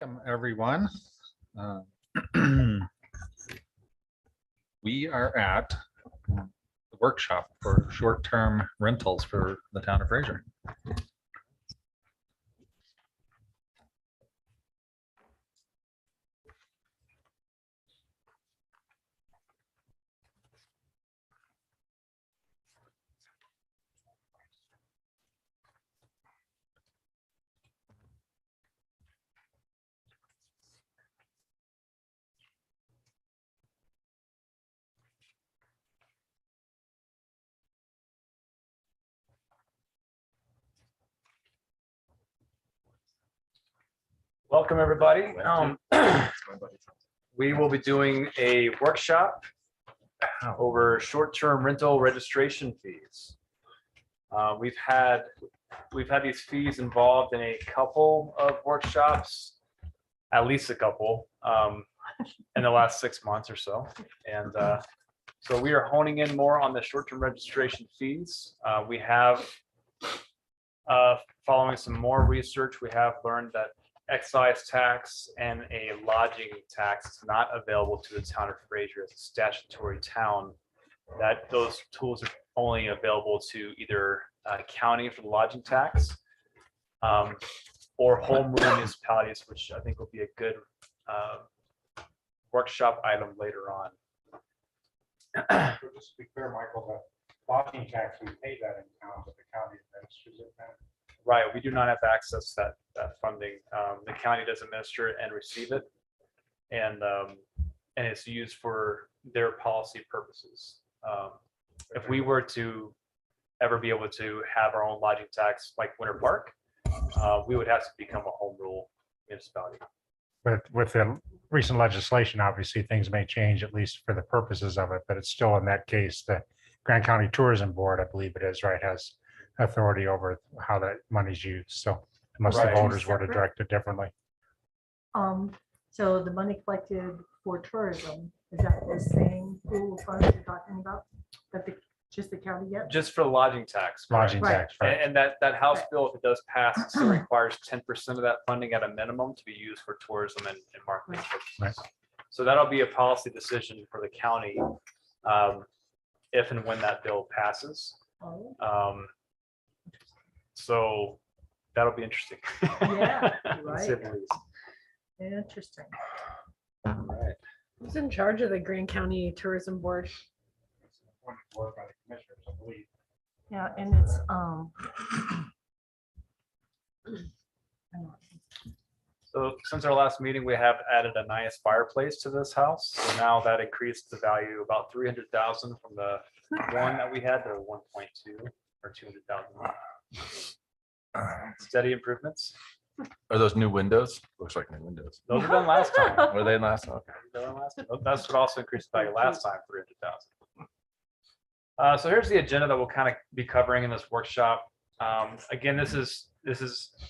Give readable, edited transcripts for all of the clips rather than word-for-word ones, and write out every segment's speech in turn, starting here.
Welcome, everyone. Uh, we are at the workshop for short-term rentals for the town of Fraser. Welcome, everybody. We will be doing a workshop over short-term rental registration fees. We've had these fees involved in a couple of workshops, at least a couple, in the last 6 months or so. And so we are honing in more on the short-term registration fees. We have, following some more research, we have learned that excise tax and a lodging tax is not available to the town of Fraser as a statutory town. That those tools are only available to either county for the lodging tax or home rule municipalities, which I think will be a good workshop item later on. Just to be clear, Michael, the lodging tax, we pay that in town, but the county administers it then. Right, we do not have access to that funding. The county does administer it and receive it, and it's used for their policy purposes. If we were to ever be able to have our own lodging tax like Winter Park, we would have to become a home rule municipality. But with the recent legislation, obviously things may change, at least for the purposes of it, but it's still in that case, the Grant County Tourism Board, I believe it is, right, has authority over how that money's used. So unless the Right. voters were to direct it differently. So the money collected for tourism, is that the same pool of funds you're talking about? That just the county yet? Just for the lodging tax. correct? Lodging Right. tax, right? And that House bill, if it does pass, it still requires 10% of that funding at a minimum to be used for tourism and marketing purposes. Right. So that'll be a policy decision for the county if and when that bill passes. Oh, So that'll be interesting. Yeah, to say the right. least. interesting. All right. Who's in charge of the Grant County Tourism Board? It's appointed board by the commissioners, I believe. Yeah, and it's, So since our last meeting, we have added a nice fireplace to this house. So now that increased the value about 300,000 from the one that we had to 1.2 or 200,000. Steady improvements. Are those new windows? Looks like new windows. Those were done last time. Were they last? Okay. They were done last time. That's what also increased the value last time, 300,000. So here's the agenda that we'll kind of be covering in this workshop. Again, this is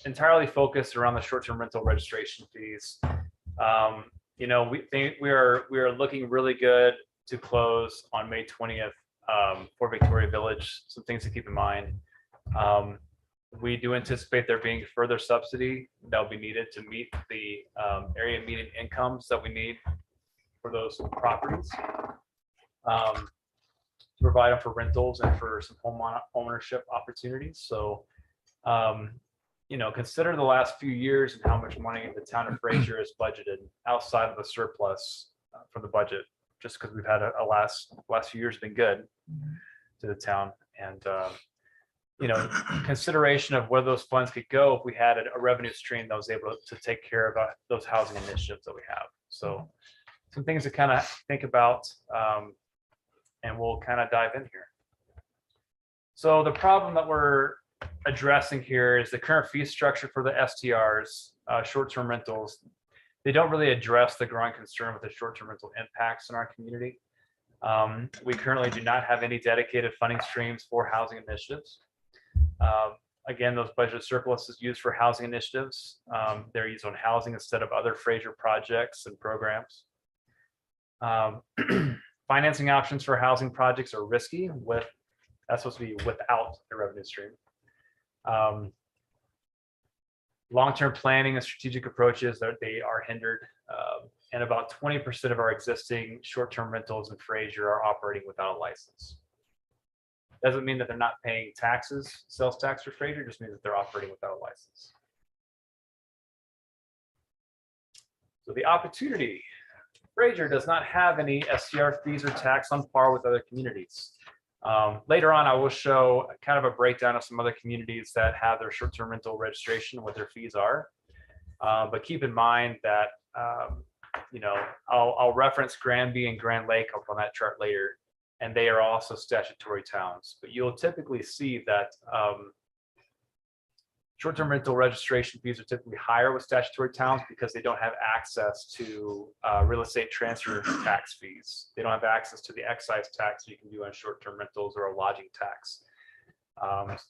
entirely focused around the short-term rental registration fees. You know, we think we are looking really good to close on May 20th for Victoria Village. Some things to keep in mind. We do anticipate there being further subsidy that will be needed to meet the area median incomes that we need for those properties. To provide them for rentals and for some home ownership opportunities. So, you know, consider the last few years and how much money the town of Fraser has budgeted outside of the surplus from the budget, just because we've had a last few years been good to the town. And, you know, consideration of where those funds could go if we had a revenue stream that was able to take care of those housing initiatives that we have. So some things to kind of think about. And we'll kind of dive in here. So the problem that we're addressing here is the current fee structure for the STRs, short-term rentals. They don't really address the growing concern with the short-term rental impacts in our community. We currently do not have any dedicated funding streams for housing initiatives. Again, those budget surpluses used for housing initiatives. They're used on housing instead of other Fraser projects and programs. Financing options for housing projects are risky that's supposed to be without a revenue stream. Long-term planning and strategic approaches that they are hindered. And about 20% of our existing short-term rentals in Fraser are operating without a license. Doesn't mean that they're not paying taxes, sales tax for Fraser, just means that they're operating without a license. So the opportunity, Fraser does not have any SCR fees or tax on par with other communities. Later on, I will show kind of a breakdown of some other communities that have their short-term rental registration and what their fees are. But keep in mind that, I'll reference Granby and Grand Lake up on that chart later, and they are also statutory towns. But you'll typically see that short-term rental registration fees are typically higher with statutory towns because they don't have access to real estate transfer tax fees. They don't have access to the excise tax you can do on short-term rentals or a lodging tax.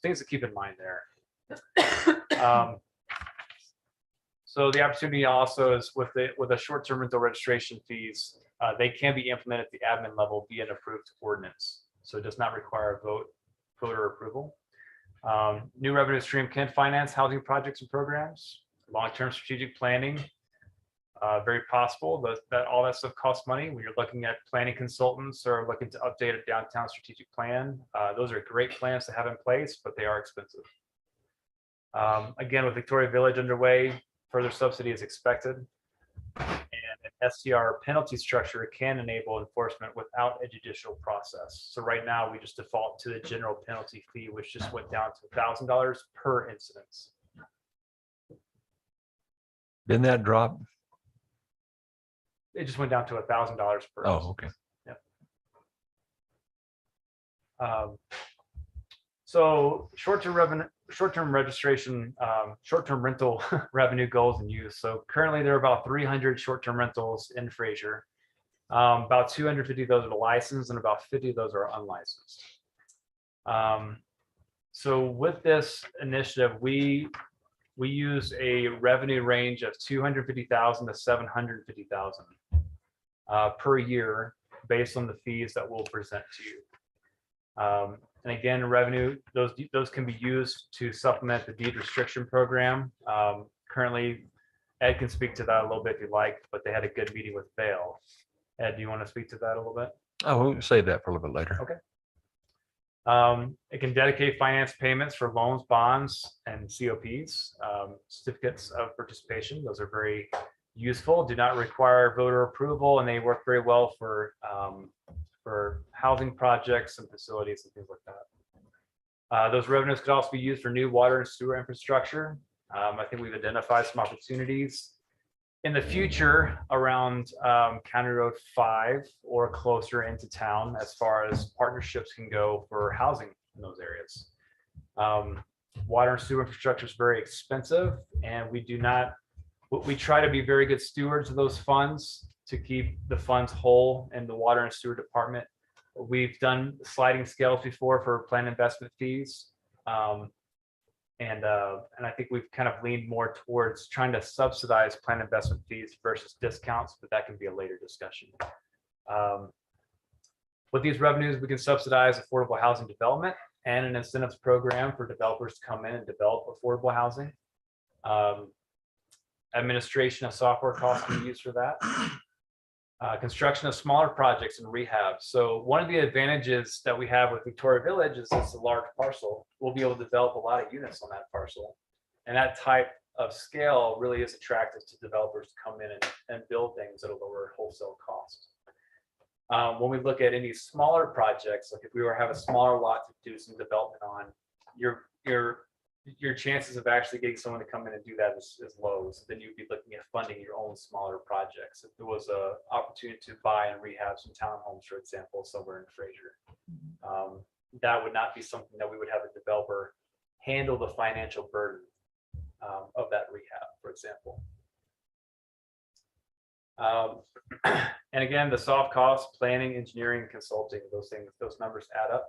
Things to keep in mind there. So the opportunity also is with a short-term rental registration fees, they can be implemented at the admin level via an approved ordinance. So it does not require voter approval. New revenue stream can finance housing projects and programs, long-term strategic planning, very possible that all that stuff costs money. When you're looking at planning consultants or looking to update a downtown strategic plan, those are great plans to have in place, but they are expensive. Again, with Victoria Village underway, further subsidy is expected. And an SCR penalty structure can enable enforcement without a judicial process. So right now we just default to the general penalty fee, which just went down to $1,000 per incidence. Didn't that drop? It just went down to $1,000 per. Oh, incidence. okay. So short-term rental revenue goals and use. So currently there are about 300 short-term rentals in Fraser. About 250 of those are licensed and about 50 of those are unlicensed. So with this initiative, we use a revenue range of 250,000 to 750,000 per year based on the fees that we'll present to you. And again, revenue, those can be used to supplement the deed restriction program. Currently, Ed can speak to that a little bit if you like, but they had a good meeting with Vail. Ed, do you want to speak to that a little bit? Oh, we'll save that for a little bit later. Okay. It can dedicate finance payments for loans, bonds, and COPs, certificates of participation. Those are very useful, do not require voter approval, and they work very well for housing projects and facilities and things like that. Those revenues could also be used for new water and sewer infrastructure. I think we've identified some opportunities in the future around County Road 5 or closer into town as far as partnerships can go for housing in those areas. Water and sewer infrastructure is very expensive, and we try to be very good stewards of those funds to keep the funds whole in the water and sewer department. We've done sliding scales before for plan investment fees. And I think we've kind of leaned more towards trying to subsidize plan investment fees versus discounts, but that can be a later discussion. With these revenues, we can subsidize affordable housing development and an incentives program for developers to come in and develop affordable housing. Administration of software costs can be used for that. Construction of smaller projects and rehab. So one of the advantages that we have with Victoria Village is it's a large parcel. We'll be able to develop a lot of units on that parcel. And that type of scale really is attractive to developers to come in and build things at a lower wholesale cost. When we look at any smaller projects, like if we were to have a smaller lot to do some development on, your chances of actually getting someone to come in and do that is low. So then you'd be looking at funding your own smaller projects. If there was an opportunity to buy and rehab some townhomes, for example, somewhere in Fraser, that would not be something that we would have a developer handle the financial burden of that rehab, for example. And again, the soft costs, planning, engineering, consulting, those numbers add up.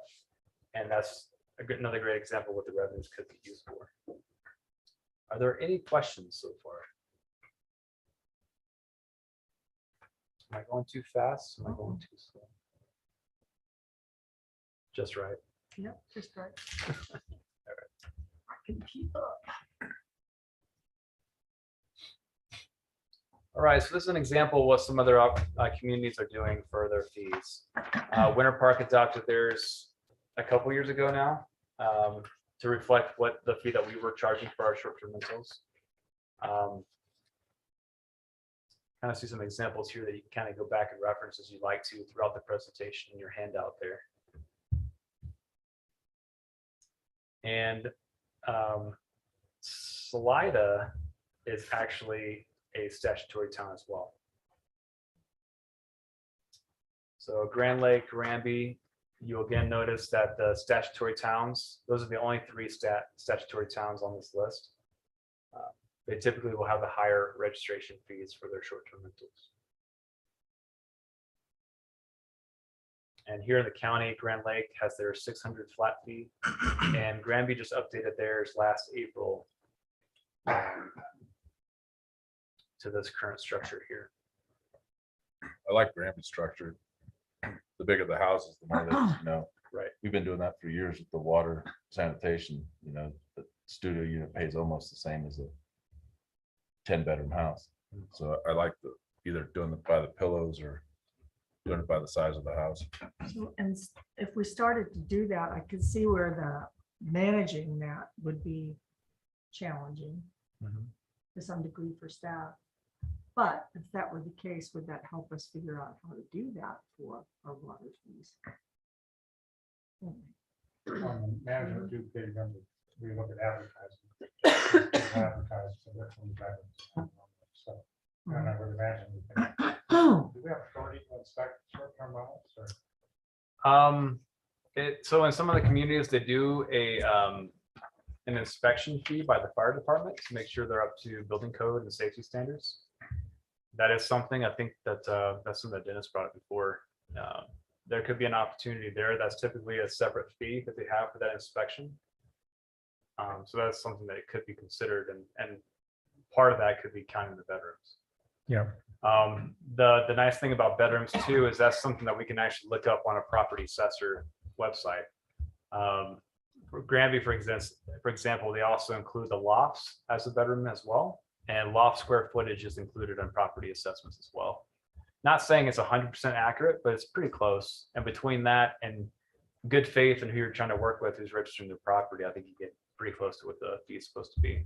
And that's another great example of what the revenues could be used for. Are there any questions so far? Am I going too fast? Am I going too slow? Just right. Yep, just right. I can keep up. All right, so this is an example of what some other communities are doing for their fees. Winter Park adopted theirs a couple years ago now, to reflect what the fee that we were charging for our short-term rentals. Kind of see some examples here that you can kind of go back and reference as you like to throughout the presentation in your handout there. And Salida is actually a statutory town as well. So Grand Lake, Granby, you again notice that the statutory towns, those are the only three statutory towns on this list. They typically will have the higher registration fees for their short-term rentals. And here in the county, Grand Lake has their 600 flat fee, and Granby just updated theirs last April to this current structure here. I like Granby's structure. The bigger the houses, the more that, Right. we've been doing that for years with the water sanitation, the studio unit pays almost the same as a 10-bedroom house. So I like either doing it by the pillows or doing it by the size of the house. So, and if we started to do that, I could see where the managing that would be challenging to some degree for staff. But if that were the case, would that help us figure out how to do that for our water fees? Management do pay them, we look at advertising. Advertise, so that's on the back of the stuff. And I would imagine, do we have authority to inspect short-term rentals or? So in some of the communities, they do an inspection fee by the fire department to make sure they're up to building code and safety standards. That is something I think that that's something that Dennis brought up before. There could be an opportunity there. That's typically a separate fee that they have for that inspection. So that's something that it could be considered, and part of that could be counting the bedrooms. Yeah. The nice thing about bedrooms too is that's something that we can actually look up on a property assessor website. For Granby, for example, they also include the lofts as a bedroom as well, and loft square footage is included in property assessments as well. Not saying it's 100% accurate, but it's pretty close. And between that and good faith and who you're trying to work with, who's registering the property, I think you get pretty close to what the fee is supposed to be.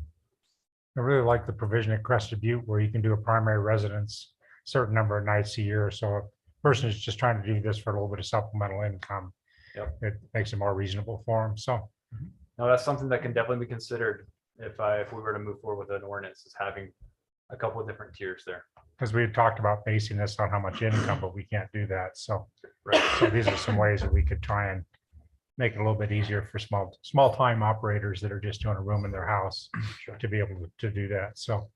I really like the provision at Crested Butte where you can do a primary residence certain number of nights a year. So a person is just trying to do this for a little bit of supplemental income. Yep. It makes it more reasonable for them. So No, that's something that can definitely be considered if we were to move forward with an ordinance, is having a couple of different tiers there. because we had talked about basing this on how much income, but we can't do that. So, Right. so these are some ways that we could try and make it a little bit easier for small time operators that are just doing a room in their house to be able to do that. So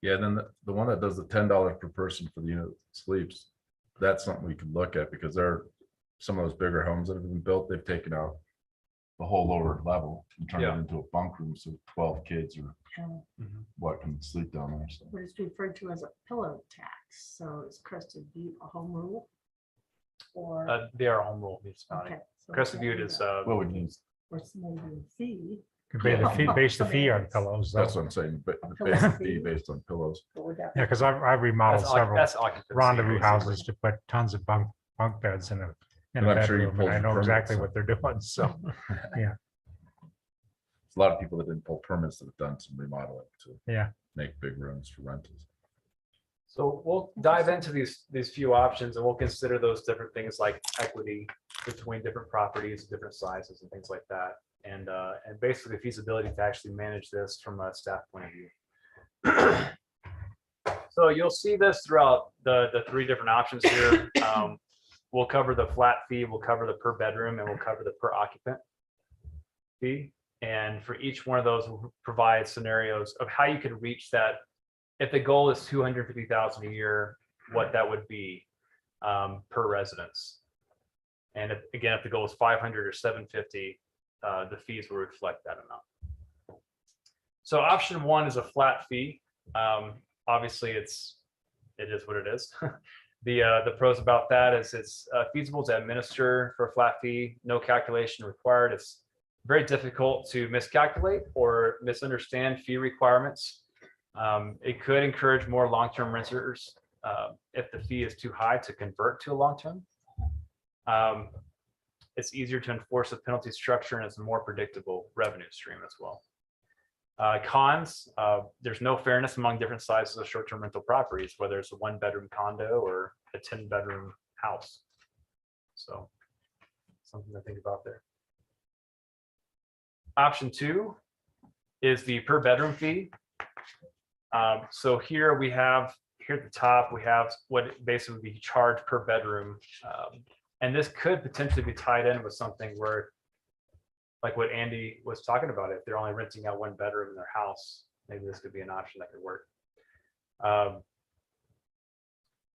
Yeah, and then the one that does the $10 per person for the unit that sleeps, that's something we could look at, because there are some of those bigger homes that have been built, they've taken out the whole lower level and turned it into a bunk room, so 12 kids or what can sleep down there. So What is referred to as a pillow tax. So is Crested Butte a home rule? Or, They are a home rule municipality. okay. so Crested we can't Butte do is that. what would you, Or maybe a fee. could be the fee, base the fee on pillows. that's though. what I'm saying, but the basic fee based on pillows. But would that Yeah, be- because I've remodeled several that's occupancy, rendezvous basically. houses to put tons of bunk beds in a And I'm sure you bedroom, and pulled I the know permits, exactly so. what they're doing. So There's a lot of people that didn't pull permits that have done some remodeling to yeah, make big rooms for rentals. So we'll dive into these few options, and we'll consider those different things like equity between different properties, different sizes and things like that. And basically feasibility to actually manage this from a staff point of view. So you'll see this throughout the three different options here. We'll cover the flat fee, we'll cover the per bedroom, and we'll cover the per occupant fee. And for each one of those, we'll provide scenarios of how you could reach that. If the goal is 250,000 a year, what that would be per residence. And if the goal is 500 or 750, the fees will reflect that amount. So option one is a flat fee. Obviously, it is what it is. The pros about that is it's feasible to administer for a flat fee, no calculation required. It's very difficult to miscalculate or misunderstand fee requirements. It could encourage more long-term renters if the fee is too high to convert to a long-term. It's easier to enforce a penalty structure and it's a more predictable revenue stream as well. Cons, there's no fairness among different sizes of short-term rental properties, whether it's a 1-bedroom condo or a 10-bedroom house. So something to think about there. Option 2 is the per bedroom fee. So here we have, here at the top, we have what basically would be charged per bedroom. And this could potentially be tied in with something where, like what Andy was talking about, if they're only renting out 1 bedroom in their house, maybe this could be an option that could work.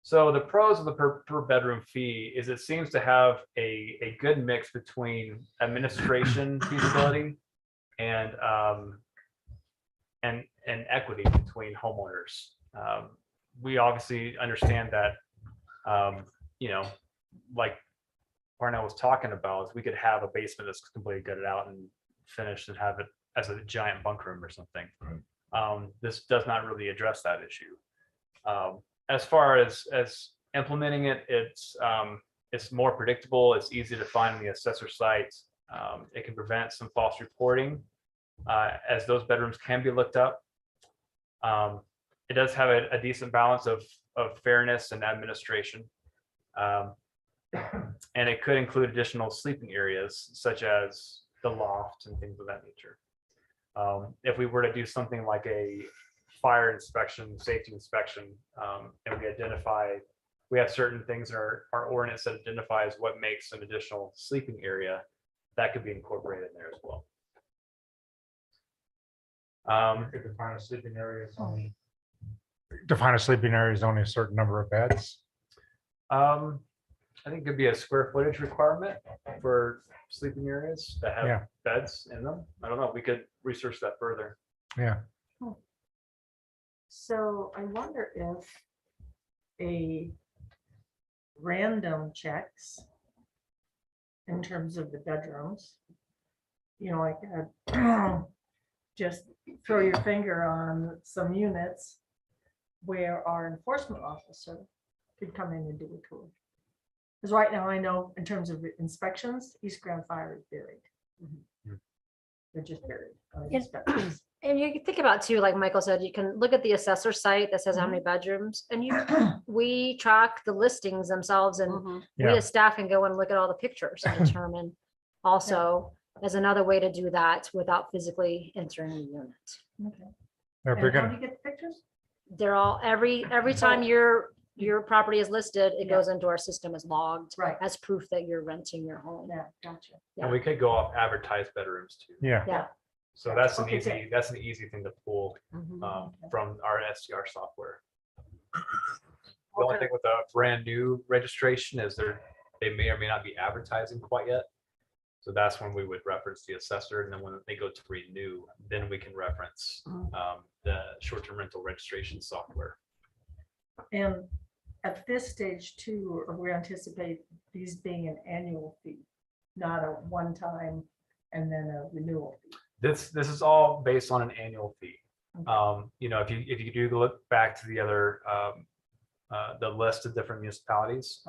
So the pros of the per bedroom fee is it seems to have a good mix between administration feasibility and equity between homeowners. We obviously understand that, like Parnell was talking about, is we could have a basement that's completely gutted out and finished and have it as a giant bunk room or something. This does not really address that issue. As far as implementing it, it's more predictable. It's easy to find on the assessor site. It can prevent some false reporting, as those bedrooms can be looked up. It does have a decent balance of fairness and administration. And it could include additional sleeping areas such as the loft and things of that nature. If we were to do something like a fire inspection, safety inspection, and we have certain things in our ordinance that identifies what makes an additional sleeping area, that could be incorporated in there as well. Could define a sleeping area as only. Define a sleeping area as only a certain number of beds. I think it could be a square footage requirement for sleeping areas that have Yeah. beds in them. I don't know. We could research that further. Yeah. So I wonder if a random checks in terms of the bedrooms, like just throw your finger on some units where our enforcement officer could come in and do a tour. Because right now I know in terms of inspections, East Grand Fire is buried. They're just buried. Inspections. And you can think about too, like Michael said, you can look at the assessor site that says how many bedrooms, and we track the listings themselves, and we Yeah. as staff can go and look at all the pictures and determine also as another way to do that without physically entering the unit. Okay. They're And big how do and you get the pictures? They're all, every time your property is listed, it Yeah. goes into our system as logged Right. as proof that you're renting your home. Yeah, gotcha. Yeah. And we could go off advertised bedrooms too. yeah. Yeah. So that's an Okay, easy thing to pull Mhm. from our SDR software. The only thing with a brand new registration is they may or may not be advertising quite yet. So that's when we would reference the assessor, and then when they go to renew, then we can reference the short-term rental registration software. And at this stage too, we anticipate these being an annual fee, not a one-time and then a renewal fee. This is all based on an annual fee. Okay. If you do look back to the other the list of different municipalities,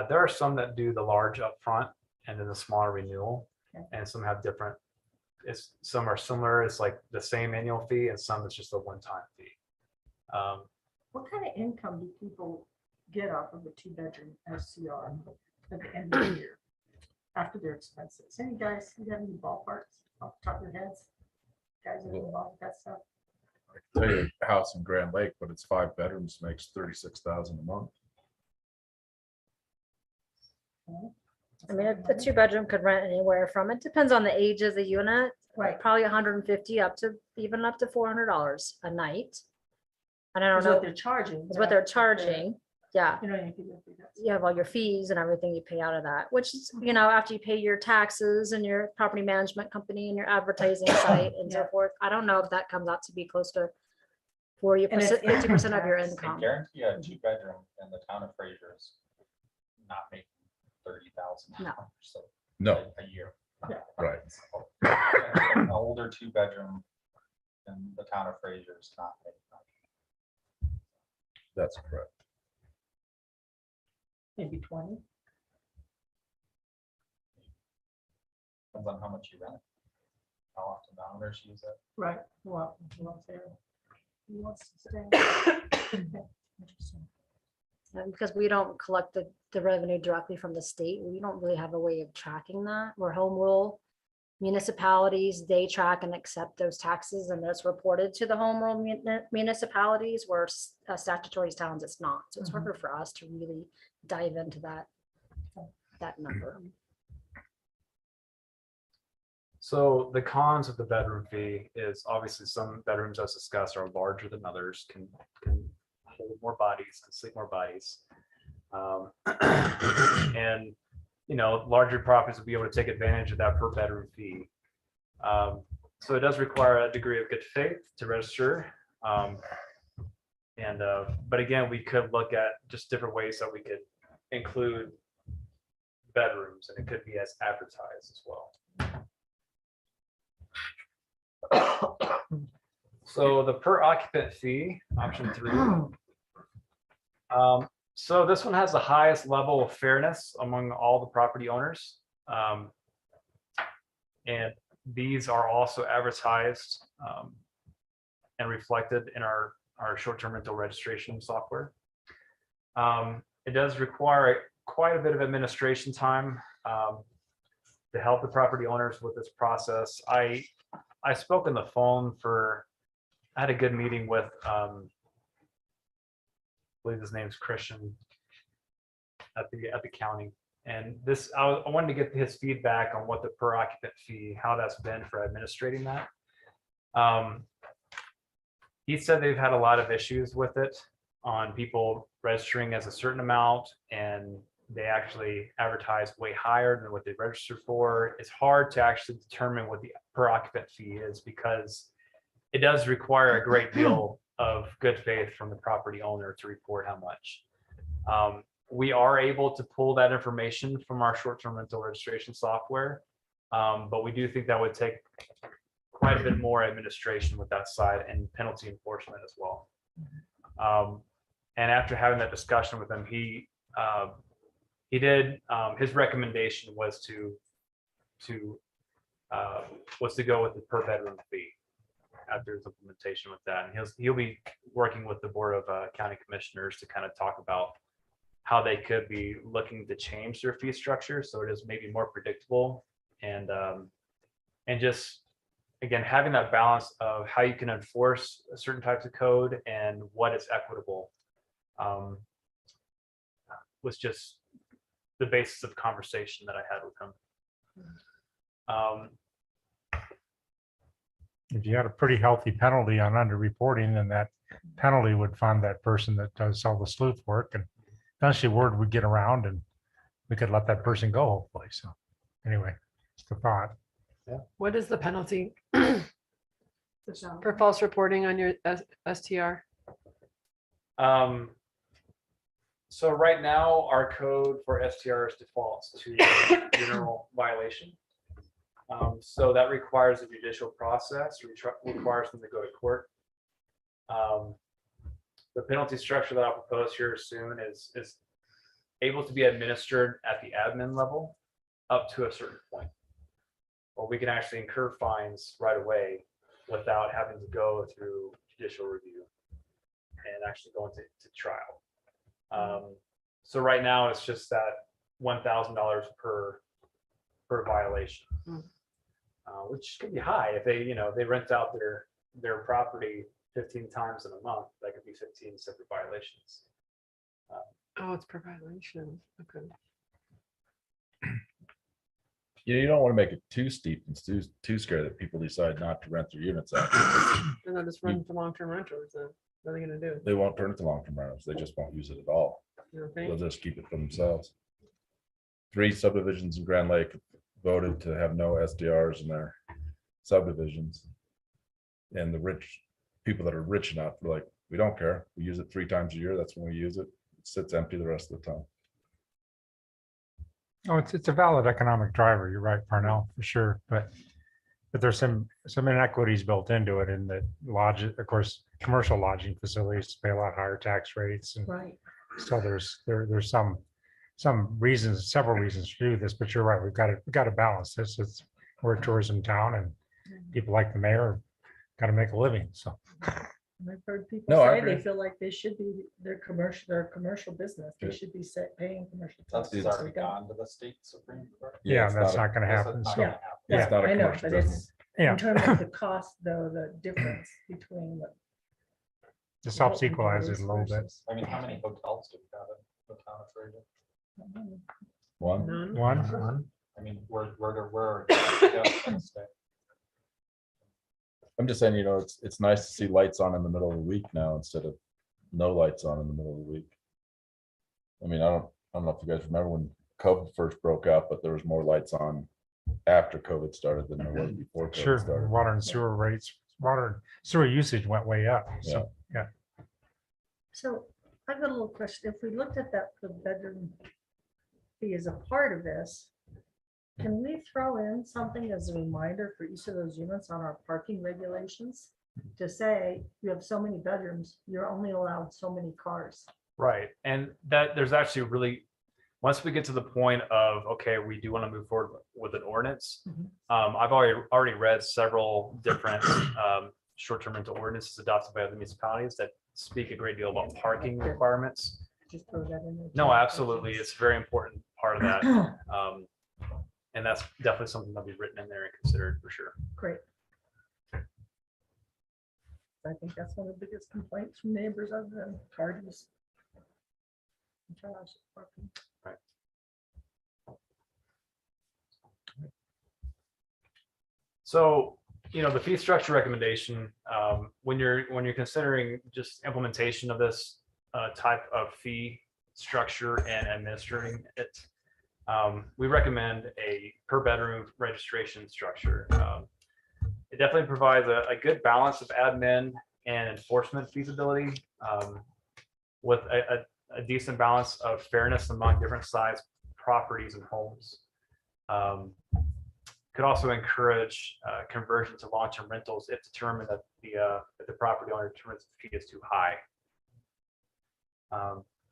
there are some that do the large upfront and then the smaller renewal, Okay. and some have different. Some are similar. It's like the same annual fee, and some is just a one-time fee. What kind of income do people get off of a 2-bedroom SCR at the end of the year after their expenses? Any guys, you have any ballparks off the top of your heads? Guys that are involved with that stuff? I can tell you a house in Grand Lake, but it's 5 bedrooms, makes 36,000 a month. I mean, a 2-bedroom could rent anywhere from, it depends on the age of the unit, Right. probably 150 up to $400 a night. And I don't Is what know, they're charging. is what they're charging. Yeah, You can do that. you have all your fees and everything you pay out of that, which is, after you pay your taxes and your property management company and your advertising site and so Yeah. forth. I don't know if that comes out to be close to 50% of your I income. guarantee a 2-bedroom in the town of Fraser is not making $30,000 No, a year. right. An older 2-bedroom and the town of Fraser is not paying that. That's correct. Maybe 20. Depends on how much you rent. How often the owners use it. Right, well, he wants to stay. Okay, interesting. And because we don't collect the revenue directly from the state, we don't really have a way of tracking that. We're home rule municipalities, they track and accept those taxes and that's reported to the home rule municipalities, where statutory towns, it's not. So it's harder for us to really dive into that number. So the cons of the bedroom fee is obviously some bedrooms, as discussed, are larger than others, can hold more bodies, can sleep more bodies. And, you know, larger properties will be able to take advantage of that per bedroom fee. So it does require a degree of good faith to register. But again, we could look at just different ways that we could include bedrooms, and it could be as advertised as well. So the per occupant fee, option 3. So this one has the highest level of fairness among all the property owners. And these are also advertised and reflected in our short-term rental registration software. It does require quite a bit of administration time to help the property owners with this process. I spoke on the phone I had a good meeting with, I believe his name's Christian at the county. And this, I wanted to get his feedback on what the per occupant fee, how that's been for administrating that. He said they've had a lot of issues with it on people registering as a certain amount, and they actually advertise way higher than what they registered for. It's hard to actually determine what the per occupant fee is because it does require a great deal of good faith from the property owner to report how much. We are able to pull that information from our short-term rental registration software, but we do think that would take quite a bit more administration with that side and penalty enforcement as well. And after having that discussion with him, he did, his recommendation was to go with the per bedroom fee after his implementation with that. And he'll be working with the Board of County Commissioners to kind of talk about how they could be looking to change their fee structure so it is maybe more predictable and just, again, having that balance of how you can enforce certain types of code and what is equitable was just the basis of conversation that I had with him. If you had a pretty healthy penalty on underreporting, then that penalty would fund that person that does all the sleuth work, and eventually word would get around and we could let that person go, hopefully. So anyway, it's the thought. What is the penalty So, for false reporting on your STR? So right now, our code for STRs defaults to general violation. So that requires a judicial process, requires them to go to court. The penalty structure that I'll propose here soon is able to be administered at the admin level up to a certain point. Or we can actually incur fines right away without having to go through judicial review and actually go into trial. So right now it's just that $1,000 per violation, which could be high if they rent out their property 15 times in a month. That could be 15 separate violations. Oh, it's per violation. Okay. You don't want to make it too steep and too scary that people decide not to rent their units out. And they'll just run for long-term rentals. Then what are they gonna do? They won't turn it to long-term rentals. They just won't use it at all. You don't They'll think? just keep it for themselves. 3 subdivisions in Grand Lake voted to have no SDRs in their subdivisions. And the rich people that are rich enough were like, we don't care. We use it 3 times a year. That's when we use it. It sits empty the rest of the time. Oh, it's a valid economic driver. You're right, Parnell, for sure. But But there's some inequities built into it in the lodge, of course, commercial lodging facilities pay a lot higher tax rates. And Right. so there's some reasons, several reasons to do this, but you're right. We've got to balance this. We're a tourism town and people like the mayor got to make a living. So And I've heard people No, I say they agree. feel like they should be, they're a commercial business. They should be paying commercial That's taxes. already We don't- gone to the state Supreme Court. yeah, it's that's a- not going to This is happen. not So gonna happen. Yeah, It's not a I know, commercial but it's, business. yeah, in terms of the cost, though, the difference between what. this helps what we do equalize it is a little bit. versus- I mean, how many hotels do we have in the town of Fraser? One, None. One, I mean, where guests gonna stay? I'm just saying, it's nice to see lights on in the middle of the week now instead of no lights on in the middle of the week. I mean, I don't know if you guys remember when COVID first broke out, but there was more lights on after COVID started than there was before COVID sure, started. water and sewer rates, water and sewer usage went way up. So, So I've got a little question. If we looked at that per bedroom fee as a part of this, can we throw in something as a reminder for each of those units on our parking regulations? To say you have so many bedrooms, you're only allowed so many cars. Right, and that there's actually really, once we get to the point of, okay, we do want to move forward with an ordinance. Mhm. I've already read several different short-term rental ordinances adopted by other municipalities that speak a great deal about parking requirements. Just throw that in there. No, too. absolutely, it's a very important part of that. And that's definitely something that'll be written in there and considered for sure. Great. I think that's one of the biggest complaints from neighbors other than car use. Trash, parking. So, the fee structure recommendation, when you're considering just implementation of this type of fee structure and administering it, we recommend a per bedroom registration structure. It definitely provides a good balance of admin and enforcement feasibility, with a decent balance of fairness among different size properties and homes. Could also encourage conversion to long-term rentals if determined that the property owner determines the fee is too high.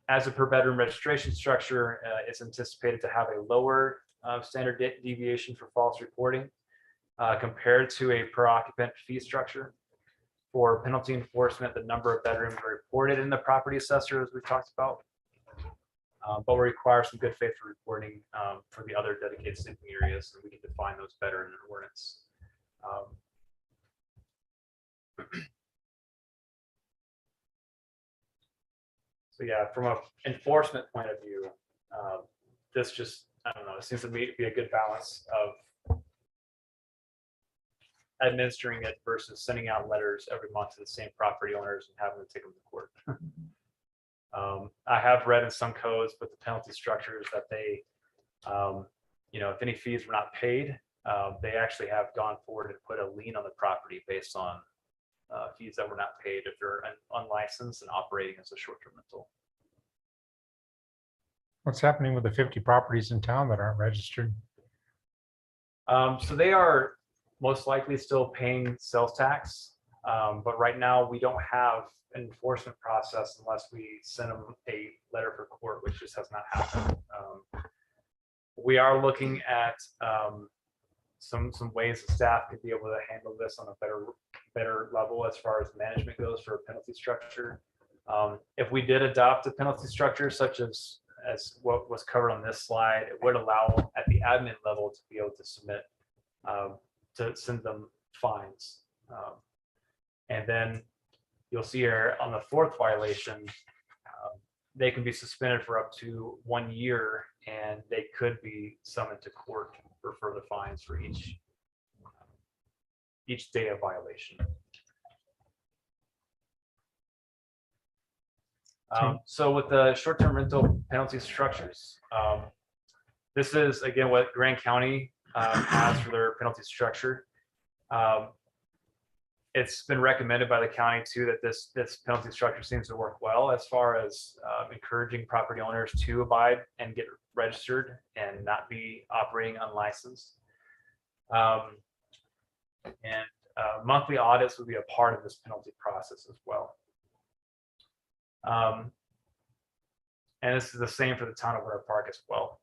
As a per bedroom registration structure, it's anticipated to have a lower standard deviation for false reporting compared to a per occupant fee structure. For penalty enforcement, the number of bedrooms are reported in the property assessor, as we talked about. But we require some good faith reporting for the other dedicated sleeping areas, and we can define those better in an ordinance. So yeah, from an enforcement point of view, this just, I don't know, it seems to me to be a good balance of administering it versus sending out letters every month to the same property owners and having to take them to court. I have read in some codes with the penalty structures that they, if any fees were not paid, they actually have gone forward and put a lien on the property based on fees that were not paid if they're unlicensed and operating as a short-term rental. what's happening with the 50 properties in town that aren't registered? So they are most likely still paying sales tax, but right now we don't have an enforcement process unless we send them a letter for court, which just has not happened. We are looking at some ways the staff could be able to handle this on a better level as far as management goes for a penalty structure. If we did adopt a penalty structure such as what was covered on this slide, it would allow at the admin level to be able to submit to send them fines. And then you'll see here on the fourth violation, they can be suspended for up to 1 year, and they could be summoned to court for further fines for each day of violation. So with the short-term rental penalty structures, this is again what Grand County has for their penalty structure. It's been recommended by the county too that this penalty structure seems to work well as far as encouraging property owners to abide and get registered and not be operating unlicensed. And monthly audits would be a part of this penalty process as well. And this is the same for the town of Winter Park as well,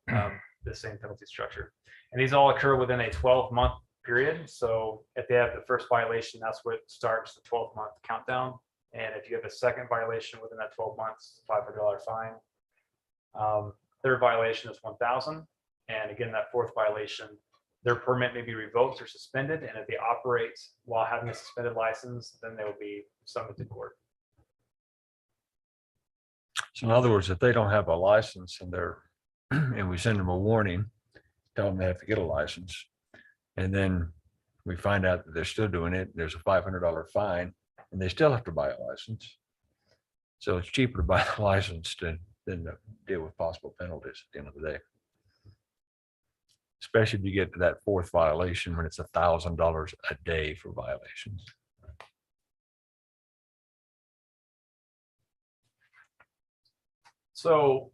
the same penalty structure. And these all occur within a 12-month period. So if they have the first violation, that's what starts the 12-month countdown. And if you have a second violation within that 12 months, $500 fine. Third violation is $1,000. And again, that fourth violation, their permit may be revoked or suspended. And if they operate while having a suspended license, then they will be summoned to court. So in other words, if they don't have a license and and we send them a warning, tell them they have to get a license. And then we find out that they're still doing it, there's a $500 fine, and they still have to buy a license. So it's cheaper to buy the license than to deal with possible penalties at the end of the day. Especially if you get to that fourth violation when it's $1,000 a day for violations. So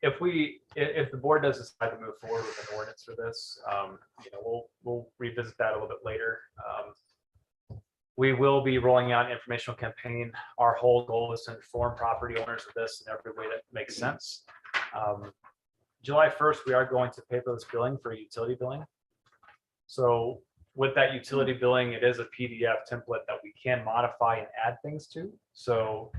if the board does decide to move forward with an ordinance for this, we'll revisit that a little bit later. We will be rolling out an informational campaign. Our whole goal is to inform property owners of this in every way that makes sense. July 1st, we are going to paperless billing for utility billing. So with that utility billing, it is a PDF template that we can modify and add things to. So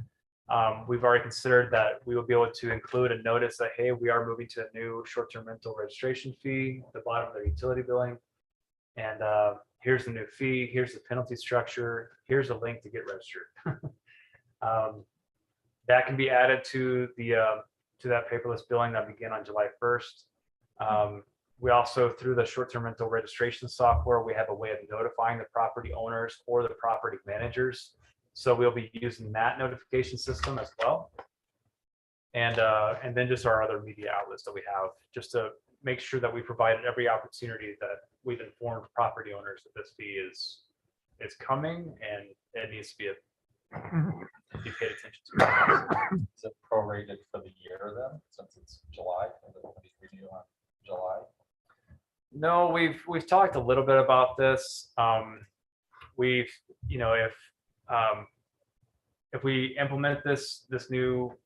we've already considered that we will be able to include a notice that, hey, we are moving to a new short-term rental registration fee at the bottom of their utility billing. And here's the new fee, here's the penalty structure, here's a link to get registered. That can be added to that paperless billing that began on July 1st. We also, through the short-term rental registration software, we have a way of notifying the property owners or the property managers. So we'll be using that notification system as well. And then just our other media outlets that we have, just to make sure that we provided every opportunity that we've informed property owners that this fee is coming and it needs to be paid attention to. Is it prorated for the year then, since it's July, and it'll be renew on July? No, we've talked a little bit about this. If we implement this new,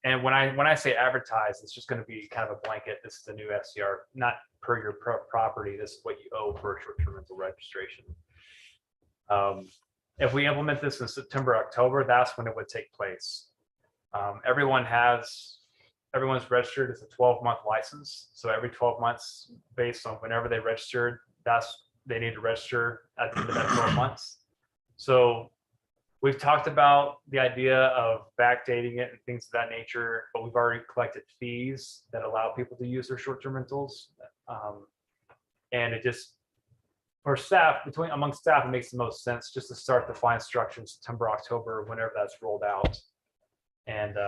and when I say advertise, it's just going to be kind of a blanket. This is the new SCR, not per your property. This is what you owe for a short-term rental registration. If we implement this in September, October, that's when it would take place. Everyone's registered. It's a 12-month license. So every 12 months, based on whenever they registered, they need to register at the end of that 12 months. So we've talked about the idea of backdating it and things of that nature, but we've already collected fees that allow people to use their short-term rentals. And it just, for staff, among staff, it makes the most sense just to start the fine structure in September, October, whenever that's rolled out. And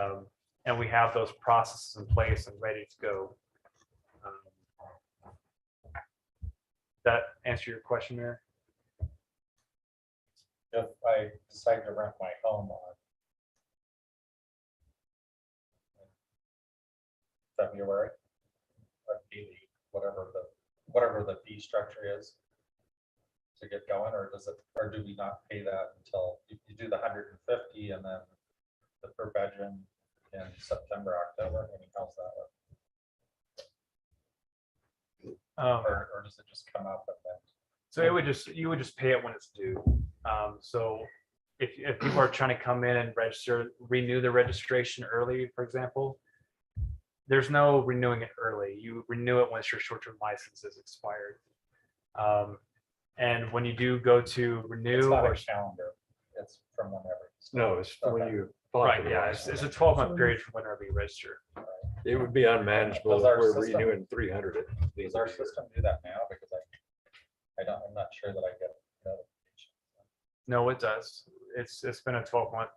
we have those processes in place and ready to go. That answer your question there? If I decide to rent my home on February, whatever the fee structure is to get going, or do we not pay that until you do the 150 and then the per bedroom in September, October? I mean, how's that work? Or does it just come up at that? So you would just pay it when it's due. So if people are trying to come in and renew the registration early, for example, there's no renewing it early. You renew it once your short-term license is expired. And when you do go to renew, It's not a calendar. It's from whenever. No, it's when you. right? Yeah, it's a 12-month period from whenever you register. It would be unmanageable if Does our we're system- renewing 300. Does our system do that now? Because I'm not sure that I get notification. No, it does. It's been a 12-month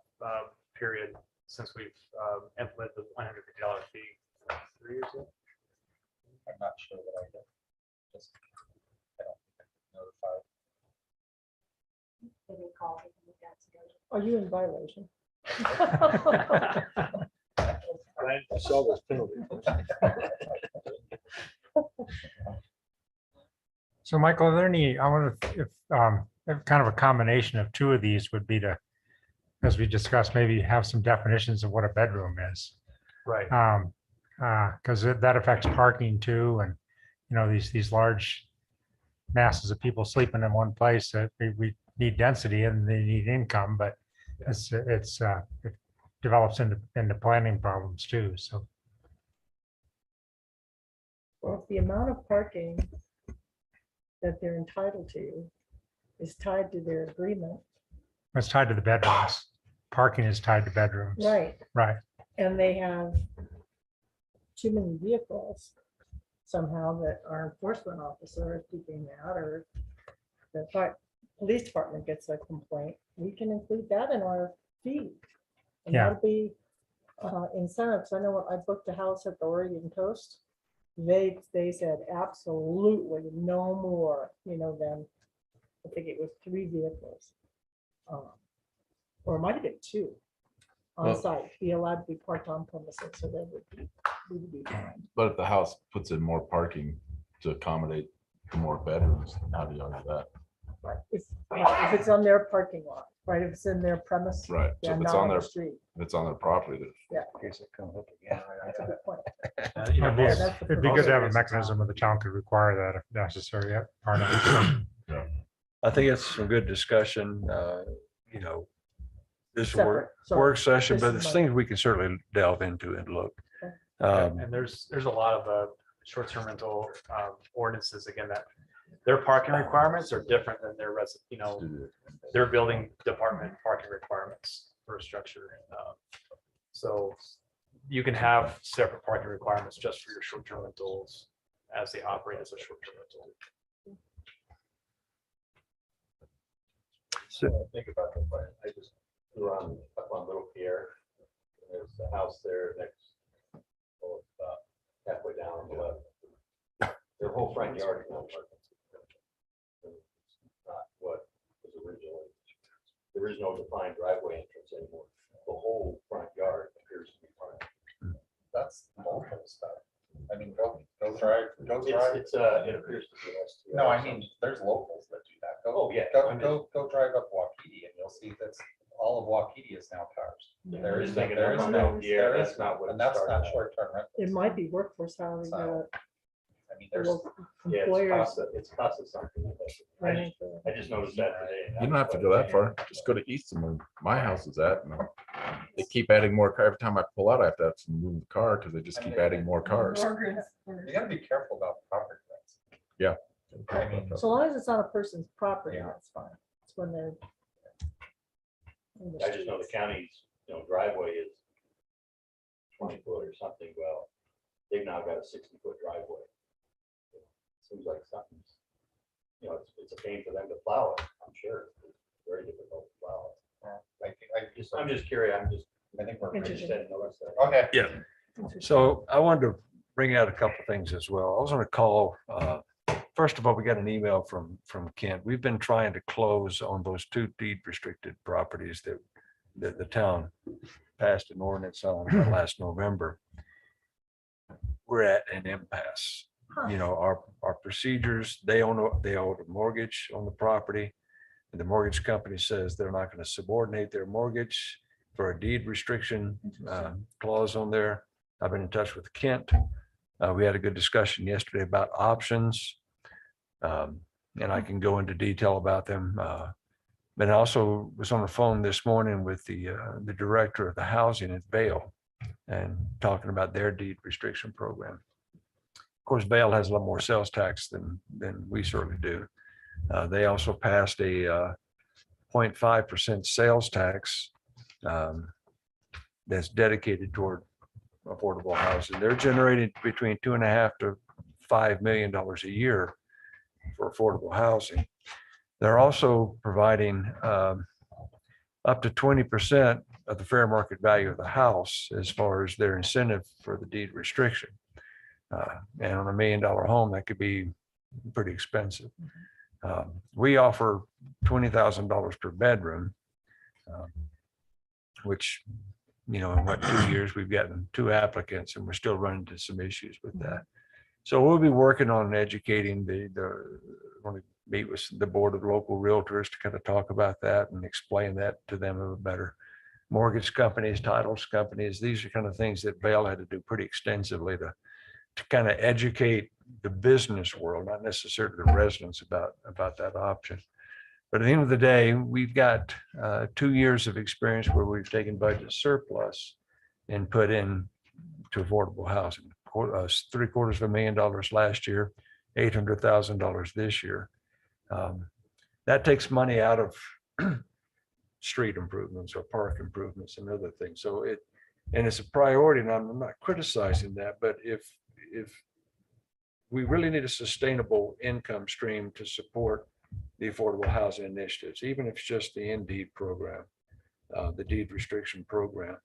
period since we've implemented the $150 fee 3 years ago. I'm not sure that I get. Just, I don't get notified. Are you in violation? I saw those penalties. So Michael, are there any, I wonder if kind of a combination of two of these would be to, as we discussed, maybe have some definitions of what a bedroom is. Right. Because that affects parking too, and, you know, these large masses of people sleeping in one place, that we need density and they need income, but it develops into planning problems too, so. Well, if the amount of parking that they're entitled to is tied to their agreement. It's tied to the bedrooms. Parking is tied to bedrooms. Right. Right. And they have too many vehicles somehow that our enforcement officer is keeping that, or the police department gets a complaint, we can include that in our fee. And Yeah. that'll be incentives. I know when I booked a house at the Oregon coast, they said absolutely no more, you know, than I think it was 3 vehicles. Or it might have been 2 on Well- site, be allowed to be parked on premises, so they would be fine. But if the house puts in more parking to accommodate more bedrooms, how do you argue that? Right. If it's on their parking lot, right, if it's in their premise. Right, so Yeah, if it's not on on their, the street. if it's on their property, then That's a good point. You know, It'd be, most- that's the it'd be good to have a most- mechanism where the town could require that if necessary. Yep, part of it. I think it's some good discussion, you know, this work Separate, sorry. session, This but is it's my- things we can certainly delve into and look. And there's a lot of short-term rental ordinances, again, that their parking requirements are different than their you know, their building department parking requirements for a structure. So you can have separate parking requirements just for your short-term rentals as they operate as a short-term rental. Think about the plan. I just flew on up on Little Pierre. There's a house there next, halfway down on the left. Their whole front yard is now parking. Not what was originally. There is no defined driveway entrance anymore. The whole front yard appears to be parked. That's local stuff. I mean, go drive. It appears to be. No, I mean, there's locals that do that. Go, Oh, yeah. Go drive up Waukee and you'll see that's, all of Waukee is now cars. There is, Thinking there is about no, that, yeah, there that's is, not what and it that's started not out. short-term rental. It might be workforce housing. So, I mean, there's, Yeah, Employers. it's cost us something. running for- I just noticed that today. you don't have to go that far. Just go to Easton where my house is at. And they keep adding more car. Every time I pull out, I have to move the car because they just keep adding more cars. you gotta be careful about property rights. Yeah. I mean, So long as it's on a person's property, Yeah. that's fine. It's when they're. in the I just know the streets. county's, driveway is 20 foot or something. Well, they've now got a 60-foot driveway. Seems like something's, it's a pain for them to plow it, I'm sure. It's very difficult to plow it. I'm just curious, I think we're. I just hadn't noticed that. Okay. Yeah. So I wanted to bring out a couple things as well. I was on a call. First of all, we got an email from Kent. We've been trying to close on those 2 deed restricted properties that the town passed an ordinance on last November. We're at an impasse. You know, our procedures, they own a mortgage on the property. And the mortgage company says they're not going to subordinate their mortgage for a deed restriction clause on there. I've been in touch with Kent. We had a good discussion yesterday about options. And I can go into detail about them. But I also was on the phone this morning with the director of the housing at Vail and talking about their deed restriction program. Of course, Vail has a lot more sales tax than we certainly do. They also passed a 0.5% sales tax that's dedicated toward affordable housing. They're generating between $2.5 to $5 million a year for affordable housing. They're also providing up to 20% of the fair market value of the house as far as their incentive for the deed restriction. And on $1 million home, that could be pretty expensive. We offer $20,000 per bedroom, which, in what 2 years, we've gotten 2 applicants and we're still running into some issues with that. So we'll be working on educating the going to meet with the board of local realtors to kind of talk about that and explain that to them a little better. Mortgage companies, titles companies, these are kind of things that Vail had to do pretty extensively to kind of educate the business world, not necessarily the residents about that option. But at the end of the day, we've got 2 years of experience where we've taken budget surplus and put in to affordable housing. $750,000 last year, $800,000 this year. That takes money out of street improvements or park improvements and other things. So it's a priority, and I'm not criticizing that, but if we really need a sustainable income stream to support the affordable housing initiatives, even if it's just the Indeed program, the deed restriction program,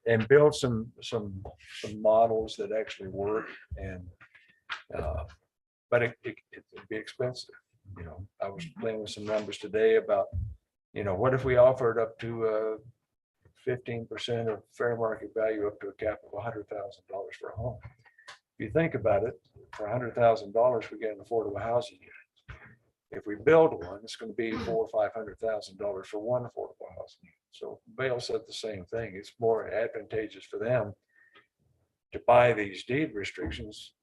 and build some models that actually work. And but it'd be expensive. You know, I was playing with some numbers today about, you know, what if we offered up to 15% of fair market value up to a cap of $100,000 for a home. If you think about it, for $100,000, we get an affordable housing unit. If we build one, it's going to be $400,000 or $500,000 for one affordable housing unit. So Vail said the same thing. It's more advantageous for them to buy these deed restrictions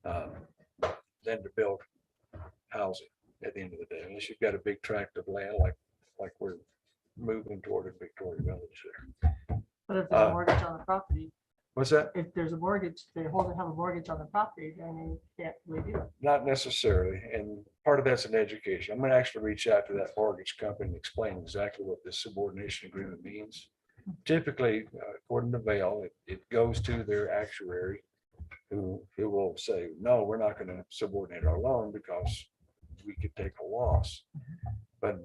than to build housing at the end of the day, unless you've got a big tract of land like we're moving toward in Victoria Village there. But if there's a mortgage on the property, What's that? if there's a mortgage, they have a mortgage on the property, then they can't really do it. Not necessarily, and part of that's an education. I'm going to actually reach out to that mortgage company and explain exactly what this subordination agreement means. Typically, according to Vail, it goes to their actuary, who will say, no, we're not going to subordinate our loan because we could take a loss. But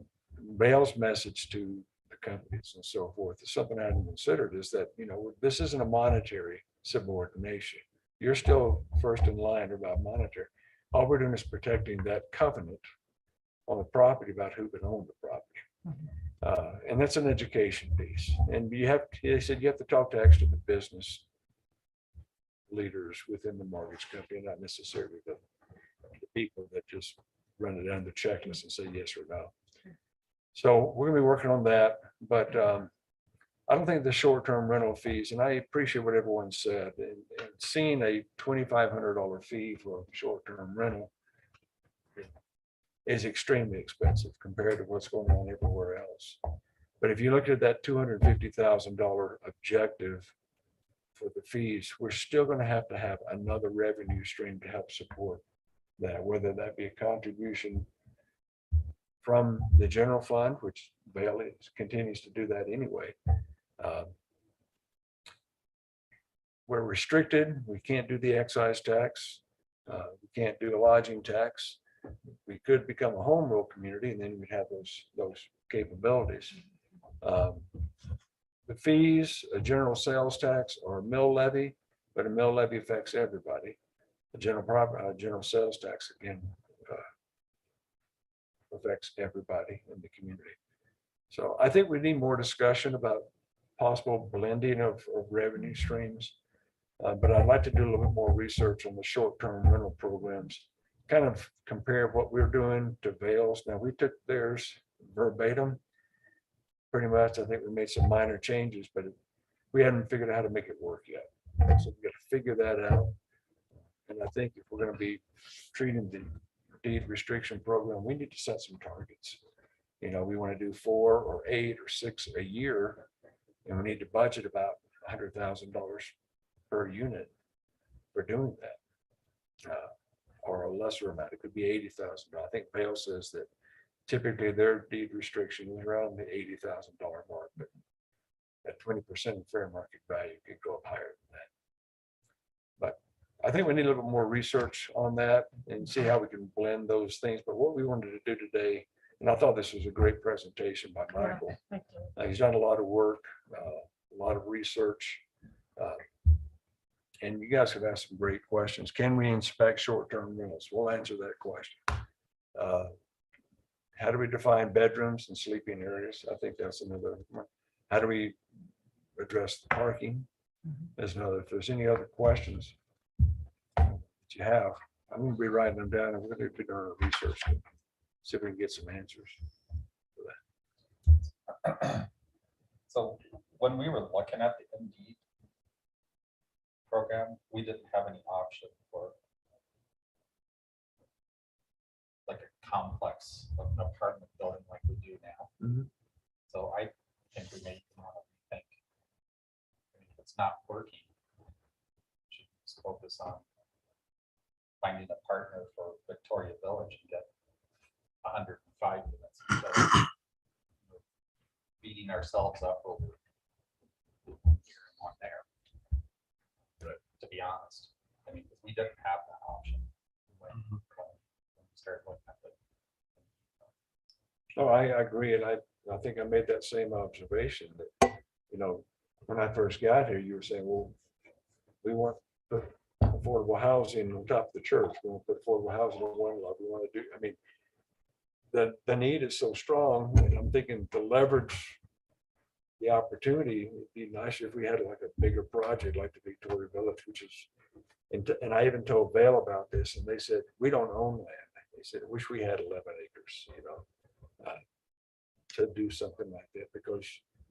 Vail's message to the companies and so forth is something I hadn't considered, is that, you know, this isn't a monetary subordination. You're still first in line about monetary. All we're doing is protecting that covenant on the property about who can own the property. And that's an education piece. And they said you have to talk to actually the business leaders within the mortgage company, not necessarily the people that just run it down the checklist and say yes or no. So we're gonna be working on that, but I don't think the short-term rental fees, and I appreciate what everyone said, and seeing a $2,500 fee for a short-term rental is extremely expensive compared to what's going on everywhere else. But if you look at that $250,000 objective for the fees, we're still going to have another revenue stream to help support that, whether that be a contribution from the general fund, which Vail continues to do that anyway. We're restricted. We can't do the excise tax. We can't do a lodging tax. We could become a home rule community, and then we'd have those capabilities. The fees, a general sales tax or a mill levy, but a mill levy affects everybody. The general sales tax, again, affects everybody in the community. So I think we need more discussion about possible blending of revenue streams. But I'd like to do a little bit more research on the short-term rental programs, kind of compare what we're doing to Vail's. Now, we took theirs verbatim. Pretty much, I think we made some minor changes, but we haven't figured out how to make it work yet. So we got to figure that out. And I think if we're going to be treating the deed restriction program, we need to set some targets. You know, we want to do 4 or 8 or 6 a year, and we need to budget about $100,000 per unit for doing that, or a lesser amount. It could be $80,000. I think Vail says that typically their deed restriction is around the $80,000 mark, but at 20% of fair market value could go up higher than that. But I think we need a little bit more research on that and see how we can blend those things. But what we wanted to do today, and I thought this was a great presentation by Michael. He's done a lot of work, a lot of research. And you guys have asked some great questions. Can we inspect short-term rentals? We'll answer that question. How do we define bedrooms and sleeping areas? I think that's another one. How do we address the parking? There's another. If there's any other questions that you have, I'm gonna be writing them down. I'm gonna do our research. See if we can get some answers. So when we were looking at the Indeed program, we didn't have any option for like a complex of an apartment building like we do now. Mhm. So I think we may want to think, if it's not working, we should just focus on finding a partner for Victoria Village and get 105 units. instead of beating ourselves up over one here and one there. Right. To be honest, I mean, we didn't have that option. When we started looking at it. Oh, I agree, and I think I made that same observation that, when I first got here, you were saying, well, we want the affordable housing on top of the church, we want to put affordable housing on one level, we want to do, I mean, the need is so strong, and I'm thinking to leverage the opportunity, it'd be nicer if we had like a bigger project like the Victoria Village, which is, and I even told Vail about this, and they said, we don't own land. They said, I wish we had 11 acres, to do something like that, because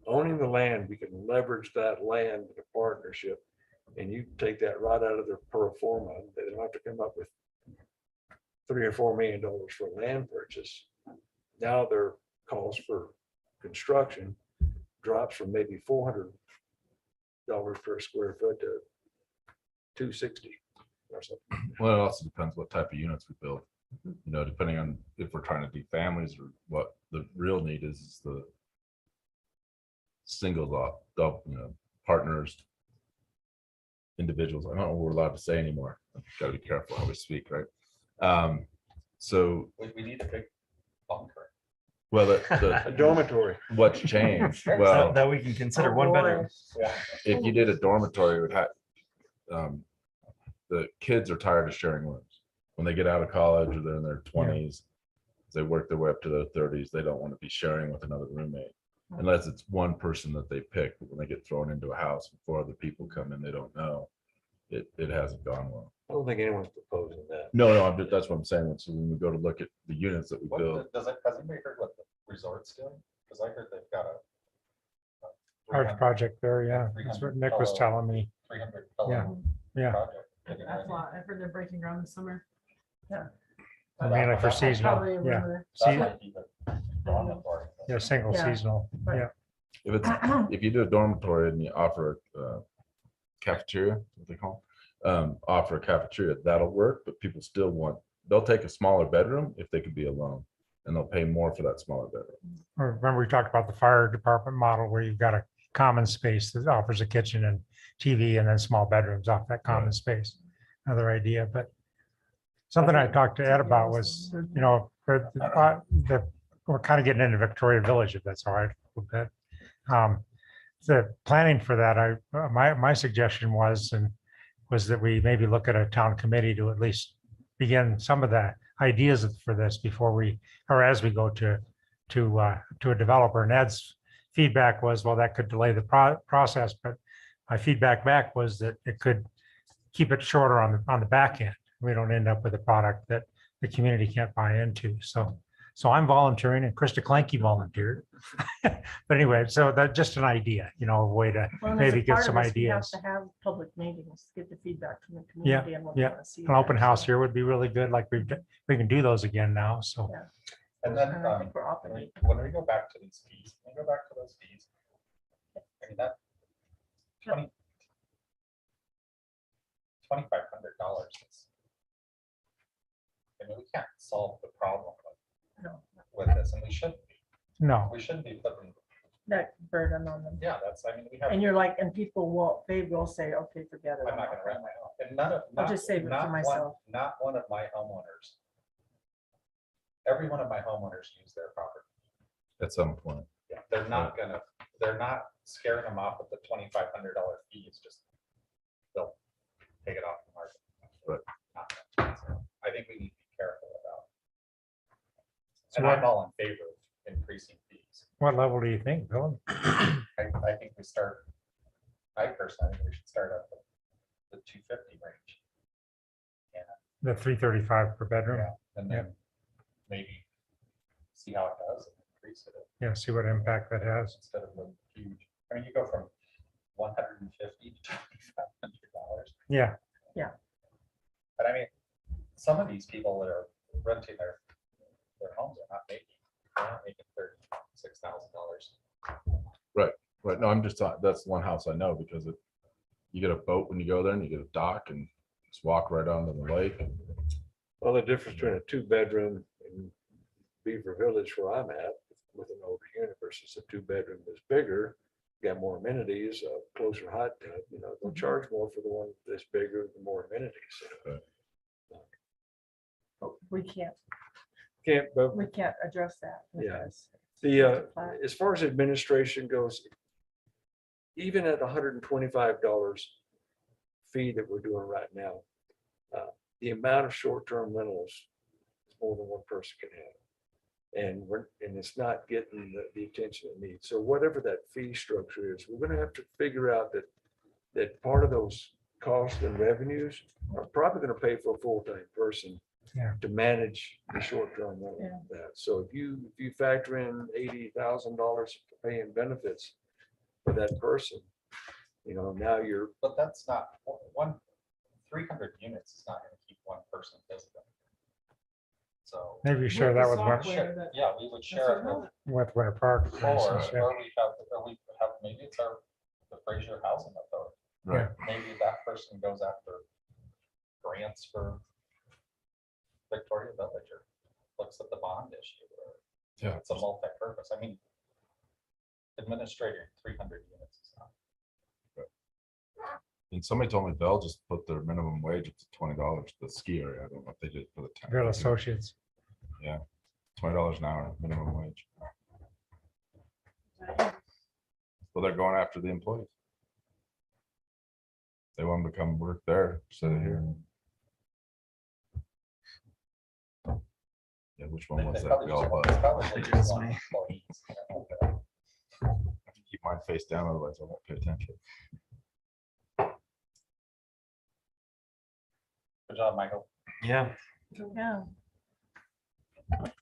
owning the land, we can leverage that land in a partnership, and you take that right out of their pro forma. They don't have to come up with $3 or $4 million for land purchase. Now their cost for construction drops from maybe $400 per square foot to $260 or something. Well, it also depends what type of units we build. Depending on if we're trying to do families or what the real need is the singles off, partners, individuals. I don't know what we're allowed to say anymore. I've got to be careful how we speak, right? So We need a big bunker. well, A dormitory. what's changed? Well, That we can consider Oh, one boy. bedroom. if you did a dormitory, it would have the kids are tired of sharing rooms. When they get out of college or they're in their 20s, they work their way up to their 30s, they don't want to be sharing with another roommate unless it's one person that they pick. But when they get thrown into a house and 4 other people come in, they don't know. It hasn't gone well. I don't think anyone's proposing that. No, that's what I'm saying. So when we go to look at the units that we What build, has anybody heard what the resort's doing? Because I heard they've got a Art project there, yeah. That's what Nick was telling me. 300 Yeah, pillow yeah. project. That's why I've heard they're breaking ground this summer. Mainly for seasonal, Probably a yeah. rumor. That might be the dormitory. Yeah, single Yeah. seasonal, Right. yeah. if you do a dormitory and you offer a cafeteria, what they call, offer a cafeteria, that'll work. But people still they'll take a smaller bedroom if they could be alone, and they'll pay more for that smaller bedroom. Remember we talked about the fire department model where you've got a common space that offers a kitchen and TV and then small bedrooms off that common Right. space. Another idea, but something I talked to Ed about was, we're kind of getting into Victoria Village, if that's all right, a little bit. The planning for that, my suggestion was that we maybe look at a town committee to at least begin some of the ideas for this before as we go to a developer. And Ed's feedback was, well, that could delay the process, but my feedback back was that it could keep it shorter on the back end. We don't end up with a product that the community can't buy into. So I'm volunteering and Krista Clanky volunteered. But anyway, so that's just an idea, a way to Well, and as a maybe get part some of this, we have ideas. to have public meetings, get the feedback from the Yeah, community and what yeah. they want to see. An open there, house so, here would be really good. Like we can do those again now. So Yeah. And then And I think we're open. when we go back to these fees, when we go back to those fees, I mean, that $2,500 is. I mean, we can't solve the problem No, with this, and we shouldn't be. no, We shouldn't be putting, that burden on them. we have. And they will say, okay, forget it. I'm not gonna rent my own. And none of. I'll just save it for not one- myself. Not one of my homeowners. Every one of my homeowners use their property. At some point, Yeah, they're not scaring them off with the $2,500 fees, just they'll take it off the market. Right. So I think we need to be careful about. So And I'm all in favor of increasing fees. what level do you think, Bill? I think I personally think we should start at the 250 range. And The 335 per bedroom. Yeah, and then maybe see how it does and increase it Yeah, see what impact that has. instead of the huge. I mean, you go from 150 to $2,500. Yeah, But I mean, some of these people that are renting their homes are not making $36,000. Right, no, I'm just talking, that's one house I know because you get a boat when you go there and you get a dock and just walk right onto the lake. Well, the difference between a 2-bedroom in Beaver Village where I'm at with an older unit versus a 2-bedroom that's bigger, got more amenities, a closer hot tub, they'll charge more for the one that's bigger, the more amenities. We can't But address that. with Yeah. this. as far as administration goes, even at $125 fee that we're doing right now, the amount of short-term rentals is more than one person can have. And it's not getting the attention it needs. So whatever that fee structure is, we're gonna have to figure out that part of those costs and revenues are probably gonna pay for a full-time person Yeah. to manage the short-term rental. Yeah. of that. So if you factor in $80,000 for paying benefits for that person, now you're, But that's not, 300 units is not gonna keep one person visiting. So, maybe you share that with, yeah, we would share it with, Winter Park. for instance, yeah. or we have, maybe it's the Fraser Housing Authority. Right. Maybe that person goes after grants for Victoria Village or looks at the bond issue. Or Yeah. It's a multi-purpose. I mean, administrating 300 units is not. And somebody told me they'll just put their minimum wage up to $20, the ski area. I don't know if they did for the town. Real associates. $20 an hour minimum wage. Well, they're going after the employees. They want them to come work there instead of here. Yeah, which one was that? We all bought. Keep mine face down, otherwise I won't pay attention. Good job, Michael. Yeah. Yeah.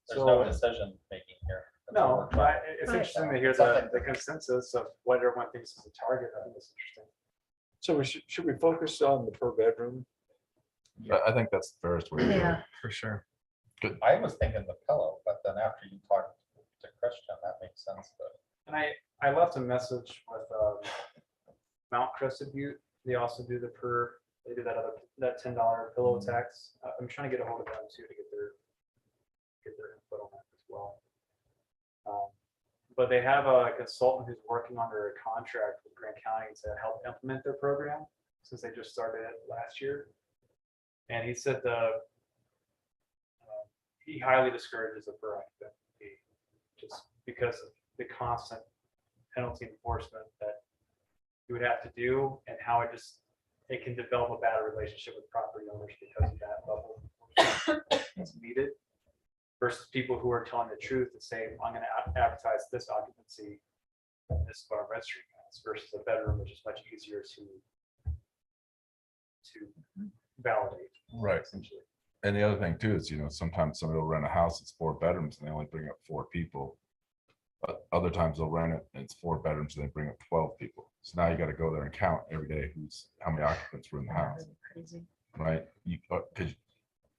There's no decision making here. That's what No, we're trying- but it's interesting to hear the consensus of what everyone thinks is a target. I think it's interesting. so should we focus on the per bedroom? I think that's the fairest way to do it. Yeah. For sure. I was thinking the pillow, but then after you talked to Christian, that makes sense. But And I left a message with Mount Crested Butte. They also do they do that $10 pillow tax. I'm trying to get a hold of them too to get their input on that as well. But they have a consultant who's working under a contract with Grant County to help implement their program since they just started it last year. And he said he highly discourages the per occupant fee just because of the constant penalty enforcement that you would have to do and how it can develop a bad relationship with property owners because of that level that's needed versus people who are telling the truth and saying, I'm going to advertise this occupancy. This is what our registry has versus a bedroom, which is much easier to validate. Right. Essentially. And the other thing too is, sometimes somebody will rent a house that's 4 bedrooms and they only bring up 4 people. But other times they'll rent it and it's 4 bedrooms and they bring up 12 people. So now you got to go there and count every day how many occupants were in the house, Crazy. right? Because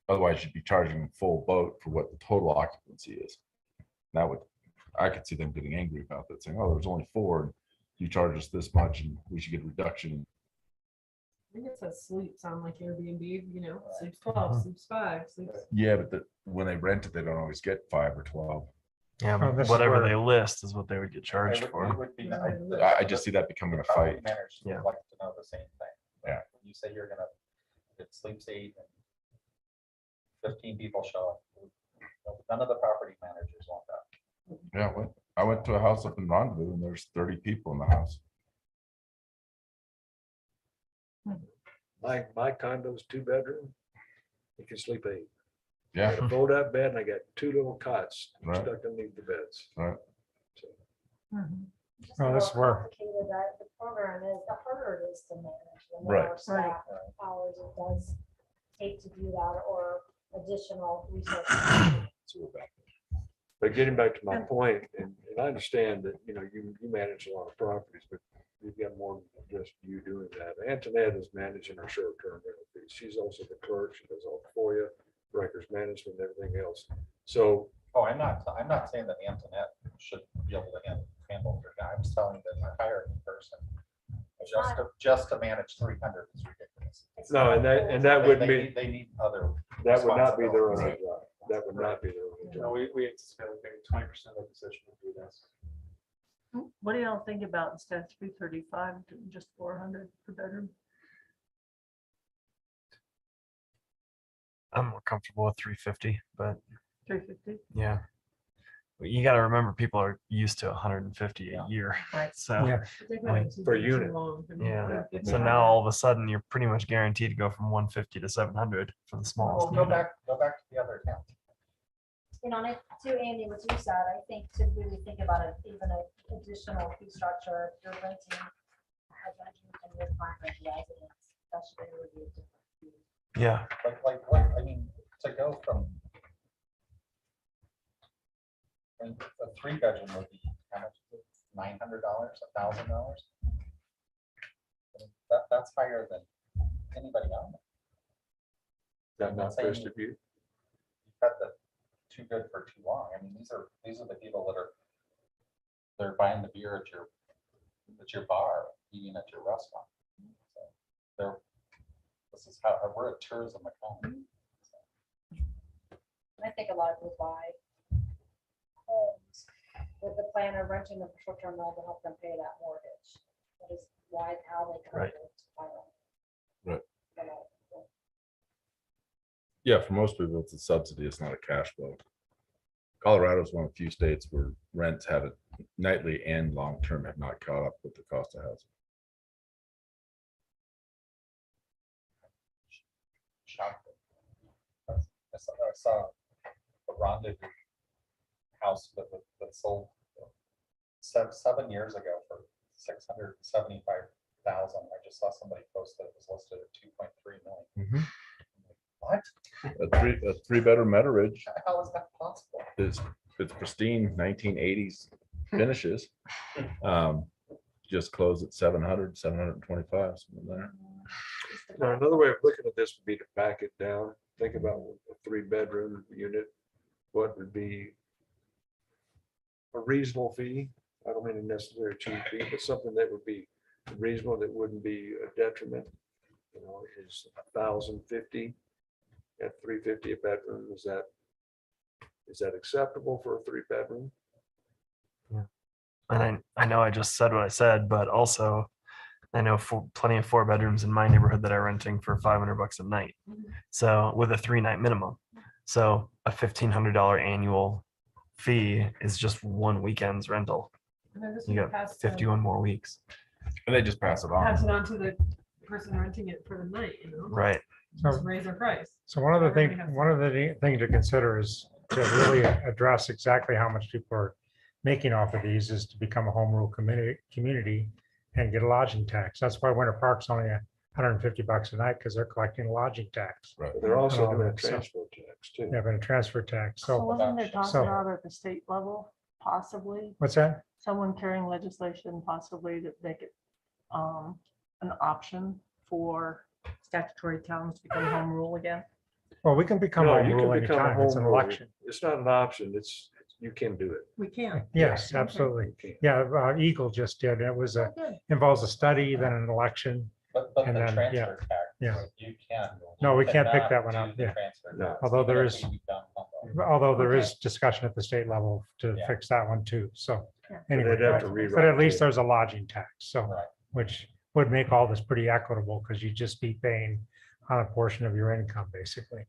otherwise you'd be charging full boat for what the total occupancy is. I could see them getting angry about that, saying, oh, there's only 4, and you charge us this much and we should get a reduction. I think it says sleeps on like Airbnb, sleeps 12, sleeps 5, sleeps. Yeah, but when they rent it, they don't always get 5 or 12. Yeah, Oh, but this is whatever where- they list is what they would get charged It for. would be. I just see that becoming a Property fight. managers would Yeah. like to know the same thing. Yeah. When you say you're gonna, it sleeps 8 and 15 people show up. None of the property managers want that. Yeah, I went to a house up in Rendezvous and there's 30 people in the house. My condo's 2-bedroom. You can sleep 8. I Yeah, got a fold-out bed and I got 2 little cots Right. stuck underneath the beds. right. So, Just Oh, the this more work. complicated the program is, the harder it is to manage. The Right. more staff hours it does take to do that or additional resources. But getting back to my point, and I understand that, you know, you manage a lot of properties, but you've got more than just you doing that. Antoinette is managing our short-term rental fees. She's also the clerk. She does all the FOIA, records management, and everything else. So, Oh, I'm not saying that Antoinette should be able to handle your guy. I'm just telling you that I hired a person just to manage 300 is ridiculous. no, and that would be, They need other. that would not be their own responsibilities. job. That would not be their own You know, job. we anticipate maybe 20% of the position would do this. What do y'all think about instead of 335, doing just 400 per bedroom? I'm more comfortable with 350, but 350? yeah. But you got to remember, people are used to 150 a year. Right. So, Yeah. Per unit. yeah. So now all of a sudden you're pretty much guaranteed to go from 150 to 700 for the smallest. Well, unit. go back to the other account. You know, and to Andy, what you said, I think to really think about it, even an additional fee structure, if you're renting a bedroom and you're primary residence, that should really be a different fee. Yeah. Like what, I mean, to go from. I mean, a 3-bedroom would be how much? $900, $1,000. That's higher than anybody on it. That not Saying first of you. You've had the too good for too long. I mean, these are the people that they're buying the beer at your bar, eating at your restaurant. So this is how we're a tourism economy. And I think a lot of people buy homes with the plan of renting them for short-term rental to help them pay that mortgage. That is why, how they come Right. to buy them. Right. For a lot of people. Yeah, for most people, it's a subsidy. It's not a cash flow. Colorado is one of the few states where rents have it nightly and long-term have not caught up with the cost of housing. Shocked. I saw a rendezvous house that sold 7 years ago for $675,000. I just saw somebody post that it was listed at 2.3 million. What? A three-bedroom Meadow How is that possible? it's pristine 1980s finishes. Just closed at 700, 725, something there. Now, another way of looking at this would be to back it down. Think about a 3-bedroom unit. What would be a reasonable fee? I don't mean a necessarily cheap fee, but something that would be reasonable, that wouldn't be a detriment. You know, is 1,050 at 350 a bedroom. Is that acceptable for a 3-bedroom? And I know I just said what I said, but also I know plenty of 4 bedrooms in my neighborhood that are renting for $500 a night. So with a 3-night minimum. So a $1,500 annual fee is just 1 weekend's rental. You got 51 more weeks. And they just pass it Pass on. it on to the person renting it for the night, you know, Right. just raise their price. So one of the Everybody has things to consider is to really address exactly how much people are making off of these is to become a home rule community and get a lodging tax. That's why Winter Park's only $150 a night, because they're collecting a lodging tax. Right. But they're also all doing a that, so- transport tax too. They have a transfer tax. So So wasn't there talk so- about at the state level, possibly, what's that? someone carrying legislation possibly that make it an option for statutory towns to become home rule again? Well, we can become No, home you rule can become a anytime. It's home an rule. election. It's not an option. You can do it. We can. Yes, Okay. absolutely. You can. Yeah, Eagle just did. It was Oh, good. involves a study, then an election. But And the then, transfer tax, yeah. you can't. No, we you can't pick cannot that one do up, the yeah. transfer No. tax, Although there even is- if we become home rule. Although there Okay. is discussion at the state level to Yeah. fix that one too. So Yeah. But anyway, they'd have to but rewrite at least it. there's a lodging tax. So, Right. which would make all this pretty equitable because you'd just be paying on a portion of your income, basically.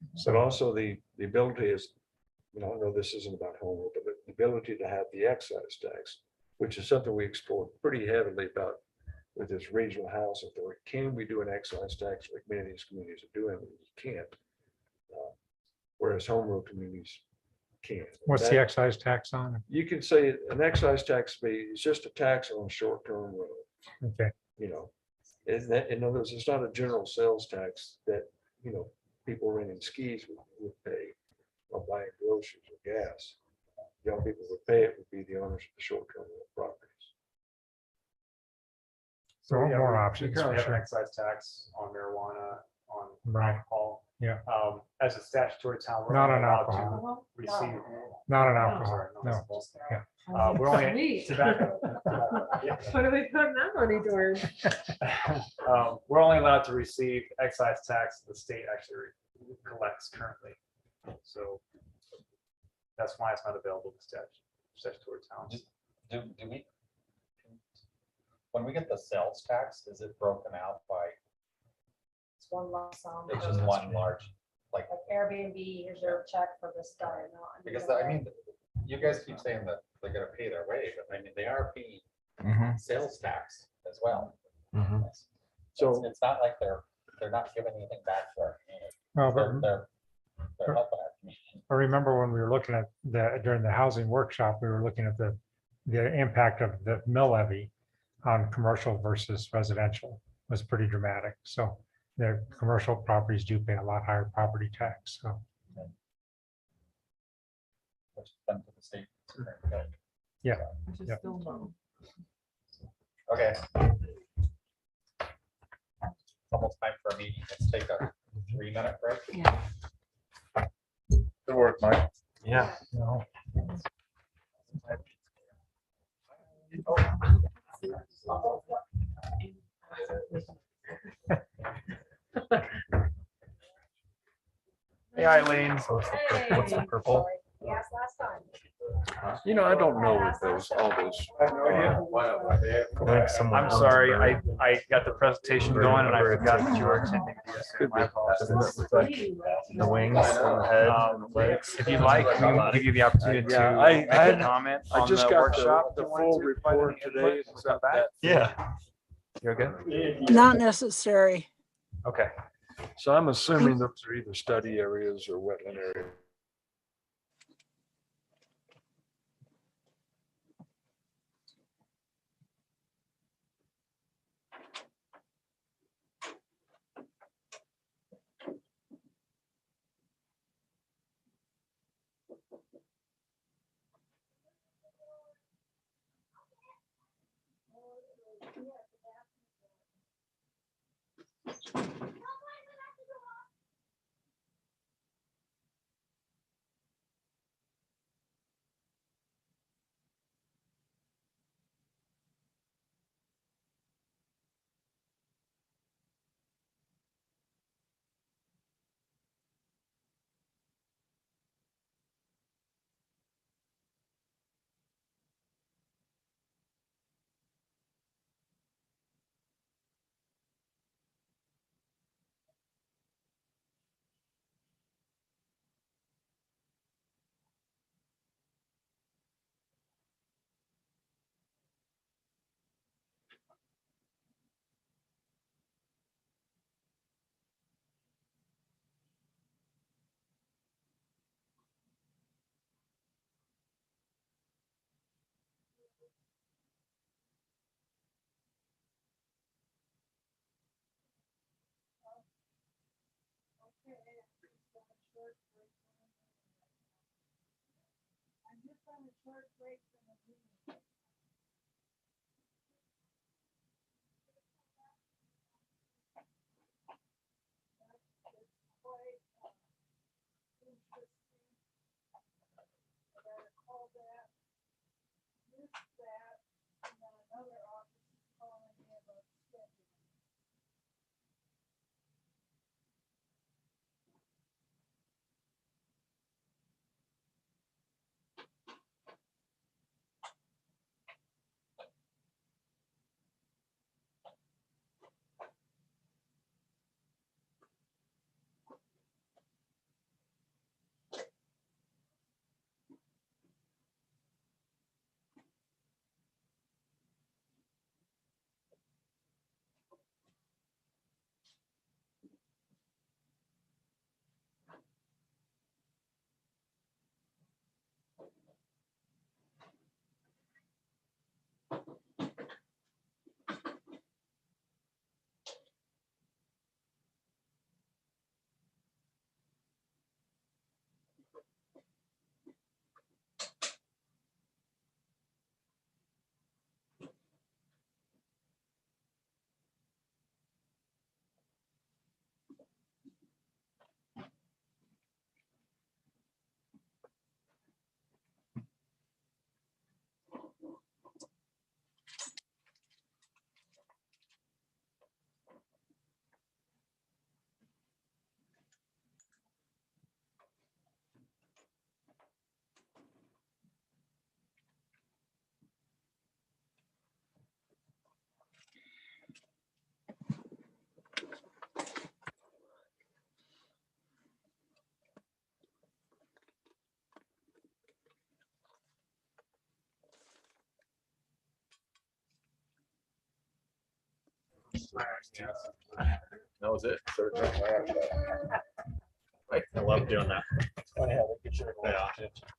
But So, also the ability is, you know, I know this isn't about home rule, but the ability to have the excise tax, which is something we explored pretty heavily about with this regional house authority. Can we do an excise tax like many of these communities are doing? We can't. Whereas home rule communities can. what's the That- excise tax on? You can say an excise tax fee is just a tax on short-term rental, Okay, you know. In other words, it's not a general sales tax that people renting skis would pay, or buying groceries or gas. Young people would pay it would be the owners of the short-term rental properties. So yeah, more we options, currently for have an sure. excise tax on marijuana, on Right. alcohol. Yeah. As a statutory town, we're Not only on allowed to alcohol. receive. Not an Oh, alcohol, sorry, no. it's- Yeah. We're only Sweet. tobacco. What are we putting that money towards? We're only allowed to receive excise tax the state actually collects currently. So that's why it's not available to statutory towns. Do we? When we get the sales tax, is it broken out by, It's one lump sum. it's just one large, like, Like Airbnb, here's your check for this dollar amount. because I mean, you guys keep saying that they're gonna pay their way, but I mean, they are paying sales tax as well. So it's not like they're not giving anything back to our community. No, They're helping our community. I remember when we were looking at during the housing workshop, we were looking at the impact of the mill levy on commercial versus residential was pretty dramatic. So the commercial properties do pay a lot higher property tax. So Which is done to the state. yeah. Which is Yeah. still low. Okay. Almost time for a meeting. Let's take a 3-minute break. Good work, Mike. Yeah. No. Hey, Eileen. So what's the purple? Yes, last time. I don't know what all those. Like someone I'm owns sorry, bird. I got the presentation going and I forgot that you were attending. Could be. My apologies. Doesn't it look like the wings on the head and the legs? If you'd like, we can give you the opportunity to Yeah, I make a had- comment I on just the got workshop. the if you wanted full to provide any report input, today. we'll come back. Yeah. You're good? Not necessary. Okay. So I'm assuming those are either study areas or wetland areas. That was it. I love doing that. Yeah.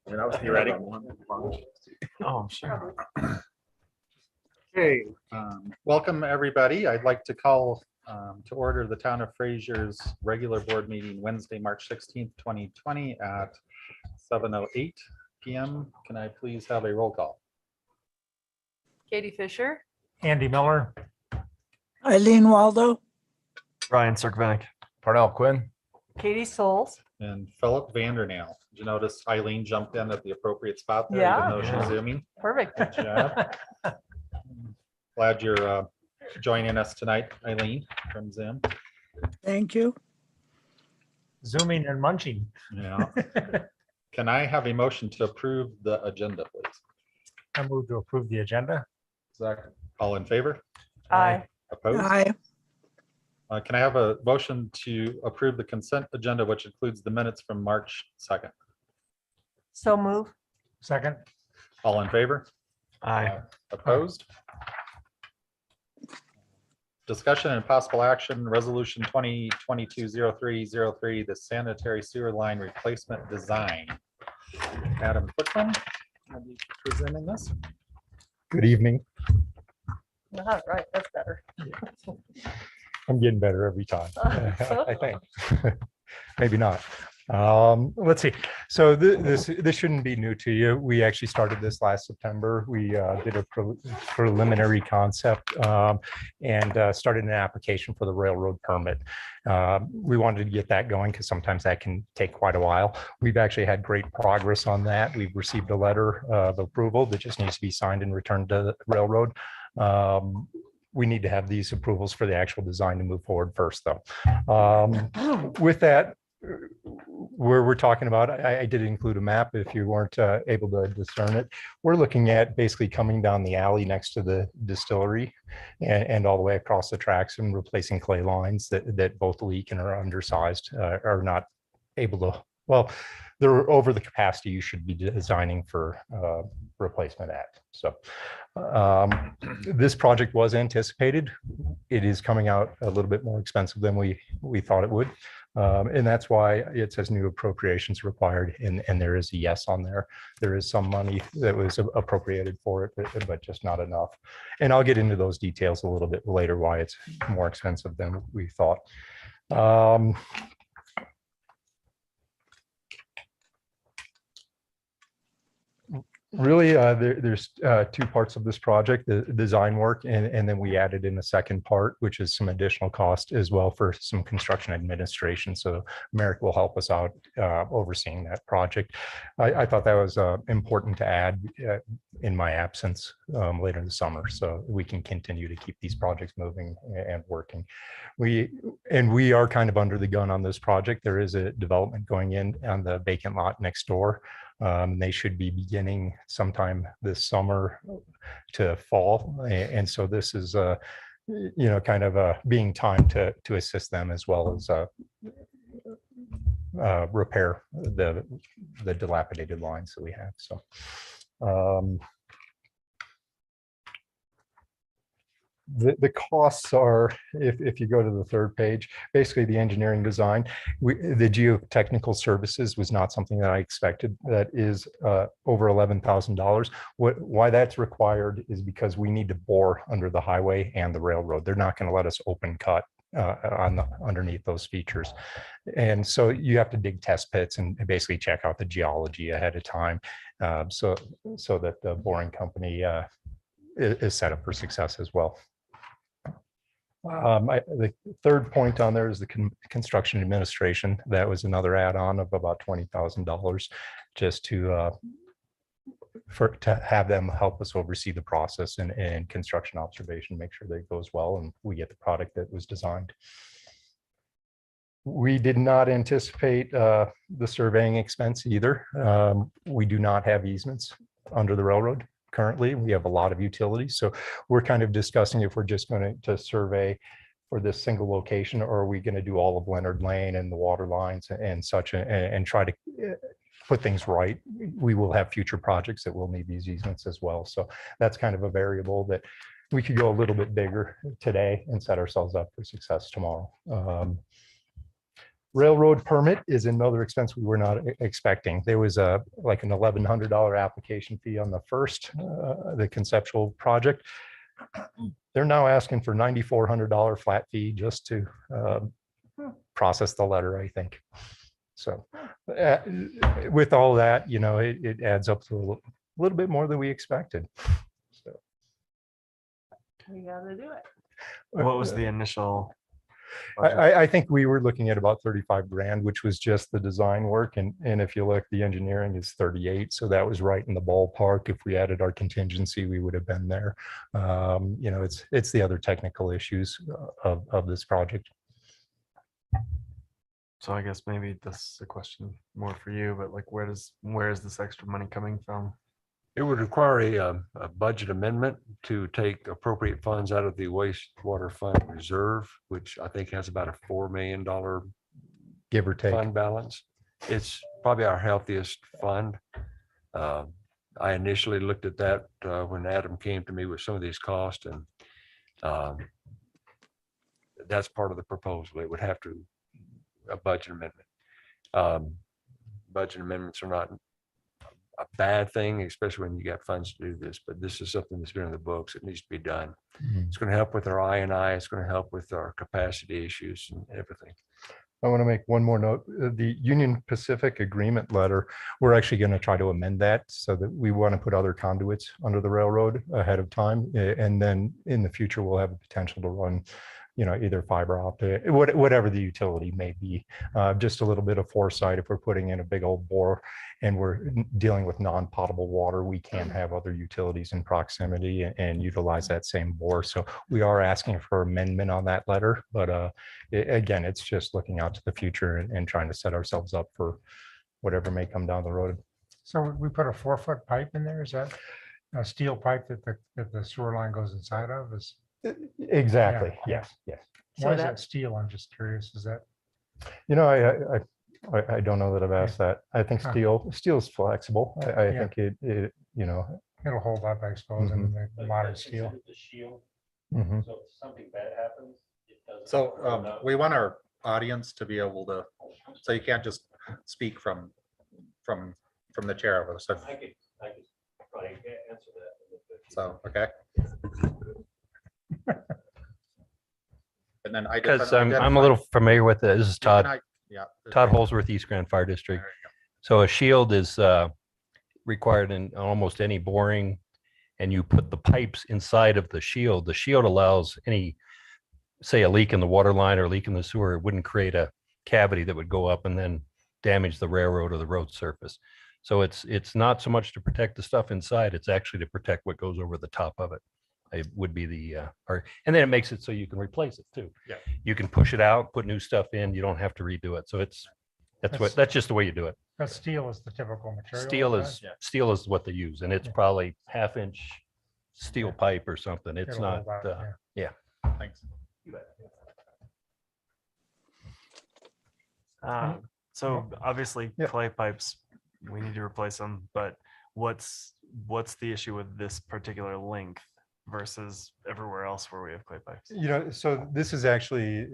I mean, I was You ready? on one. Oh, I'm sure. Okay, welcome, everybody. I'd like to call to order the Town of Fraser's regular board meeting Wednesday, March 16th, 2020 at 7:08 PM. Can I please have a roll call? Katie Fisher, Andy Miller, Eileen Waldo. Ryan Circvenick. Parnell Quinn. Katie Souls. And Philip Vandernale. Did you notice Eileen jumped in at the appropriate spot there, Yeah. even though Yeah. she's zooming? Perfect. Good job. Glad you're joining us tonight, Eileen, from Zoom. Thank you. zooming and munching. Yeah. Can I have a motion to approve the agenda, please? I move to approve the agenda. Second. All in favor? Aye. Opposed? Aye. Can I have a motion to approve the consent agenda, which includes the minutes from March 2nd? So move. Second. All in favor? Aye. Opposed? Discussion and possible action, resolution 2022-0303, the sanitary sewer line replacement design. Adam Quickman will be presenting this. Good evening. All right, that's better. I'm getting better every time, I think. Maybe not. Let's see. So this shouldn't be new to you. We actually started this last September. We did a preliminary concept and started an application for the railroad permit. We wanted to get that going because sometimes that can take quite a while. We've actually had great progress on that. We've received a letter of approval that just needs to be signed and returned to the railroad. We need to have these approvals for the actual design to move forward first, though. With that, where we're talking about, I did include a map if you weren't able to discern it. We're looking at basically coming down the alley next to the distillery and all the way across the tracks and replacing clay lines that both leak and are undersized, are not able to, well, they're over the capacity you should be designing for replacement at. So this project was anticipated. It is coming out a little bit more expensive than we thought it would. And that's why it says new appropriations required, and there is a yes on there. There is some money that was appropriated for it, but just not enough. And I'll get into those details a little bit later, why it's more expensive than we thought. Really, there's two parts of this project, the design work, and then we added in a second part, which is some additional cost as well for some construction administration. So Merrick will help us out overseeing that project. I thought that was important to add in my absence later in the summer, so we can continue to keep these projects moving and working. We are kind of under the gun on this project. There is a development going in on the vacant lot next door. They should be beginning sometime this summer to fall. And so this is, kind of being time to assist them as well as repair the dilapidated lines that we have. So the costs are, if you go to the third page, basically the engineering design, the geotechnical services was not something that I expected. That is over $11,000. Why that's required is because we need to bore under the highway and the railroad. They're not going to let us open cut underneath those features. And so you have to dig test pits and basically check out the geology ahead of time, so that the boring company is set up for success as well. The third point on there is the construction administration. That was another add-on of about $20,000 just to have them help us oversee the process and construction observation, make sure that it goes well and we get the product that was designed. We did not anticipate the surveying expense either. We do not have easements under the railroad. Currently, we have a lot of utilities, so we're kind of discussing if we're just going to survey for this single location, or are we going to do all of Leonard Lane and the water lines and such, and try to put things right. We will have future projects that will need these easements as well, so that's kind of a variable that we could go a little bit bigger today and set ourselves up for success tomorrow. Railroad permit is another expense we were not expecting. There was like an $1,100 application fee on the first, the conceptual project. They're now asking for $9,400 flat fee just to process the letter, I think. So with all that, you know, it adds up to a little bit more than we expected. So We gotta do it. What was the initial? I think we were looking at about 35 grand, which was just the design work. And if you look, the engineering is 38. So that was right in the ballpark. If we added our contingency, we would have been there. You know, it's the other technical issues of this project. So I guess maybe this is a question more for you, but like, where is this extra money coming from? It would require a budget amendment to take appropriate funds out of the wastewater fund reserve, which I think has about a $4 million Give or take. fund balance. It's probably our healthiest fund. I initially looked at that when Adam came to me with some of these costs, and that's part of the proposal. It would have to a budget amendment. Budget amendments are not a bad thing, especially when you got funds to do this, but this is something that's been in the books. It needs to be done. It's going to help with our I&I. It's going to help with our capacity issues and everything. I want to make one more note. The Union Pacific agreement letter, we're actually going to try to amend that so that we want to put other conduits under the railroad ahead of time. And then in the future, we'll have a potential to run, you know, either fiber optic, whatever the utility may be. Just a little bit of foresight. If we're putting in a big old bore and we're dealing with non-potable water, we can have other utilities in proximity and utilize that same bore. So we are asking for amendment on that letter, but again, it's just looking out to the future and trying to set ourselves up for whatever may come down the road. So we put a 4-foot pipe in there, is that a steel pipe that the sewer line goes inside of? Is Exactly. Yeah. Yes. why is that steel? I'm just curious, is that? You know, I don't know that I've asked that. I think steel is flexible. I Yeah. think it, you know. It'll hold up, I suppose, in the modern steel. The shield, Mhm. so if something bad happens, it doesn't. So we want our audience to be able to, so you can't just speak from the chair of us. I could probably answer that. So, okay. And then I. Because I'm a little familiar with it. This is Todd Todd Holsworth, East Grand Fire District. There you So a shield is required in almost any boring, and you put the pipes inside of the shield. The shield allows any, say, a leak in the water line or a leak in the sewer, it wouldn't create a cavity that would go up and then damage the railroad or the road surface. So it's not so much to protect the stuff inside, it's actually to protect what goes over the top of it. It would be the, and then it makes it so you can replace it too. Yeah. You can push it out, put new stuff in, you don't have to redo it. So that's just the way you do it. But steel is the typical material. Steel is what they use, and it's probably 1/2-inch steel pipe or something. It's It'll not, hold out, yeah. Thanks. So obviously Yeah. clay pipes, we need to replace them, but what's the issue with this particular length versus everywhere else where we have clay pipes? You know, so this is actually,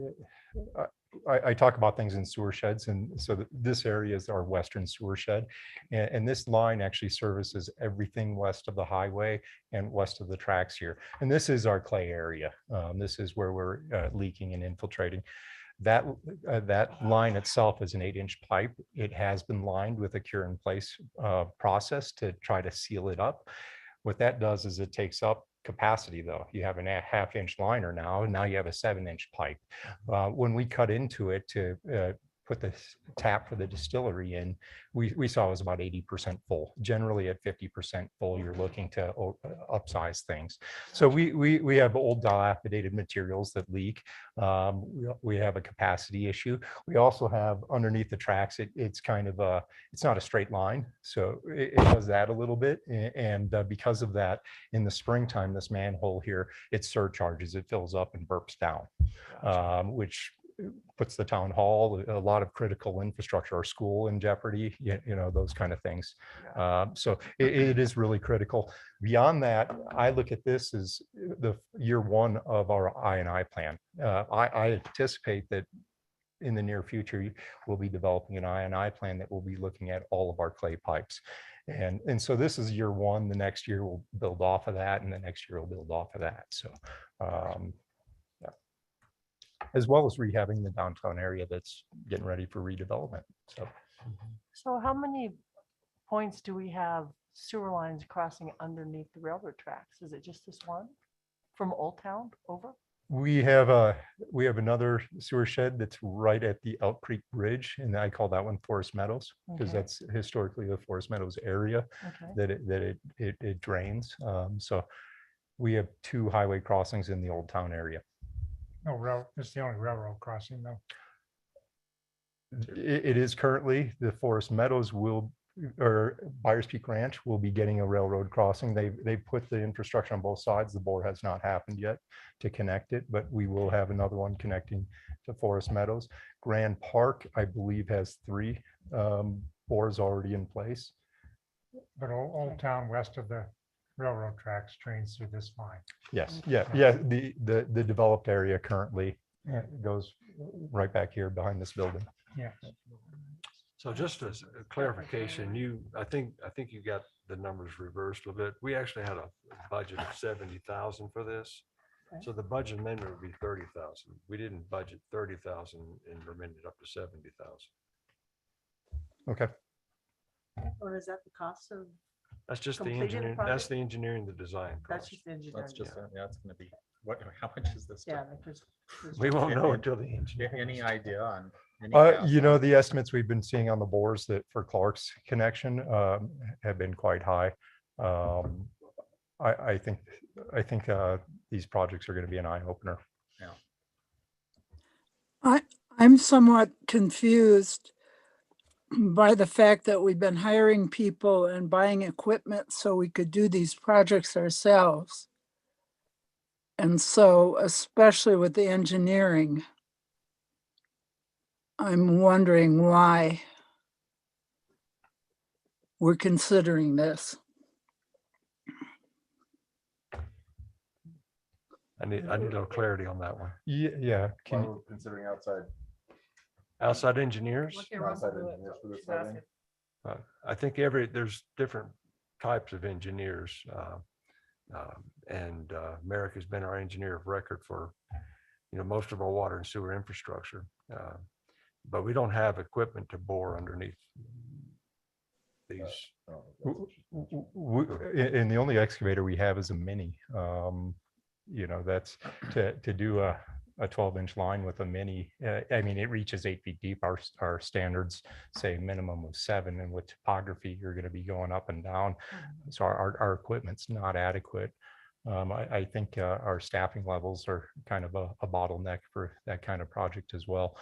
I talk about things in sewer sheds, and so this area is our western sewer shed. And this line actually services everything west of the highway and west of the tracks here. And this is our clay area. This is where we're leaking and infiltrating. That line itself is an 8-inch pipe. It has been lined with a cure in place process to try to seal it up. What that does is it takes up capacity though. You have a 1/2-inch liner now, and now you have a 7-inch pipe. When we cut into it to put the tap for the distillery in, we saw it was about 80% full. Generally at 50% full, you're looking to upsize things. So we have old dilapidated materials that leak. We have a capacity issue. We also have underneath the tracks, it's kind of it's not a straight line. So it does that a little bit. And because of that, in the springtime, this manhole here, it surcharges, it fills up and burps down, which puts the town hall, a lot of critical infrastructure, our school in jeopardy, those kind of things. So it is really critical. Beyond that, I look at this as the year one of our I&I plan. I anticipate that in the near future, we'll be developing an I&I plan that will be looking at all of our clay pipes. And so this is year one. The next year we'll build off of that, and the next year we'll build off of that. So, yeah. As well as rehabbing the downtown area that's getting ready for redevelopment. So how many points do we have sewer lines crossing underneath the railroad tracks? Is it just this one from Old Town over? We have another sewer shed that's right at the Elk Creek Bridge, and I call that one Forest Meadows because Okay. that's historically the Forest Meadows area Okay. that it drains. So we have 2 highway crossings in the Old Town area. No, it's the only railroad crossing though. It is currently the Forest Meadows or Byers Peak Ranch will be getting a railroad crossing. They put the infrastructure on both sides. The bore has not happened yet to connect it, but we will have another one connecting to Forest Meadows. Grand Park, I believe, has 3 bores already in place. But Old Town west of the railroad tracks trains through this line. Yes, yeah. The developed area currently goes right back here behind this building. Yeah. So just as a clarification, I think you got the numbers reversed a bit. We actually had a budget of 70,000 for this. Okay. So the budget amendment would be 30,000. We didn't budget 30,000 and amended it up to 70,000. Okay. Or is that the cost of? That's just the Completed engineering, project? that's the engineering, the design That's cost. just engineering. That's just, yeah, it's gonna be, how much is this? Yeah. We won't know until the Do you engineer. have any idea on? any guess on- The estimates we've been seeing on the bores that for Clark's connection have been quite high. I think these projects are going to be an eye opener. I'm somewhat confused by the fact that we've been hiring people and buying equipment so we could do these projects ourselves. And so, especially with the engineering, I'm wondering why we're considering this. I need a little clarity on that one. Yeah. Why we're considering Outside engineers? Look at Russell do it. She's asking. I think there's different types of engineers. And Merrick has been our engineer of record for, most of our water and sewer infrastructure. But we don't have equipment to bore underneath these. And the only excavator we have is a mini. That's to do a 12-inch line with a mini. It reaches 8 feet deep. Our standards say minimum of 7, and with topography, you're going to be going up and down. So our equipment's not adequate. I think our staffing levels are kind of a bottleneck for that kind of project as well.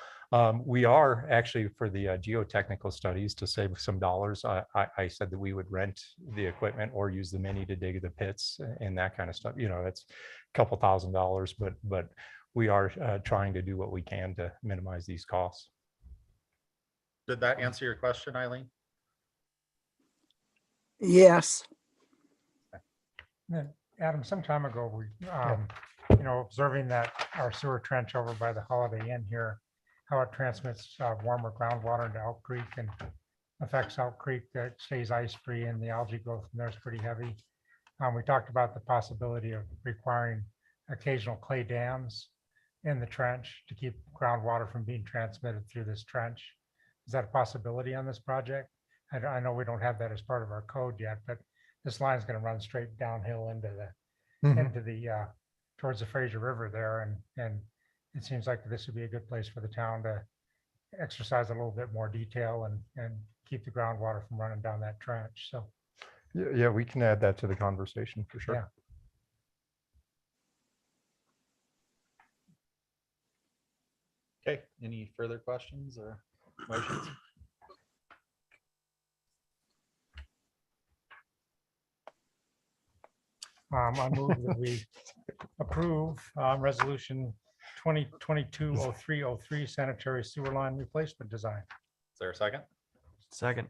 We are actually, for the geotechnical studies, to save some dollars, I said that we would rent the equipment or use the mini to dig the pits and that kind of stuff. That's a couple $1,000s, but we are trying to do what we can to minimize these costs. Did that answer your question, Eileen? Yes. Adam, some time ago, we, observing that our sewer trench over by the Holiday Inn here, how it transmits warmer groundwater into Elk Creek and affects Elk Creek, that stays ice-free, and the algae growth from there is pretty heavy. We talked about the possibility of requiring occasional clay dams in the trench to keep groundwater from being transmitted through this trench. Is that a possibility on this project? I know we don't have that as part of our code yet, but this line is going to run straight downhill into the towards the Fraser River there, and it seems like this would be a good place for the town to exercise a little bit more detail and keep the groundwater from running down that trench. So Yeah, we can add that to the conversation for sure. Yeah. Okay, any further questions or motions? I move that we approve resolution 2022-03 sanitary sewer line replacement design. Is there a second? Second.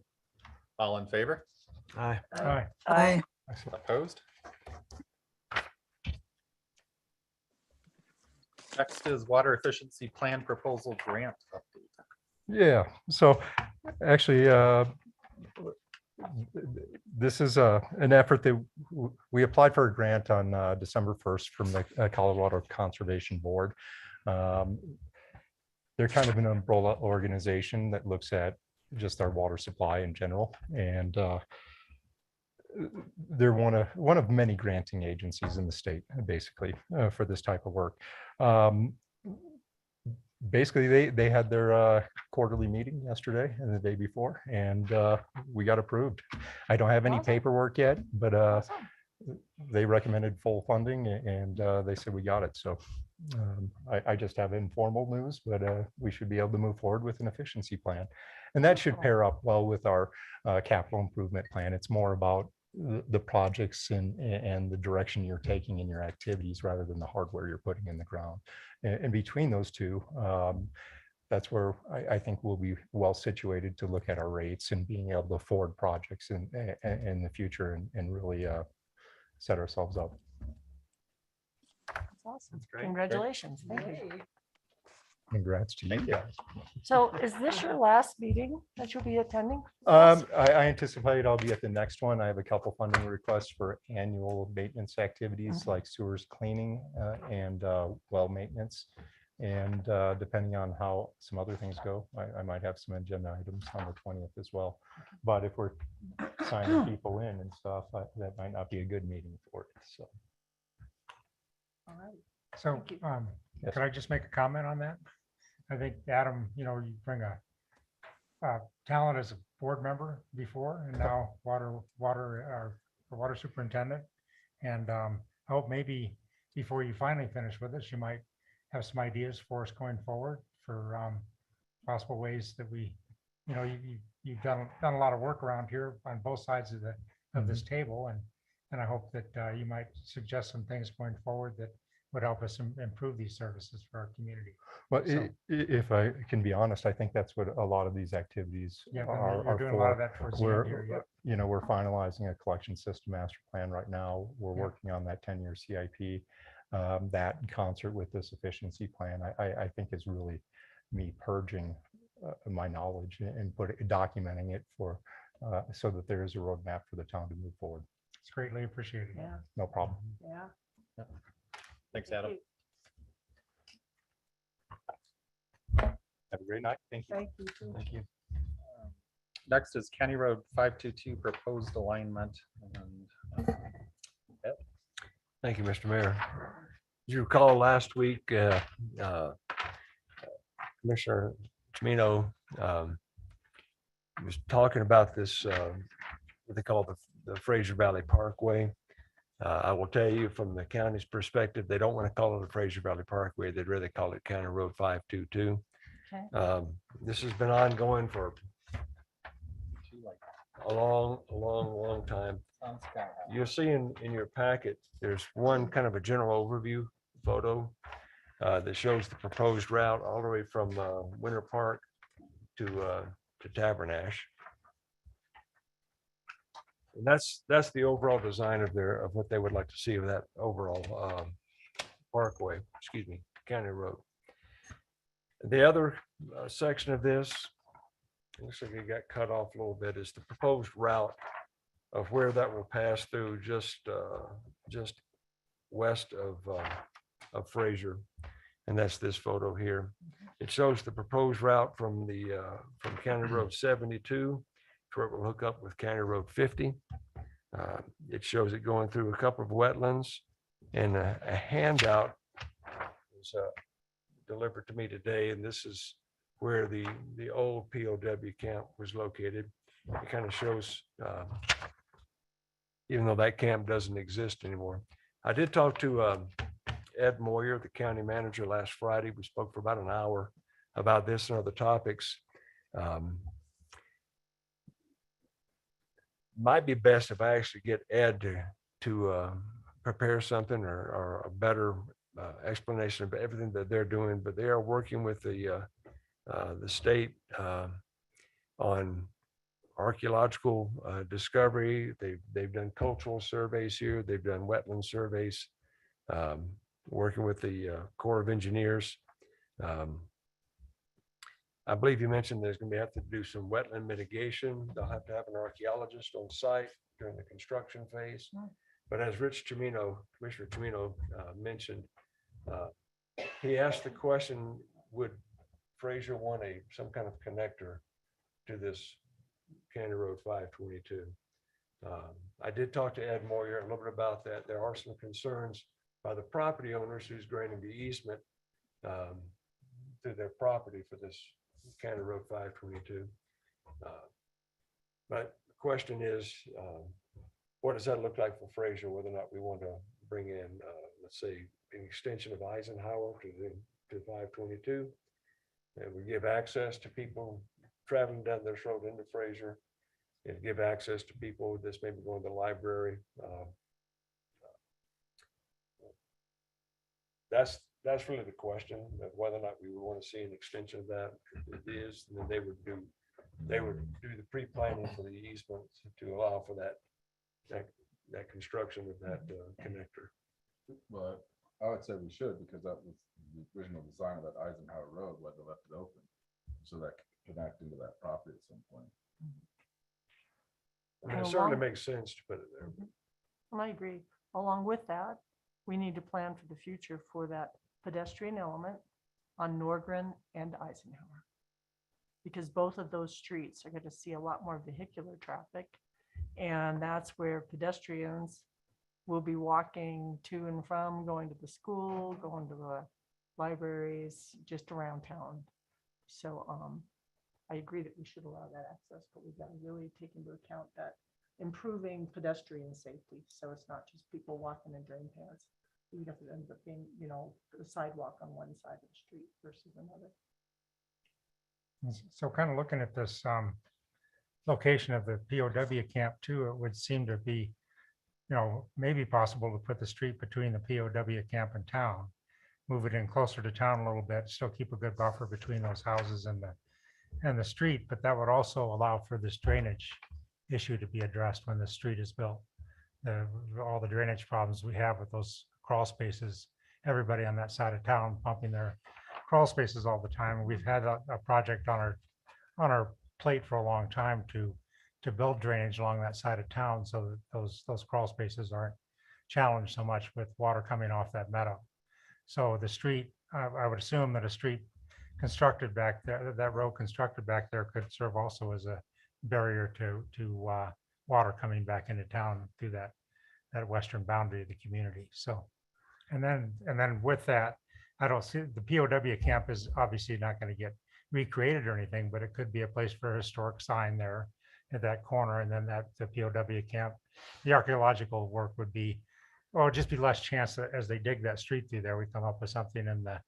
All in favor? Aye. Aye. Aye. Opposed? Next is water efficiency plan proposal grant update. Yeah, so actually, this is an effort that we applied for a grant on December 1st from the Colorado Conservation Board. They're kind of an umbrella organization that looks at just our water supply in general. And they're one of many granting agencies in the state, basically, for this type of work. Basically, they had their quarterly meeting yesterday and the day before, and we got approved. I don't have any paperwork yet, but they recommended full funding, and they said we got it. So I just have informal news, but we should be able to move forward with an efficiency plan. And that should pair up well with our capital improvement plan. It's more about the projects and the direction you're taking in your activities rather than the hardware you're putting in the ground. And between those two, that's where I think we'll be well situated to look at our rates and being able to afford projects in the future and really set ourselves up. That's awesome. great. Congratulations. Thank you. Congrats to you guys. So is this your last meeting that you'll be attending? I anticipate I'll be at the next one. I have a couple funding requests for annual maintenance activities like sewers cleaning and well maintenance. And depending on how some other things go, I might have some agenda items on the 20th as well. But if we're signing people in and stuff, that might not be a good meeting for it. So, All right. So yes. could I just make a comment on that? I think, Adam, you bring a talent as a board member before and now water superintendent. And I hope maybe before you finally finish with us, you might have some ideas for us going forward for possible ways that we, you've done a lot of work around here on both sides of this table. And I hope that you might suggest some things going forward that would help us improve these services for our community. Well, So- if I can be honest, I think that's what a lot of these activities Yeah, are. you're doing a lot of that towards the end here. Yeah. We're finalizing a collection system master plan right now. We're working on that 10-year CIP. That in concert with this efficiency plan, I think is really me purging my knowledge and documenting it for so that there is a roadmap for the town to move forward. It's greatly appreciated. Yeah. No problem. Yeah. Thanks, Adam. Have a great night. Thank you. Thank you. Too. Thank you. Next is County Road 522 proposed alignment. And Thank you, Mr. Mayor. As you recall, last week, Commissioner Chimino was talking about this, what they call the Fraser Valley Parkway. I will tell you from the county's perspective, they don't want to call it the Fraser Valley Parkway. They'd rather call it County Road 522. Okay. This has been ongoing for a long time. You'll see in your packet, there's one kind of a general overview photo that shows the proposed route all the way from Winter Park to Tabernash. And that's the overall design of what they would like to see of that overall parkway, county road. The other section of this, looks like it got cut off a little bit, is the proposed route of where that will pass through just west of Fraser. And that's this photo here. It shows the proposed route from County Road 72 to where it will hook up with County Road 50. It shows it going through a couple of wetlands, and a handout was delivered to me today. And this is where the old POW camp was located. It kind of shows, even though that camp doesn't exist anymore. I did talk to Ed Moyer, the county manager, last Friday. We spoke for about an hour about this and other topics. Might be best if I actually get Ed to prepare something or a better explanation of everything that they're doing, but they are working with the state on archaeological discovery. They've done cultural surveys here. They've done wetland surveys, working with the Corps of Engineers. I believe you mentioned there's going to have to do some wetland mitigation. They'll have to have an archaeologist on site during the construction phase. But as Commissioner Chimino mentioned, he asked the question, would Fraser want some kind of connector to this County Road 522? I did talk to Ed Moyer a little bit about that. There are some concerns by the property owners who's granting the easement to their property for this County Road 522. But the question is, what does that look like for Fraser, whether or not we want to bring in, let's say, an extension of Eisenhower to 522? And we give access to people traveling down this road into Fraser, and give access to people that's maybe going to the library. That's really the question, of whether or not we would want to see an extension of that. If it is, then they would do the pre-planning for the easement to allow for that construction of that connector. But I would say we should, because that was the original design of that Eisenhower Road, why they left it open, so that could connect into that property at some point. I mean, it certainly makes sense to put it there. And I agree. Along with that, we need to plan for the future for that pedestrian element on Norgren and Eisenhower. Because both of those streets are going to see a lot more vehicular traffic. And that's where pedestrians will be walking to and from, going to the school, going to the libraries, just around town. So I agree that we should allow that access, but we've got to really take into account that improving pedestrian safety. So it's not just people walking in drain paths. Even if it ends up being, the sidewalk on one side of the street versus another. So kind of looking at this location of the POW camp too, it would seem to be, maybe possible to put the street between the POW camp and town, move it in closer to town a little bit, still keep a good buffer between those houses and the street, but that would also allow for this drainage issue to be addressed when the street is built. All the drainage problems we have with those crawl spaces, everybody on that side of town pumping their crawl spaces all the time. We've had a project on our plate for a long time to build drainage along that side of town, so that those crawl spaces aren't challenged so much with water coming off that meadow. So the street, I would assume that a street constructed back there, that road constructed back there, could serve also as a barrier to water coming back into town through that western boundary of the community. So, and then with that, I don't see, the POW camp is obviously not going to get recreated or anything, but it could be a place for a historic sign there at that corner. And then the POW camp, the archaeological work would be, just be less chance that as they dig that street through there, we come up with something and the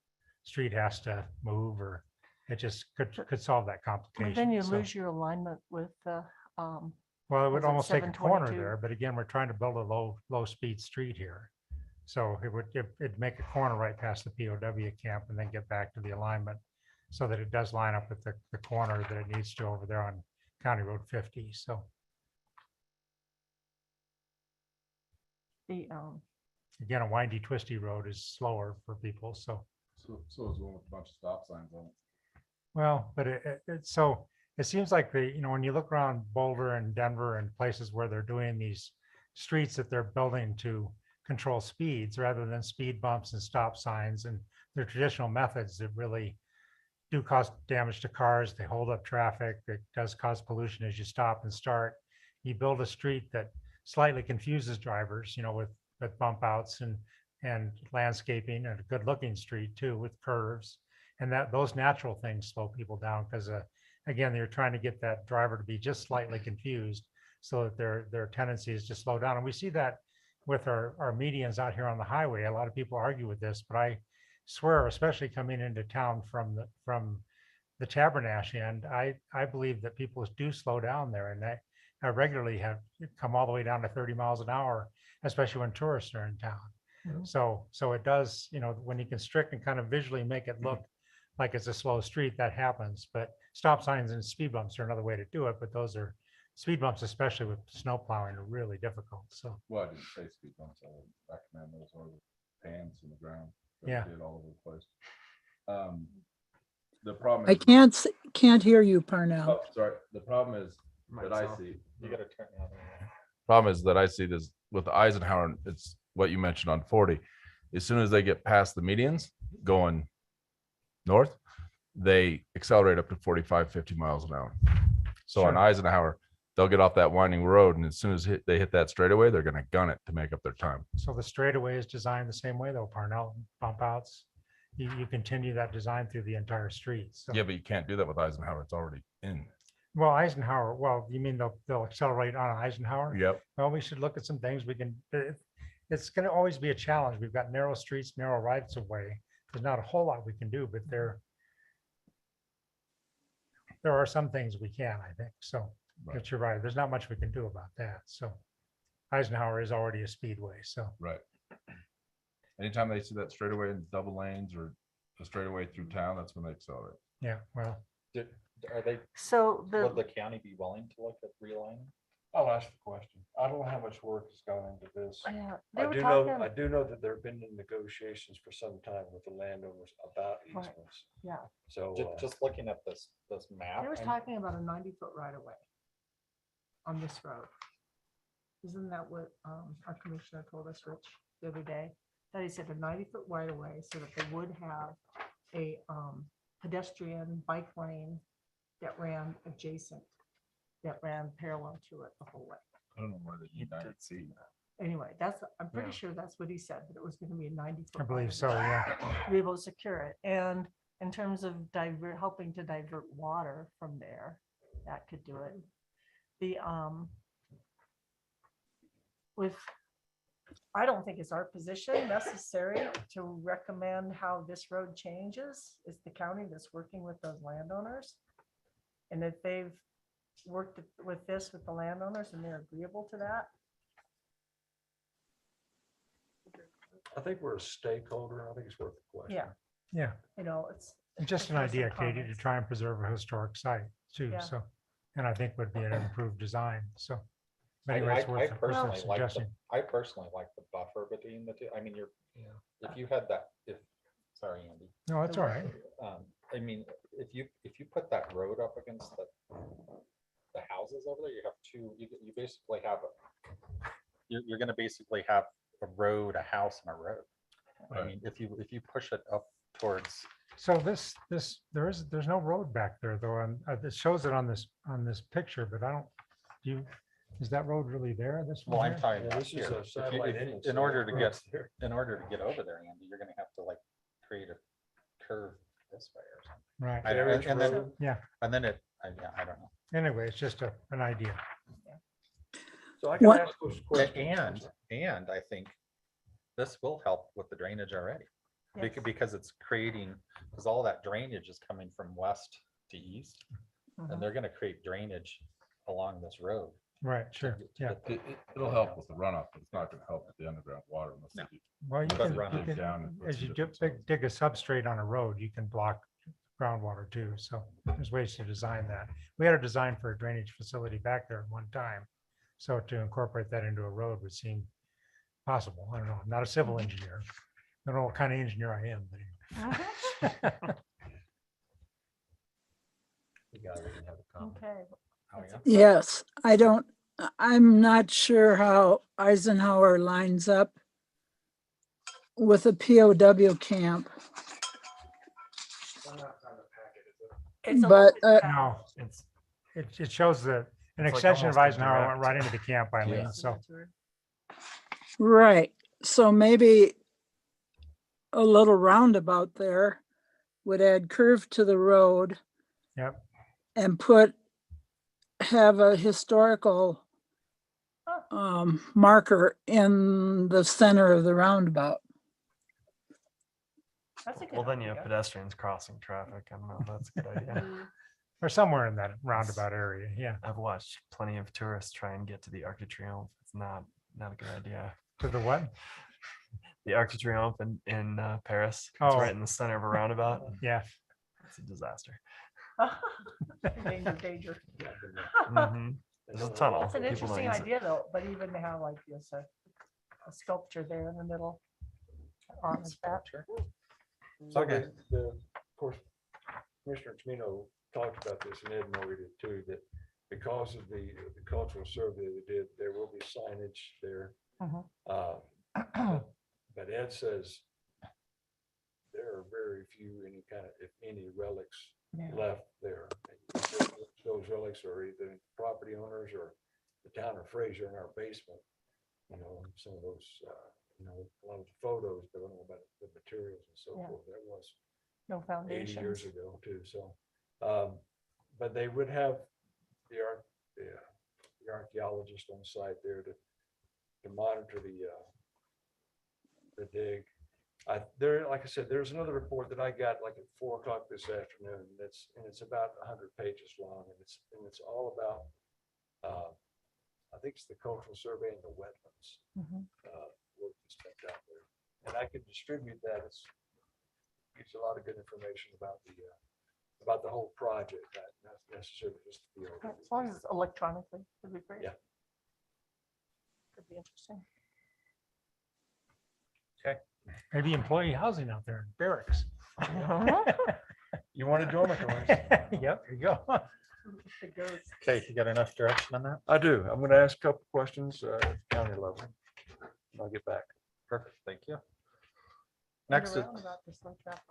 street has to move, or it just could solve that complication. Then you So, lose your alignment with well, it would was it almost take a corner 722? there, but again, we're trying to build a low speed street here. So it'd make a corner right past the POW camp and then get back to the alignment so that it does line up with the corner that it needs to over there on County Road 50. So the again, a windy, twisty road is slower for people. So is one with a bunch of stop signs on it. well, but it seems like when you look around Boulder and Denver and places where they're doing these streets that they're building to control speeds rather than speed bumps and stop signs and their traditional methods that really do cause damage to cars. They hold up traffic. It does cause pollution as you stop and start. You build a street that slightly confuses drivers, with bump outs and landscaping, and a good looking street too with curves, and those natural things slow people down because again, you're trying to get that driver to be just slightly confused so that their tendency is to slow down. And we see that with our medians out here on the highway. A lot of people argue with this, but I swear, especially coming into town from the Tabernash end, I believe that people do slow down there, and I regularly have come all the way down to 30 miles an hour, especially when tourists are in town. So it does, when you constrict and kind of visually make it look like it's a slow street, that happens. But stop signs and speed bumps are another way to do it, but those are, speed bumps, especially with snow plowing, are really difficult, so. Well, I didn't say speed bumps, I would recommend those or the pans in the ground. that we Yeah. did all over the place. The problem I is. can't hear you, Parnell. Oh, sorry, the problem is that I Myself. see. You gotta turn the other way. Problem is that I see this with the Eisenhower, it's what you mentioned on 40. As soon as they get past the medians going north, they accelerate up to 45, 50 miles an hour. So on Sure. Eisenhower, they'll get off that winding road, and as soon as they hit that straightaway, they're gonna gun it to make up their time. So the straightaway is designed the same way though, Parnell, bump outs. You continue that design through the entire street, so. Yeah, but you can't do that with Eisenhower. It's already in. Well, Eisenhower, well, you mean they'll accelerate on Eisenhower? Yep. Well, we should look at some things we can, it's gonna always be a challenge. We've got narrow streets, narrow rights of way. There's not a whole lot we can do, but there are some things we can, I think, so. Right. But you're right, there's not much we can do about that, so. Eisenhower is already a speedway, so. Right. Anytime they see that straightaway in double lanes or the straightaway through town, that's when they accelerate. Yeah, well, Are they, So would the, the county be willing to look at relining? I'll ask the question. I don't know how much work has gone into this. yeah, they I were do know, talking, I do know that there have been negotiations for some time with the landowners about Right. easements. yeah, So Just looking at this map. They was I'm- talking about a 90-foot right of way on this road. Isn't that what our commissioner told us, Rich, the other day? That he said a 90-foot right of way so that they would have a pedestrian bike lane that ran adjacent, that ran parallel to it the whole way. I don't know where the United see. Anyway, I'm pretty sure that's what he said, that it was gonna be a 90-foot. I believe so, yeah. To be able to secure it. And in terms of helping to divert water from there, that could do it. The, I don't think it's our position necessary to recommend how this road changes. It's the county that's working with those landowners. And if they've worked with this with the landowners and they're agreeable to that, I think we're a stakeholder. I think it's worth the question. yeah, Yeah, it's. just an it's worth some idea, Katie, to comments. try and preserve a historic site too, Yeah. so. And I think would be an improved design, so. But I anyway, it's worth a personally like the, suggestion. I personally like the buffer between the two. I mean, if you had that, sorry, Andy. No, that's all right. I mean, if you put that road up against the houses over there, you have two, you basically have you're gonna basically have a road, a house and a road. I mean, if you push it up towards, So there's no road back there though, and it shows it on this picture, but I don't, is that road really there? This well, one I'm here? talking Yeah, about this is here. a If you- satellite if- image, In so order to get, road's there. in order to get over there, Andy, you're gonna have to like create a curve this way or something. Right, Carriage And then, road. yeah. and then yeah, I don't know. Anyway, it's just an idea. So I can What- ask those questions. And I think this will help with the drainage already. Yes. Because it's creating, because all that drainage is coming from west to east. Mhm. And they're gonna create drainage along this road. Right, sure, yeah. It'll help with the runoff, but it's not gonna help with the underground water unless No. they do. Well, you But can, run you it can- down and put as some you different dig a substrate on a road, you can block groundwater too, so there's ways to design that. We had a design for a drainage facility back there at one time. So to incorporate that into a road would seem possible. I don't know, I'm not a civil engineer. I don't know what kind of engineer I am, but anyway. The guy didn't have a comment. Okay. Oh, yeah? Yes, I'm not sure how Eisenhower lines up with a POW camp, It's a but little bit No, it shows that an It's like extension of almost a Eisenhower went direct- right into the camp, Eileen, Yeah. so. right, so maybe a little roundabout there would add curve to the road. Yep. And have a historical marker in the center of the roundabout. That's a good Well, then you have idea. pedestrians crossing traffic. I don't know. That's a good idea. Or somewhere in that roundabout area, yeah. I've watched plenty of tourists try and get to the Arc de Triomphe. It's not a good idea. To the what? The Arc de Triomphe in Paris. It's Oh. right in the center of a roundabout. Yeah. It's a disaster. Danger, danger. Mhm. There's a tunnel. It's an People don't interesting use it. idea though, but even to have like this, a sculpture there in the middle. On the back. So Okay. of course, Commissioner Tomino talked about this, and Ed Murray did too, that because of the cultural survey they did, there will be signage there. Mhm. But Ed says there are very few, any kind of, if any, relics Yeah. left there. Those relics are either property owners or the town of Fraser in our basement. You know, some of those, you know, a lot of the photos, but I don't know about the materials and so Yeah. forth. That was No 80 foundations. years ago too, so. But they would have the archaeologist on site there to monitor the dig. There, like I said, there's another report that I got like at 4 o'clock this afternoon. It's about 100 pages long, and it's all about, I think it's the cultural survey and the wetlands Mhm. work that's been done there. And I could distribute that. Gives a lot of good information about the whole project, not necessarily just the overview. As long as it's electronically, would be great. Yeah. Could be interesting. Maybe employee housing out there in barracks. You want to join us? Yep, there you go. It goes. Okay, you got enough direction on that? I do. I'm going to ask a couple questions, county level. I'll get back. Perfect, thank you. Next is, Around about this little traffic.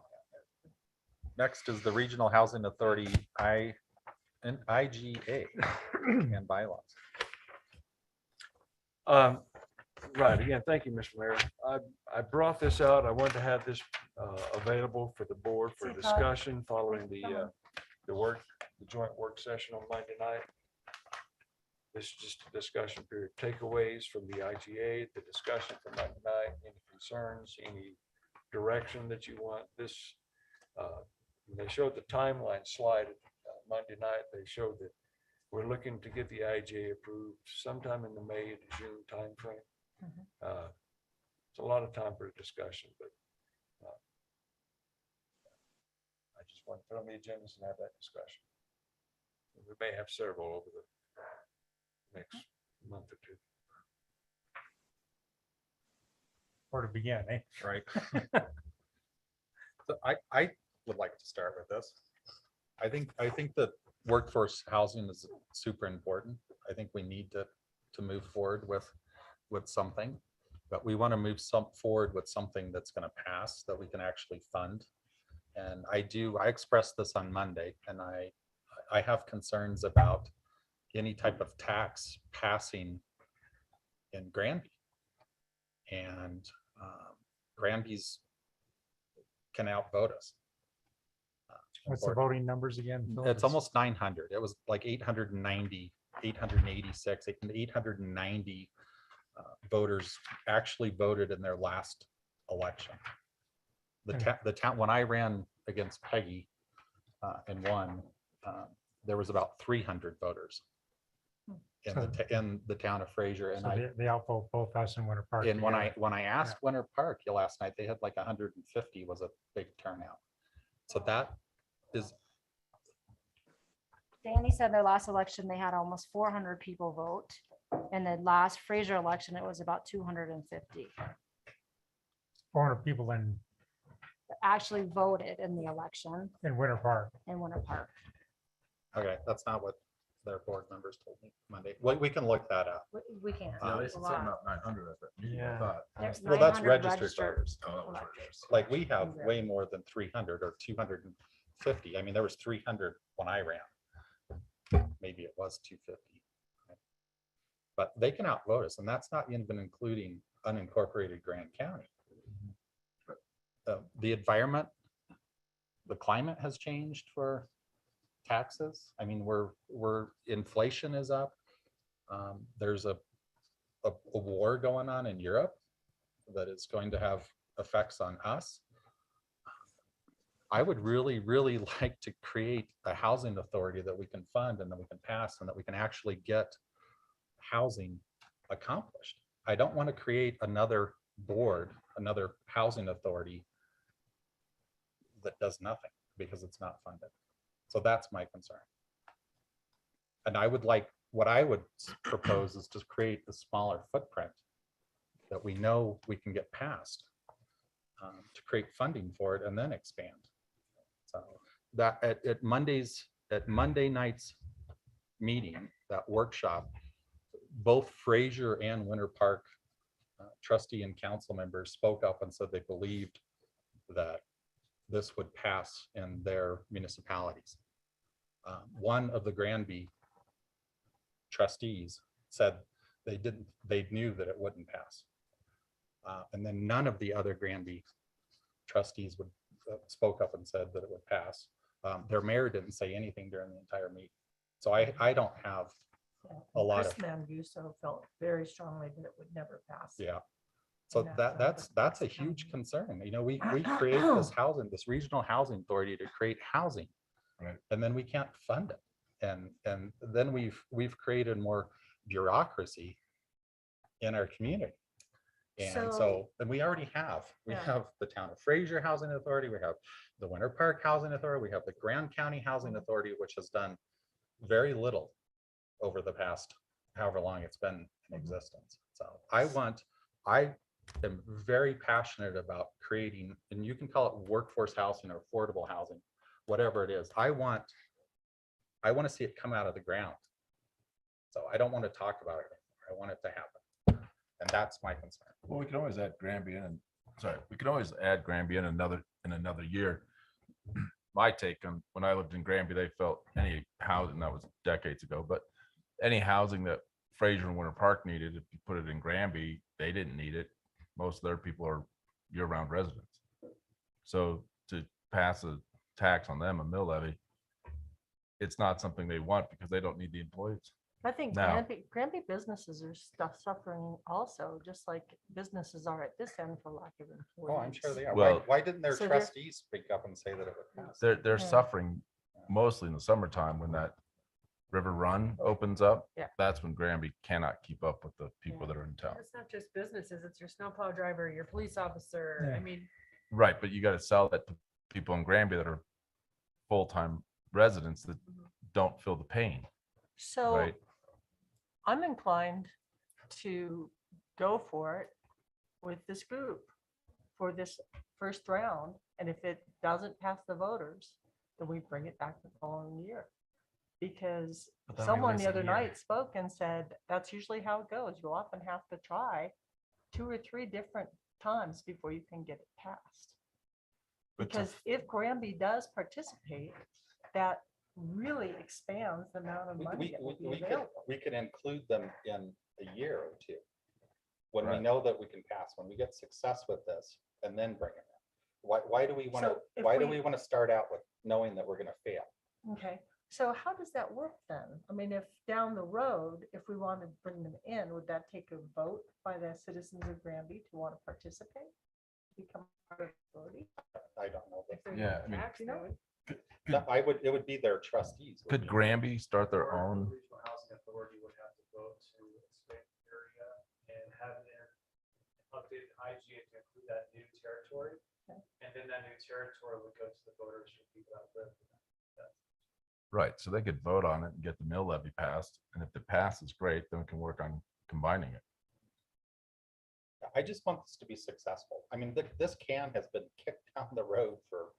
next is the Regional Housing Authority, IGA and bylaws. Right, again, thank you, Mr. Mayor. I brought this out. I wanted to have this available for the board for discussion following the joint work session on Monday night. This is just a discussion period. Takeaways from the IGA, the discussion from Monday night, any concerns, any direction that you want. This, they showed the timeline slide Monday night. They showed that we're looking to get the IGA approved sometime in the May to June timeframe. It's a lot of time for a discussion, but I just want to put on the agendas and have that discussion. We may have several over the next month or two. Where to begin, eh? Right. So I would like to start with this. I think that workforce housing is super important. I think we need to move forward with something, but we want to move forward with something that's going to pass, that we can actually fund. And I expressed this on Monday, and I have concerns about any type of tax passing in Granby. And Granby's can outvote us. What's the voting numbers again? Phil? It's almost 900. It was like 890, 886, 890 voters actually voted in their last election. The town, when I ran against Peggy and won, there was about 300 voters in the town of Fraser. And So they outvote both us and Winter Park. and together. when I asked Winter Park last night, they had like 150 was a big turnout. So that is, Danny said their last election, they had almost 400 people vote. In the last Fraser election, it was about 250 400 people in that actually voted in the election Winter Park. in Winter Park. okay, that's not what their board members told me Monday. We can look that up. We can't. Yeah, They It's a said lot. something about 900 at that meeting, I Yeah. thought. There's Well, that's 900 registered voters. Oh, that was electors. registered. Like we have way more than 300 or 250. I mean, there was 300 when I ran. Maybe it was 250. But they can outvote us, and that's not even including unincorporated Grand County. The environment, the climate has changed for taxes. I mean, inflation is up. There's a war going on in Europe that is going to have effects on us. I would really, really like to create a housing authority that we can fund and that we can pass and that we can actually get housing accomplished. I don't want to create another board, another housing authority that does nothing because it's not funded. So that's my concern. And I would like, what I would propose is to create a smaller footprint that we know we can get past, to create funding for it and then expand. So that at Monday night's meeting, that workshop, both Fraser and Winter Park trustee and council members spoke up and said they believed that this would pass in their municipalities. One of the Granby trustees said they knew that it wouldn't pass. And then none of the other Granby trustees spoke up and said that it would pass. Their mayor didn't say anything during the entire meeting. So I don't have a lot Chris of, Manguso felt very strongly that it would never pass. yeah. So And that's that's a huge concern. You know, we create this housing, this regional housing authority to create housing. Right. And then we can't fund it. And then we've created more bureaucracy in our community. And and we already have, we have the town of Fraser Housing Authority, we have the Winter Park Housing Authority, we have the Grand County Housing Authority, which has done very little over the past however long it's been in existence. So I am very passionate about creating, and you can call it workforce housing or affordable housing, whatever it is. I want to see it come out of the ground. So I don't want to talk about it anymore. I want it to happen. And that's my concern. Well, we can always add Granby in, we can always add Granby in another year. My take on, when I lived in Granby, they felt any housing, that was decades ago, but any housing that Fraser and Winter Park needed, if you put it in Granby, they didn't need it. Most of their people are year-round residents. So to pass a tax on them, a mill levy, it's not something they want because they don't need the employees. I think Now- Granby businesses are suffering also, just like businesses are at this end for lack of employees. Oh, I'm sure they are. Well- Why didn't their So they're- trustees speak up and say that it would pass? They're Yeah. suffering mostly in the summertime when that river run opens up. Yeah. That's when Granby cannot keep up with the people that are in town. It's not just businesses, it's your snowplow driver, your police officer. I mean, Right, but you got to sell that to people in Granby that are full-time residents that don't feel the pain, So right? I'm inclined to go for it with this group for this first round. And if it doesn't pass the voters, then we bring it back the following year. Because But then we someone lose the a other year. night spoke and said, that's usually how it goes. You often have to try 2 or 3 different times before you can get it passed. But to- Because if Granby does participate, that really expands the amount of money that will be available. We can include them in a year or two. When we Right. know that we can pass, when we get success with this, and then bring it in. Why do we want So to, if why do we- we want to start out with knowing that we're going to fail? Okay, so how does that work then? I mean, if down the road, if we want to bring them in, would that take a vote by the citizens of Granby to want to participate? Become part of the authority? I don't know. if there's Yeah, no I mean- tax, they would. It would be their trustees. Could Granby start their own? Regional Housing Authority would have to vote to expand the area and have an updated IGA to include that new territory. Okay. And then that new territory would go to the voters for people that live. Right, so they could vote on it and get the mill levy passed, and if it passes, great, then we can work on combining it. I just want this to be successful. I mean, this can has been kicked down the road for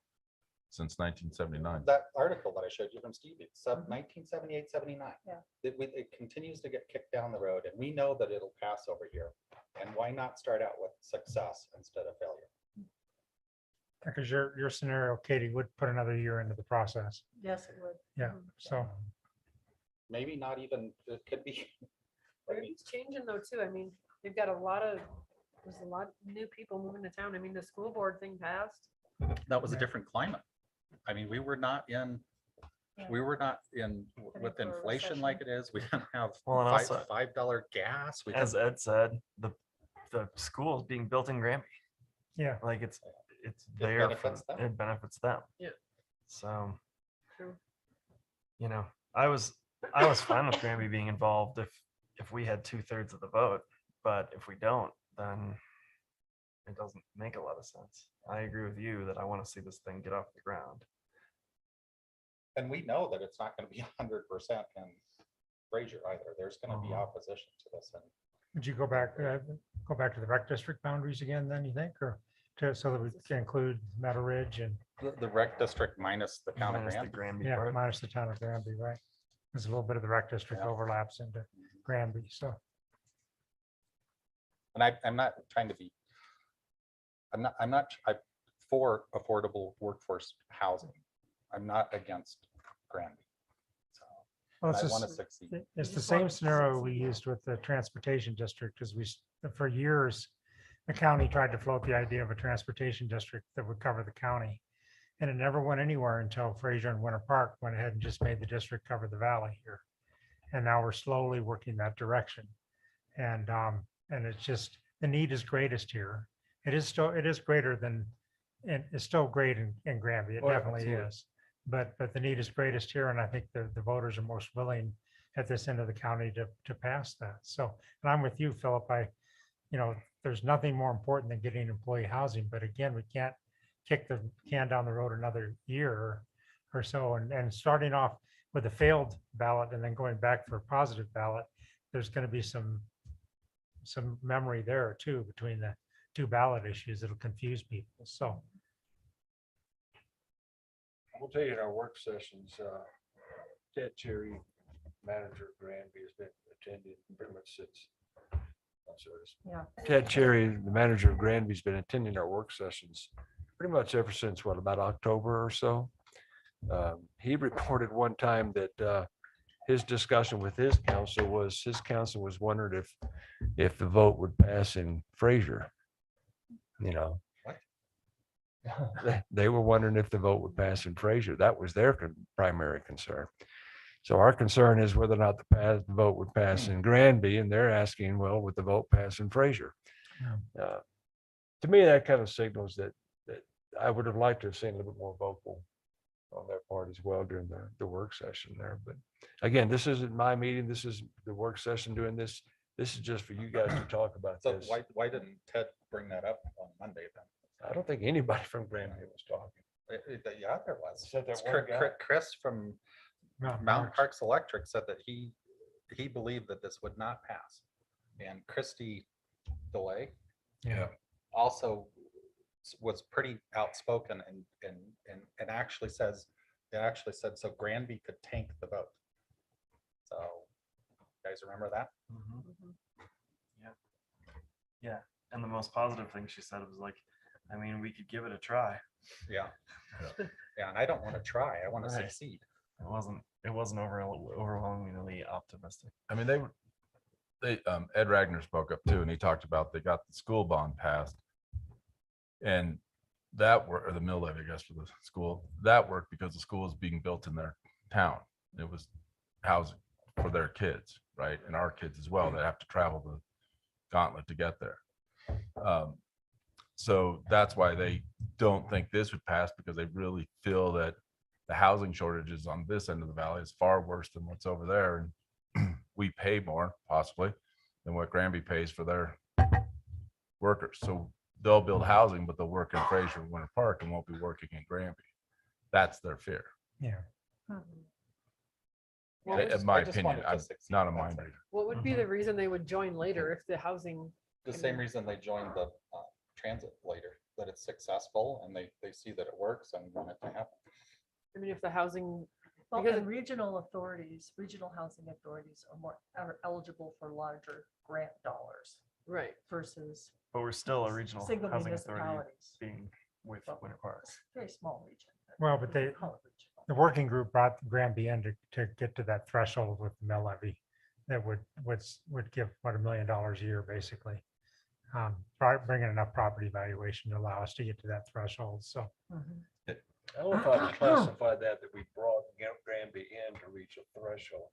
Since 1979. that article that I showed you from Steve, it's 1978, 79. Yeah. It continues to get kicked down the road, and we know that it'll pass over here. And why not start out with success instead of failure? Because your scenario, Katie, would put another year into the process. Yes, it would. Yeah, so. Maybe not even, it could be. It's changing though too. I mean, there's a lot of new people moving to town. I mean, the school board thing passed. That was a different climate. I mean, we were not in with for a inflation recession. like it is. We don't have Well, and also- $5 gas. We As don't- Ed said, the school is being built in Granby. Yeah. Like it's It there, benefits them. it benefits them. Yeah. So, True. you know, I was fine with Granby being involved if we had 2/3 of the vote, but if we don't, then It doesn't make a lot of sense. I agree with you that I want to see this thing get off the ground. And we know that it's not gonna be 100% in Fraser either. There's gonna be opposition to this, and Would you go back to the rec district boundaries again then, you think, or so that we can include Meadow Ridge and, the rec district minus the town of Minus the Granby. Granby yeah, part. minus the town of Granby, right? There's a little bit of the rec district Yeah. overlaps into Granby, so. And I'm not trying to be, I'm for affordable workforce housing. I'm not against Granby. So Well, it's I want to just- succeed. It's the same scenario we used with the transportation district, because for years, the county tried to float the idea of a transportation district that would cover the county. And it never went anywhere until Fraser and Winter Park went ahead and just made the district cover the valley here. And now we're slowly working that direction. And it's just, the need is greatest here. It is greater than, and it's still great in Granby. It Oh, yeah, definitely absolutely. is. But the need is greatest here, and I think the voters are most willing at this end of the county to pass that. So, and I'm with you, Philip. There's nothing more important than getting employee housing, but again, we can't kick the can down the road another year or so. And starting off with a failed ballot and then going back for a positive ballot, there's going to be some memory there too between the two ballot issues. It'll confuse people. So. We'll tell you in our work sessions, Ted Cherry, manager of Granby, has been attending pretty much since. I'm sorry. Yeah. Ted Cherry, the manager of Granby, has been attending our work sessions pretty much ever since, about October or so. He reported one time that his discussion with his council was wondering if the vote would pass in Fraser. They were wondering if the vote would pass in Fraser. That was their primary concern. So our concern is whether or not the vote would pass in Granby, and they're asking, well, would the vote pass in Fraser? To me, that kind of signals that I would have liked to have seen a little bit more vocal on their part as well during the work session there. But again, this isn't my meeting. This is the work session doing this. This is just for you guys to talk about So this. why didn't Ted bring that up on Monday then? I don't think anybody from Granby was talking. Yeah, there was. Said there It's one guy. Chris from Mountain Parks Electric said that he believed that this would not pass. And Christy DeLay Yeah. also was pretty outspoken and actually said, so Granby could tank the vote. So you guys remember that? Yeah. And the most positive thing she said was like, I mean, we could give it a try. Yeah. Yeah, and I don't want to try. I want to Right. succeed. It wasn't overwhelmingly optimistic. I mean, Ed Ragnar spoke up too, and he talked about they got the school bond passed. And that or the mill levy, I guess, for the school, that worked because the school is being built in their town. It was housing for their kids, right? And our kids as well, that have to travel the gauntlet to get there. So that's why they don't think this would pass, because they really feel that the housing shortages on this end of the valley is far worse than what's over there. And we pay more possibly than what Granby pays for their workers. So they'll build housing, but they'll work in Fraser and Winter Park and won't be working in Granby. That's their fear. Yeah. In my opinion, I'm not a mind reader. What would be the reason they would join later if the housing? The same reason they joined the transit later, that it's successful and they see that it works and want it to happen. I mean, if the housing, Well, because and regional housing authorities are eligible for larger grant dollars right, versus But we're still a regional single housing authority municipalities. being with Well, Winter Park. Very small region. Well, but we call it regional. the working group brought Granby in to get to that threshold with the mill levy that would give what, $1 million a year, basically. Bringing enough property valuation to allow us to get to that threshold. So I don't know if I would classify that we brought Granby in to reach a threshold.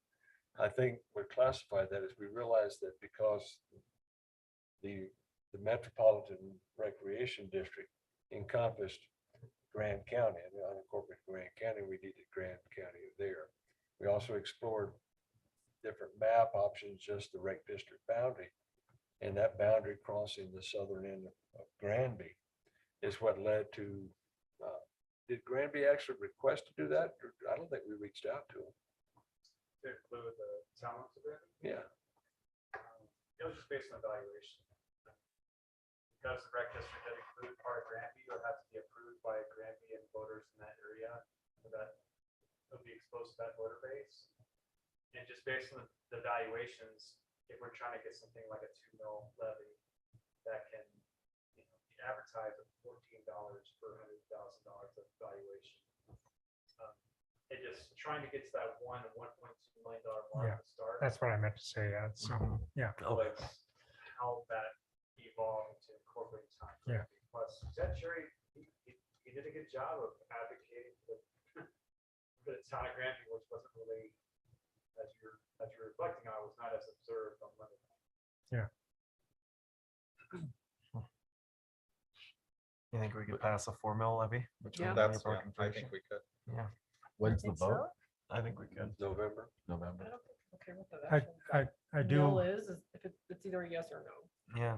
I think we classified that as we realized that because the Metropolitan Recreation District encompassed Grand County, and unincorporated Grand County, we needed Grand County there. We also explored different map options, just the rec district boundary. And that boundary crossing the southern end of Granby is what led to, did Granby actually request to do that? Or I don't think we reached out to them. To include the talents of it. Yeah. It was just based on evaluation. Because the rec district did include part of Granby, it would have to be approved by Granby and voters in that area, so that would be exposed to that voter base. And just based on the valuations, if we're trying to get something like a 2 mil levy that can, be advertised at $14 per $100,000 of valuation. It just trying to get to that $1.2 million mark Yeah, to start. That's what I meant to say. Yeah. So, yeah. Was how that evolved to incorporate time. Yeah. Plus, Ted Cherry, he did a good job of advocating for for the town of Granby, which wasn't really, as you're reflecting on, was not as observed on Monday. Yeah. You think we could pass a 4 mil levy? Yeah. That's, I think we could. Yeah, When's the vote? I think we could. November. I November. don't think I'm okay with I, that. I Mill do. is if it's either a yes or no. Yeah.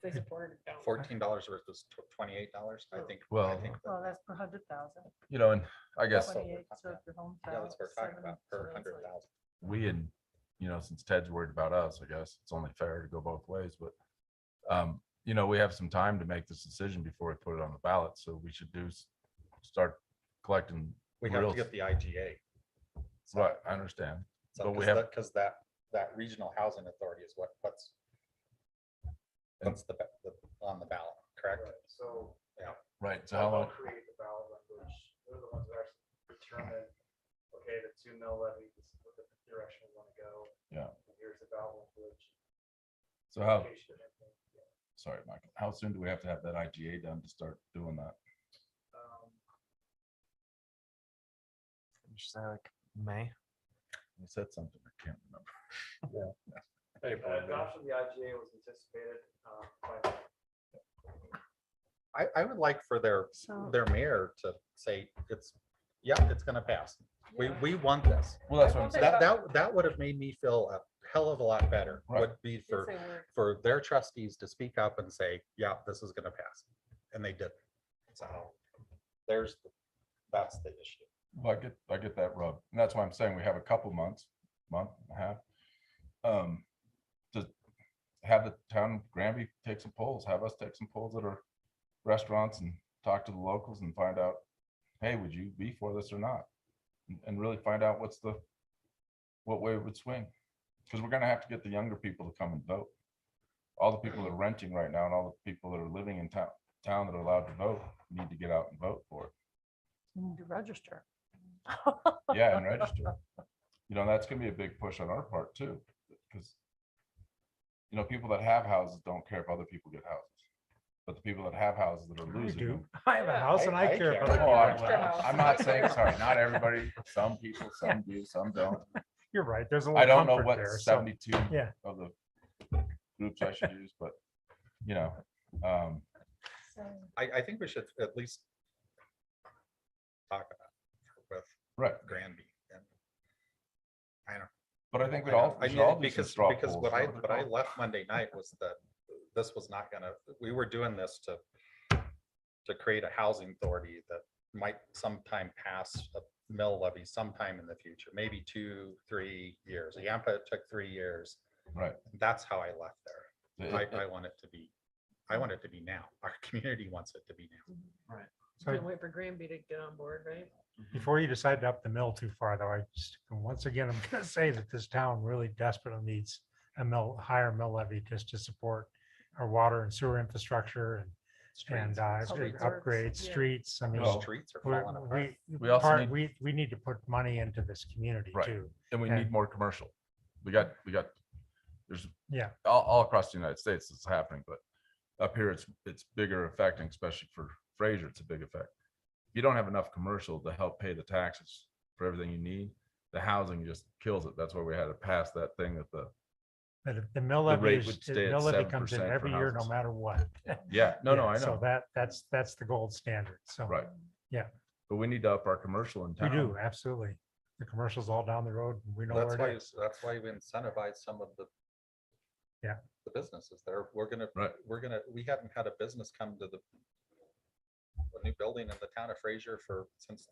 If they support it, don't. $14 versus $28, I think. Well- I think that- Well, that's per 100,000. And I guess 28, so if your home Yeah, that's what we're talking about, per 100,000. we had, since Ted's worried about us, I guess it's only fair to go both ways, but we have some time to make this decision before we put it on the ballot, so we should start collecting. We have real- to get the IGA. Right, I understand. So, But we have- because that regional housing authority is what's on the ballot, correct? So, Yeah. Right, so how they'll long, create the ballot language. They're the ones that actually determine, okay, the 2 mil levy, this is what the direction we want to go. Yeah. And here's the ballot language. so how, Location, everything. Yeah. sorry, Michael, how soon do we have to have that IGA done to start doing that? Just say like May. You said something, I can't remember. April, May. Adoption of the IGA was anticipated by I would like for their So- mayor to say, it's gonna pass. We want this. Well, that's what I'm saying. That would have made me feel a hell of a lot better, Right. would be Didn't say a word. for their trustees to speak up and say, yeah, this is gonna pass. And they didn't. So that's the issue. Well, I get that rub, and that's why I'm saying we have a couple months, month and a half. To have the town of Granby take some polls, have us take some polls at our restaurants and talk to the locals and find out, hey, would you be for this or not? And really find out what way it would swing. Because we're gonna have to get the younger people to come and vote. All the people that are renting right now and all the people that are living in town that are allowed to vote need to get out and vote for it. You need to register. Yeah, and register. That's gonna be a big push on our part too, because people that have houses don't care if other people get houses. But the people that have houses that are I losing do. them. I have a house and I care care. about Oh, it. I'm not saying, sorry, not everybody, some people, some do, some don't. You're right. There's a I little don't know comfort what there. So, 72 yeah. of the groups I should use, but I think we should at least talk about it with right. Granby. And I don't. But I think we I know. all, I we should mean, all do some because straw because polls, what I whatever they're what I called. left Monday night was that this was not gonna. We were doing this to create a housing authority that might sometime pass a mill levy sometime in the future, maybe 2-3 years. Yampa took 3 years. Right. That's how I left there. It- I want it to be. I want it to be now. Our community wants it to be now. So Can't wait for Granby to get on board, right? before you decide to up the mill too far, though, once again, I'm going to say that this town really desperately needs a higher mill levy just to support our water and sewer infrastructure and Public works, upgrades, yeah. streets. I mean, Well, Streets are falling apart. We also need- we need to put money into this community Right. too. And we and- need more commercial. We got, there's Yeah. all across the United States it's happening, but up here it's bigger affecting, especially for Fraser, it's a big effect. If you don't have enough commercial to help pay the taxes for everything you need, the housing just kills it. That's why we had to pass that thing that But if the mill The levy, rate is- would the stay at mill levy comes in 7% for every year, no houses. matter what. yeah, no, Yeah, I So know, that's the gold standard. So. right. Yeah. But we need to up our commercial in We town. do, absolutely. The commercials all down the road. We know where That's it is. why we incentivize some of the the businesses there. We haven't had a business come to a new building in the town of Fraser since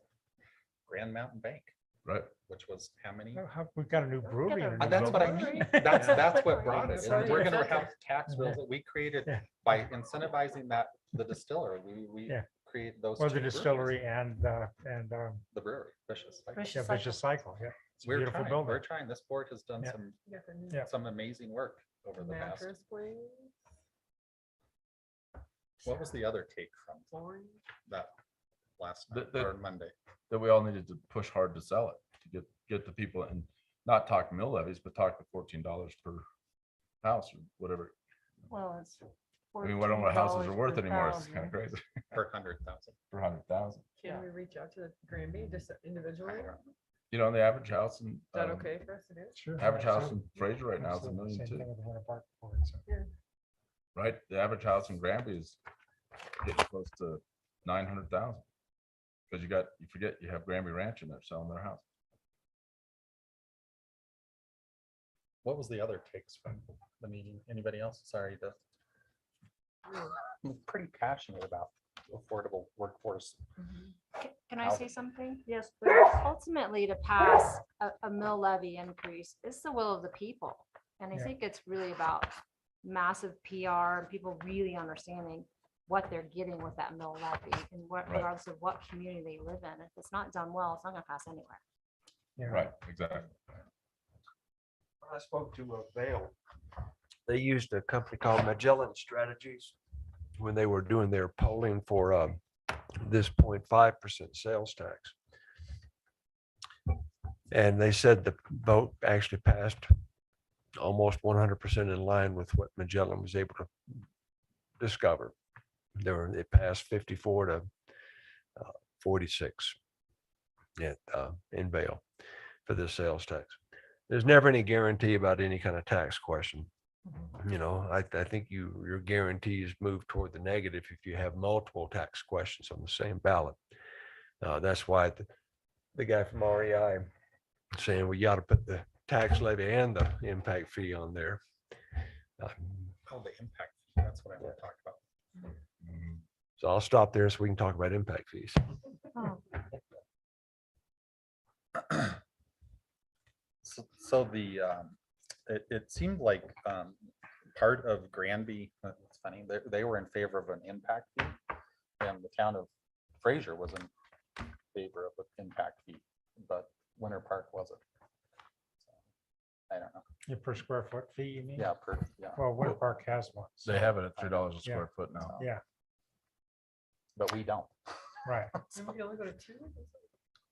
Grand Mountain Bank, Right. which was how many? We've got a new brewery. in a new That's what I building. mean. That's what brought it. That's And right. we're gonna have tax bills that we created Yeah. by incentivizing the distillery. We Yeah. create those. Well, two the breweries. distillery and The brewery, Vicious. Cycle. yeah, Vicious Cycle, yeah. It's a beautiful We're building. trying. This board has done Yeah. Yeah. some amazing work over the past. Mattress place. What was the other take from Flooring. that last The- night the- or Monday? That we all needed to push hard to sell it, to get the people and not talk mill levies, but talk the $14 per house or whatever. Well, it's. I mean, what don't know what houses are $14 worth per anymore. It's thousand. kind of crazy. Per 100,000. For 100,000. Can we reach out to the Granby just individually? Is You know, the average house in. that okay for us to do? Sure. Average house in absolutely. Fraser right now is $1 Absolutely. million Same too, thing with the Winter Park Board, so. right? The average house in Granby is getting close to 900,000. Because you forget you have Granby Ranch in there selling their house. What was the other takes from the meeting? Anybody else? Sorry, I'm pretty passionate about affordable workforce. Can I How- say something? Yes, Ultimately, to pass a mill levy increase, it's the will of the people. And I Yeah. think it's really about massive PR and people really understanding what they're getting with that mill levy and what, Right. regardless of what community they live in. If it's not done well, it's not gonna pass anywhere. Yeah. Right, exactly. I spoke to Vail. They used a company called Magellan Strategies when they were doing their polling for this 0.5% sales tax. And they said the vote actually passed almost 100% in line with what Magellan was able to discover. It passed 54 to 46 in Vail for this sales tax. There's never any guarantee about any kind of tax question. You know, I think your guarantees move toward the negative if you have multiple tax questions on the same ballot. That's why the guy from REI saying we got to put the tax levy and the impact fee on there. Oh, the impact. That's what I want to talk about. So I'll stop there so we can talk about impact fees. So it seemed like part of Granby, it's funny, they were in favor of an impact fee. And the town of Fraser was in favor of an impact fee, but Winter Park wasn't. So, I don't know. Yeah, per square foot fee, you mean? Yeah, Well, Winter Park has one. so- They have it at $3 a Yeah. square foot now. Yeah, but we don't. right. And we only go to 2?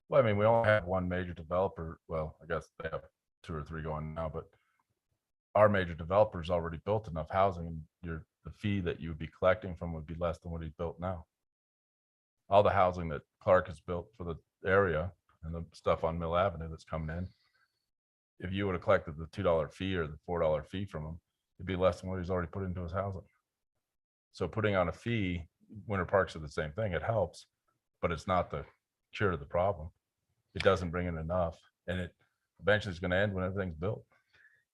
Well, I mean, we only have one major developer. Well, I guess they have 2 or 3 going now, but our major developer's already built enough housing and the fee that you would be collecting from would be less than what he's built now. All the housing that Clark has built for the area and the stuff on Mill Avenue that's coming in, if you would have collected the $2 fee or the $4 fee from him, it'd be less than what he's already put into his housing. So putting on a fee, Winter Park said the same thing. It helps, but it's not the cure to the problem. It doesn't bring in enough, and it eventually is going to end when everything's built.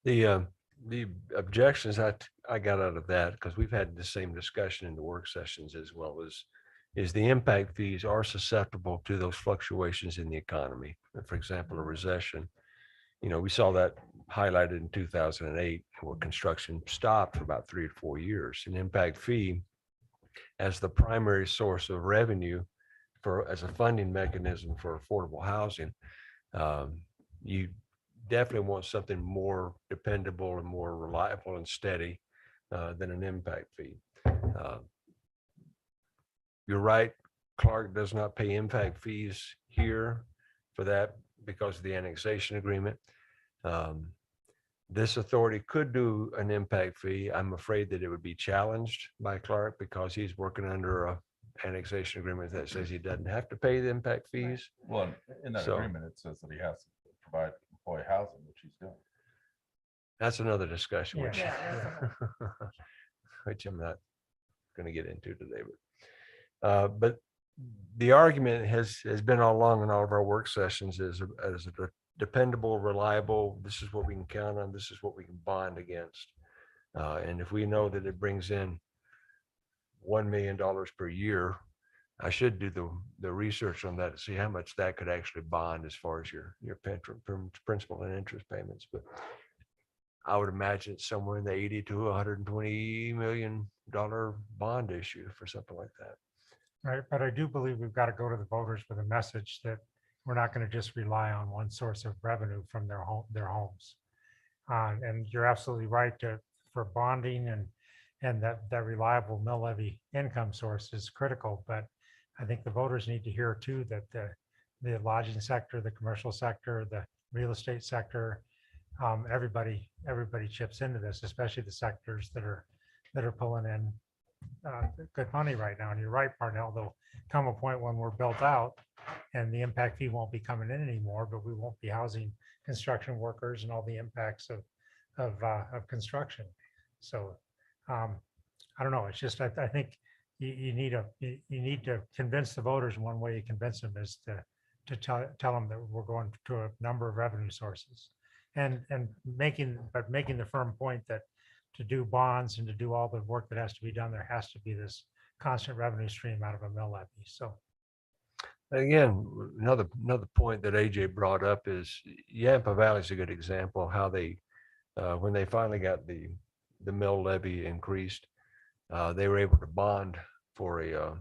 The objections I got out of that, because we've had the same discussion in the work sessions as well, is the impact fees are susceptible to those fluctuations in the economy. For example, a recession. You know, we saw that highlighted in 2008, where construction stopped for about 3 or 4 years. An impact fee as the primary source of revenue as a funding mechanism for affordable housing. You definitely want something more dependable and more reliable and steady than an impact fee. You're right, Clark does not pay impact fees here for that because of the annexation agreement. This authority could do an impact fee. I'm afraid that it would be challenged by Clark because he's working under a annexation agreement that says he doesn't have to pay the impact fees. Well, in that So- agreement, it says that he has to provide employee housing, which he's doing. That's another discussion, which, Yeah, which I'm not going to get into today. But the argument has been all along in all of our work sessions is as a dependable, reliable, this is what we can count on, this is what we can bond against. And if we know that it brings in $1 million per year, I should do the research on that to see how much that could actually bond as far as your principal and interest payments. But I would imagine it's somewhere in the 80 to $120 million bond issue for something like that. Right, but I do believe we've got to go to the voters with a message that we're not going to just rely on one source of revenue from their homes. And you're absolutely right for bonding and that reliable mill levy income source is critical. But I think the voters need to hear too that the lodging sector, the commercial sector, the real estate sector, everybody chips into this, especially the sectors that are pulling in good money right now. And you're right, Parnell, there'll come a point when we're built out and the impact fee won't be coming in anymore, but we won't be housing construction workers and all the impacts of construction. So I don't know. It's just I think you need to convince the voters. One way you convince them is to tell them that we're going to a number of revenue sources, and making the firm point that to do bonds and to do all the work that has to be done, there has to be this constant revenue stream out of a mill levy. So again, another point that AJ brought up is Yampa Valley is a good example of how they, when they finally got the mill levy increased, they were able to bond for a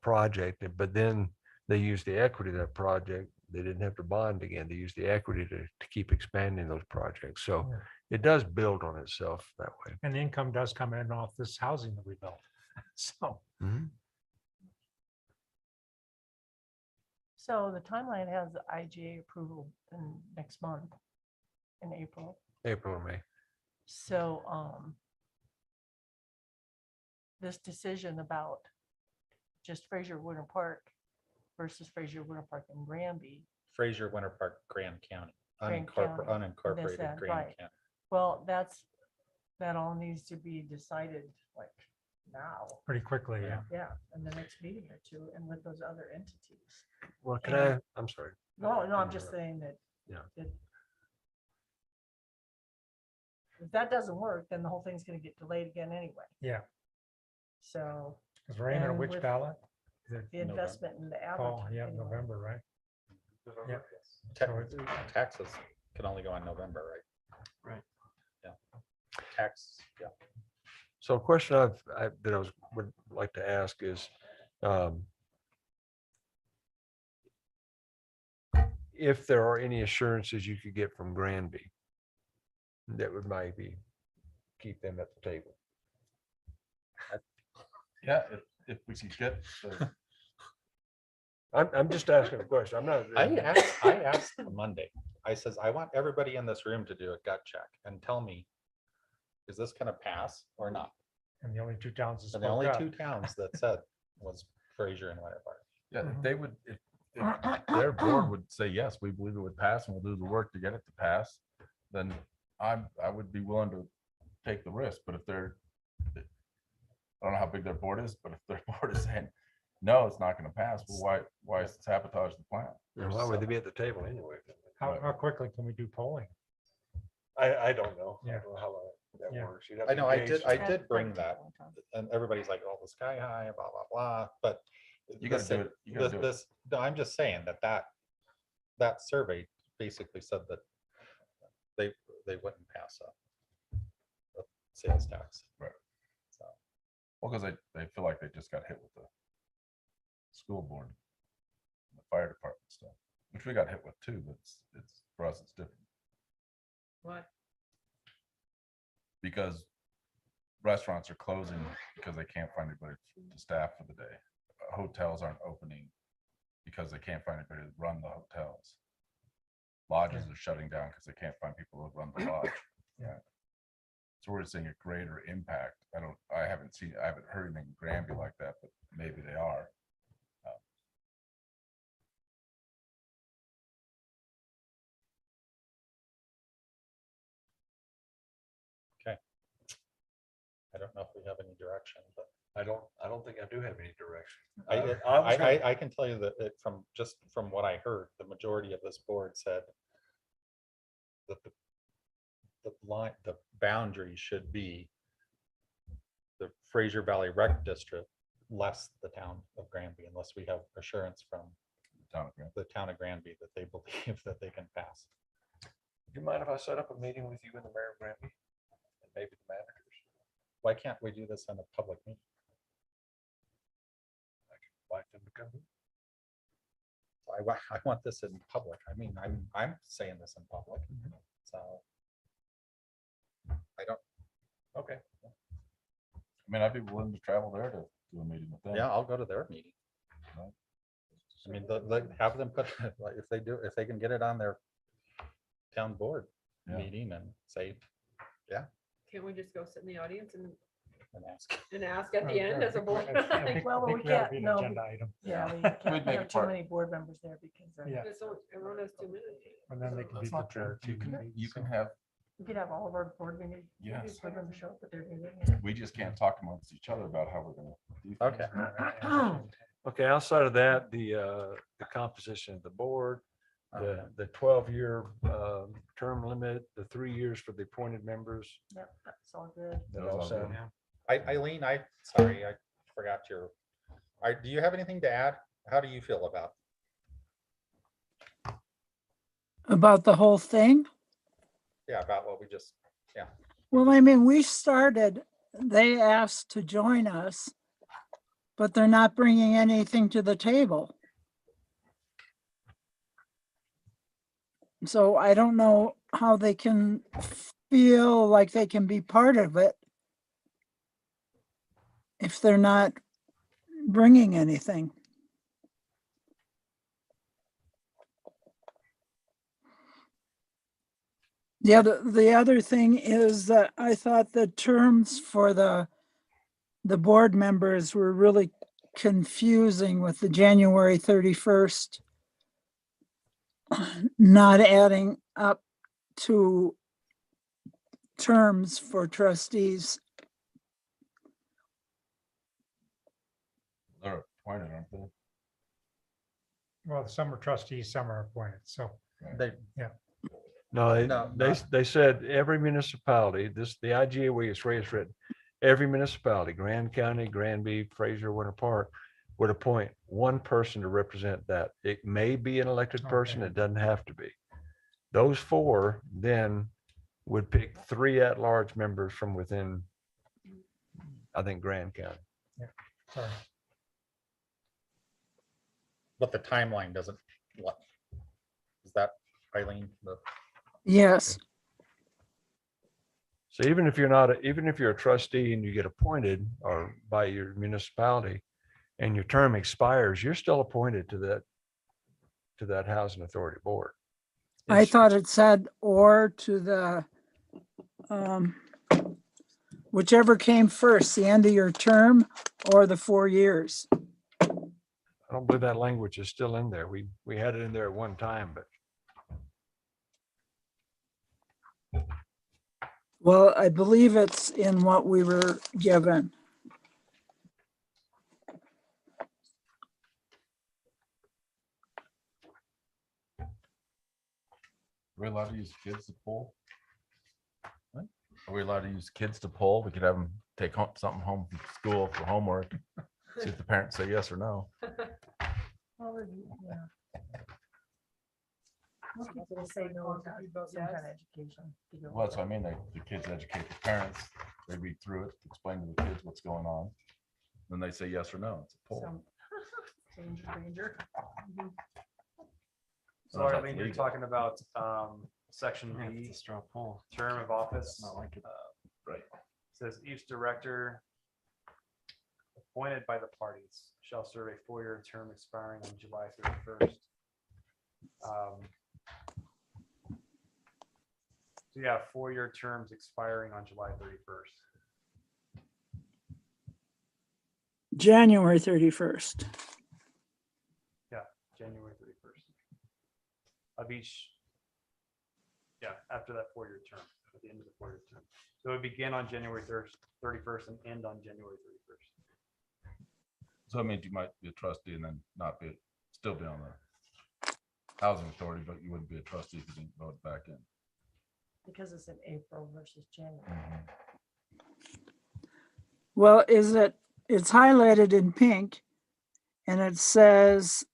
project, but then they used the equity of that project. They didn't have to bond again. They used the equity to keep expanding those projects. So it does build on itself that way. and the income does come in off this housing that we built. So. So the timeline has the IGA approval in next month, in April. April or May. So this decision about just Fraser Winter Park versus Fraser Winter Park and Granby. Fraser, Winter Park, Grand County, Grand County, unincorporated that, Grand right. County. Well, that all needs to be decided like now. Pretty quickly, yeah. Yeah, in the next meeting or two, and with those other entities. Well, I'm sorry. No, I'm just saying that. Yeah. If that doesn't work, then the whole thing's gonna get delayed again anyway. Yeah. So. Because we're aiming at and which with ballot? The investment in the Oh, advertising. yeah, November, right? Yeah. Taxes can only go in November, right? Right. Yeah. Tax, yeah. So a question that I would like to ask is, if there are any assurances you could get from Granby that would maybe keep them at the table. Yeah, if we can get, I'm just asking a question. I'm not. I asked on Monday, I says, I want everybody in this room to do a gut check and tell me, is this gonna pass or not? And the only two towns. And the only two towns that said was Fraser and Winter Park. yeah, if they would, if their board would say, yes, we believe it would pass and we'll do the work to get it to pass, then I would be willing to take the risk. But if they're, I don't know how big their board is, but if their board is saying, no, it's not going to pass, well, why sabotage the plan? Why would they be at the table anyway? How quickly can we do polling? I don't know. Yeah. I don't know how that Yeah. works. You'd have I to know, I engage did bring that, and everybody's like, oh, the sky high, blah, blah, blah, but. You gotta do it. You gotta do it. No, I'm just saying that survey basically said that they wouldn't pass a sales tax. Right. So. Well, because they feel like they just got hit with the school board, and the fire department stuff, which we got hit with too, but it's for us, it's different. What? Because restaurants are closing because they can't find anybody to staff for the day. Hotels aren't opening because they can't find anybody to run the hotels. Lodges are shutting down because they can't find people to run the lodge. Yeah. So we're seeing a greater impact. I haven't heard anything in Granby like that, but maybe they are. Okay. I don't know if we have any direction, but. I don't think I do have any direction. I can tell you that from what I heard, the majority of this board said that the line, the boundary should be the Fraser Valley Rec District less the town of Granby, unless we have assurance from the town of Granby that they believe that they can pass. Do you mind if I set up a meeting with you and the mayor of Granby? And maybe the managers? Why can't we do this in a public meeting? I can invite them to come. I want this in public. I mean, I'm saying this in public, so. I don't, Okay. I mean, I'd be willing to travel there to do a meeting with them. yeah, I'll go to their meeting. I mean, have them put, like, if they can get it on their town board Yeah. meeting and say, Can't we just go sit in the audience and ask. at the end as a board? Well, we can't, no, yeah, we We'd can't make have it too part- many board members there because Yeah. Everyone has 2 minutes. And then they can be That's not prepared. You can have, we could have all of our board meetings. Yes. Board members show up at their meeting. we just can't talk amongst each other about how we're gonna do things. Okay. Okay, outside of that, the composition of the board, the 12-year term limit, the 3 years for the appointed members. Yep, that's all good. That all sound- Eileen, sorry, I forgot do you have anything to add? How do you feel about? About the whole thing? Yeah, about what we just, Well, I mean, we started, they asked to join us, but they're not bringing anything to the table. So I don't know how they can feel like they can be part of it if they're not bringing anything. The other thing is that I thought the terms for the board members were really confusing with the January 31st not adding up to terms for trustees. They're appointed, aren't they? Well, some are trustees, some are appointed, so. they, No, No, they said every municipality, the IGA is written, every municipality, Grand County, Granby, Fraser, Winter Park, would appoint one person to represent that. It may be an elected person, Okay. it doesn't have to be. Those four then would pick 3 at-large members from within, I think, Grand County. Sorry. but the timeline doesn't, what? Is that Eileen? Yes, So even if you're a trustee and you get appointed or by your municipality and your term expires, you're still appointed to that housing authority board. I It's- thought it said or to the, whichever came first, the end of your term or the 4 years. I don't believe that language is still in there. We had it in there at one time, but Well, I believe it's in what we were given. Are we allowed to use kids to poll? What? Are we allowed to use kids to poll? We could have them take something home from school for homework. See if the parents say yes or no. Well, yeah. Most people say no about some kind of education. Well, that's what I mean. The kids educate the parents. They read through it, explain to the kids what's going on. Then they say yes or no. It's a poll. Danger. So Well, that's Arlene, you're legal. talking about section B, term of office. Right. Says each director appointed by the parties shall serve a 4-year term expiring on July 31st. So yeah, 4-year terms expiring on July 31st. January 31st. Yeah, January 31st. Of each, yeah, after that 4-year term, at the end of the 4-year term. So it would begin on January 31st and end on January 31st. So it means you might be a trustee and then still be on the housing authority, but you wouldn't be a trustee if you didn't vote back in. because it's in April versus January. Well, it's highlighted in pink and it says